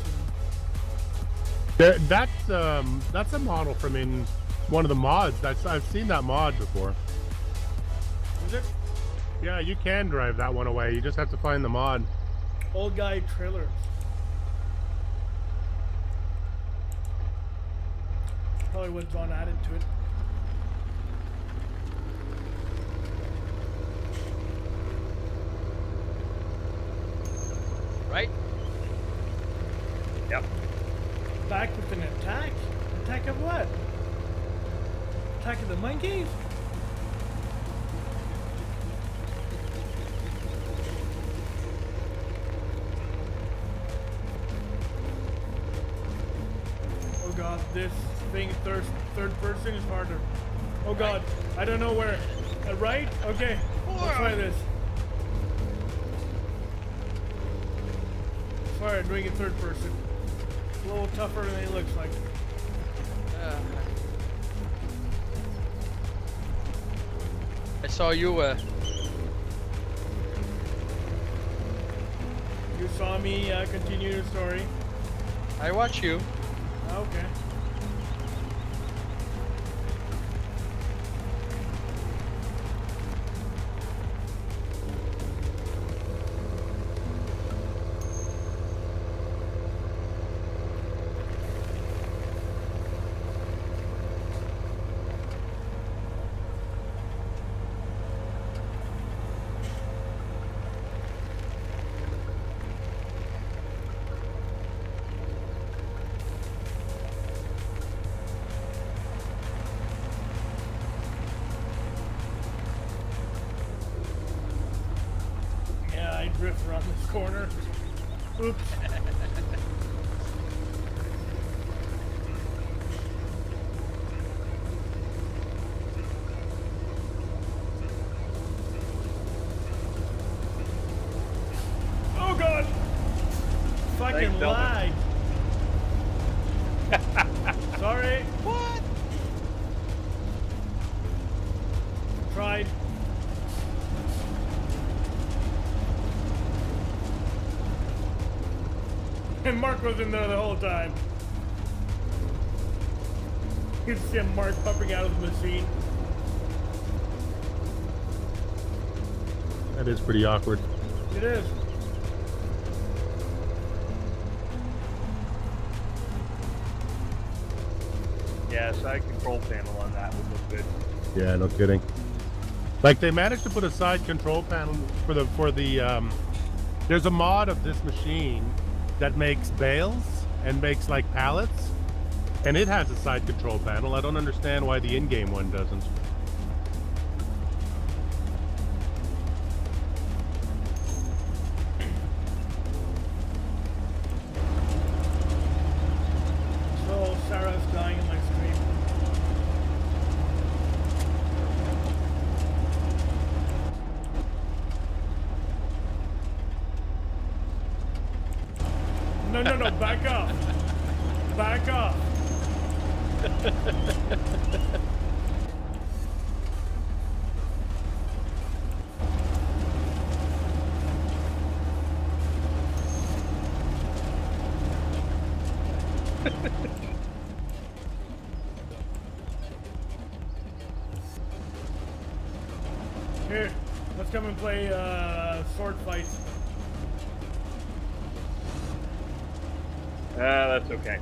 to. That's a model from in one of the mods. I've seen that mod before. Is it? Yeah, you can drive that one away. You just have to find the mod. Old guy trailers. Probably what's on added to it. Right? Yep. Back with an attack? Attack of what? Attack of the monkeys? Oh god, this thing third person is harder. Oh god, I don't know where. Right? Okay, let's try this. Sorry, I'm doing it third person. A little tougher than it looks like. I saw you. You saw me continue the story. I watch you. Okay. Drift around this corner. Oops. Oh god! Fucking lag. Sorry. What? Tried. And Mark was in there the whole time. You can see Mark popping out of the machine. That is pretty awkward. It is. Yeah, side control panel on that would look good. Yeah, no kidding. Like they managed to put a side control panel for the there's a mod of this machine that makes bales and makes like pallets, and it has a side control panel. I don't understand why the in-game one doesn't. So Sarah's dying in my screen. no, back off. Back off. Here, let's come and play sword fights. That's okay.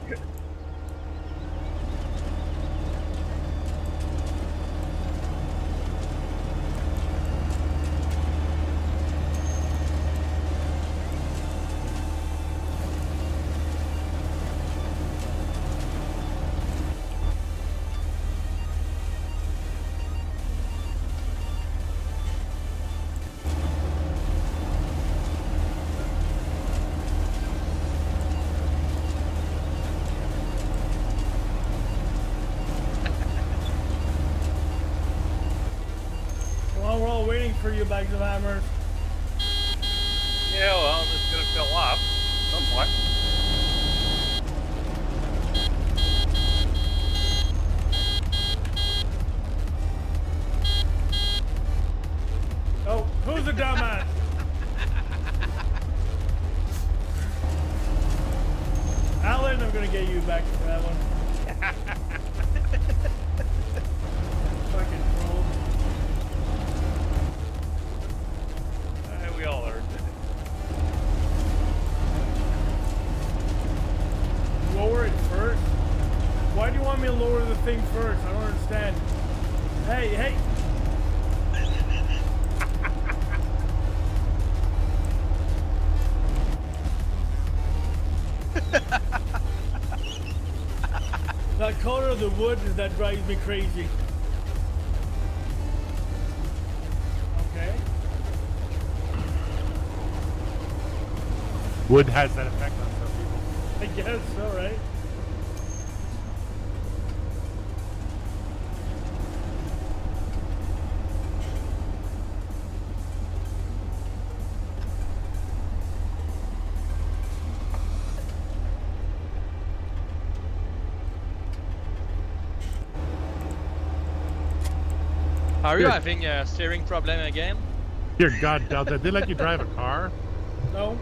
Well, we're all waiting for you, bags of hammers. Yeah, well, it's gonna fill up somewhat. Oh, who's the dumbass? Alan, I'm gonna get you back for that one. Fucking troll. We all earned it. Lower it first? Why do you want me to lower the thing first? I don't understand. Hey, hey! That color of the wood is that drives me crazy. Okay. Wood has that effect on some people. I guess so, right? Are you Here. having a steering problem again? Dear God, Delta, did they let you drive a car? No?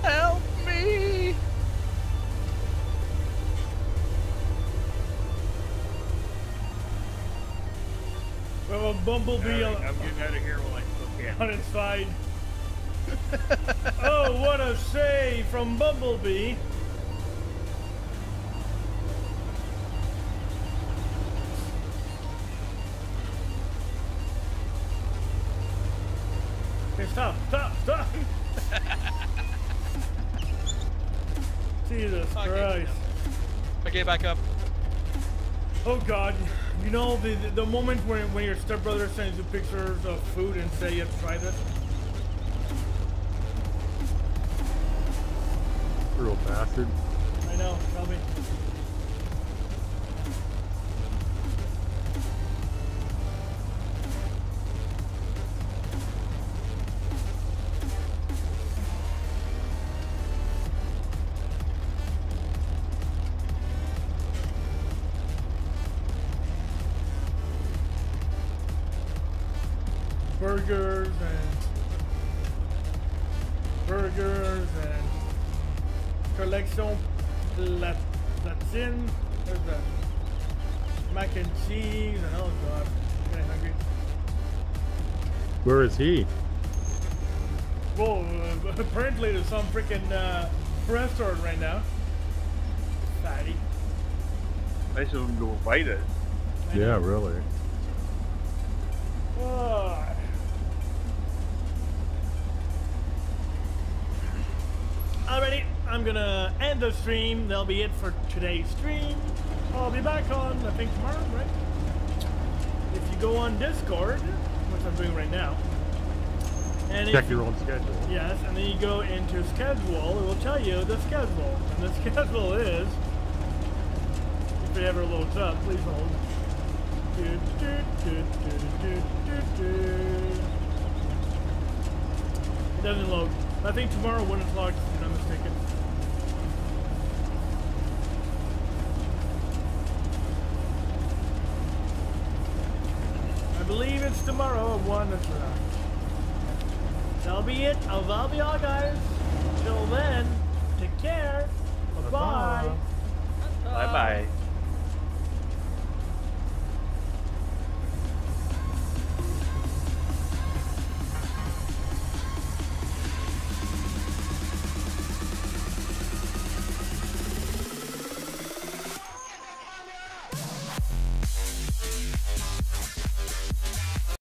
Help me! We have a bumblebee Alright, I'm getting out of here while I still can. on its side. Oh, what a save from Bumblebee! Okay, stop, stop, stop! Jesus Okay. Christ. Okay, back up. Oh God, you know the moment when your stepbrother sends you pictures of food and say you have to try this? Real bastard. I know, tell me. Burgers and collection platine. There's the mac and cheese and oh God, I'm getting hungry. Where is he? Well, apparently there's some freaking restaurant right now. Fatty. Nice of them to invite us. Yeah, really. Oh. Alrighty, I'm gonna end the stream. That'll be it for today's stream. I'll be back on, I think, tomorrow, right? If you go on Discord, which I'm doing right now, And Check if your own schedule. Yes, and then you go into schedule. It will tell you the schedule, and the schedule is. If it ever loads up, please hold. It doesn't load. I think tomorrow when it's logged, if I'm not mistaken. I believe it's tomorrow at 1 o'clock. That'll be it. That'll be all, guys. Until then, take care. Bye-bye. Bye bye.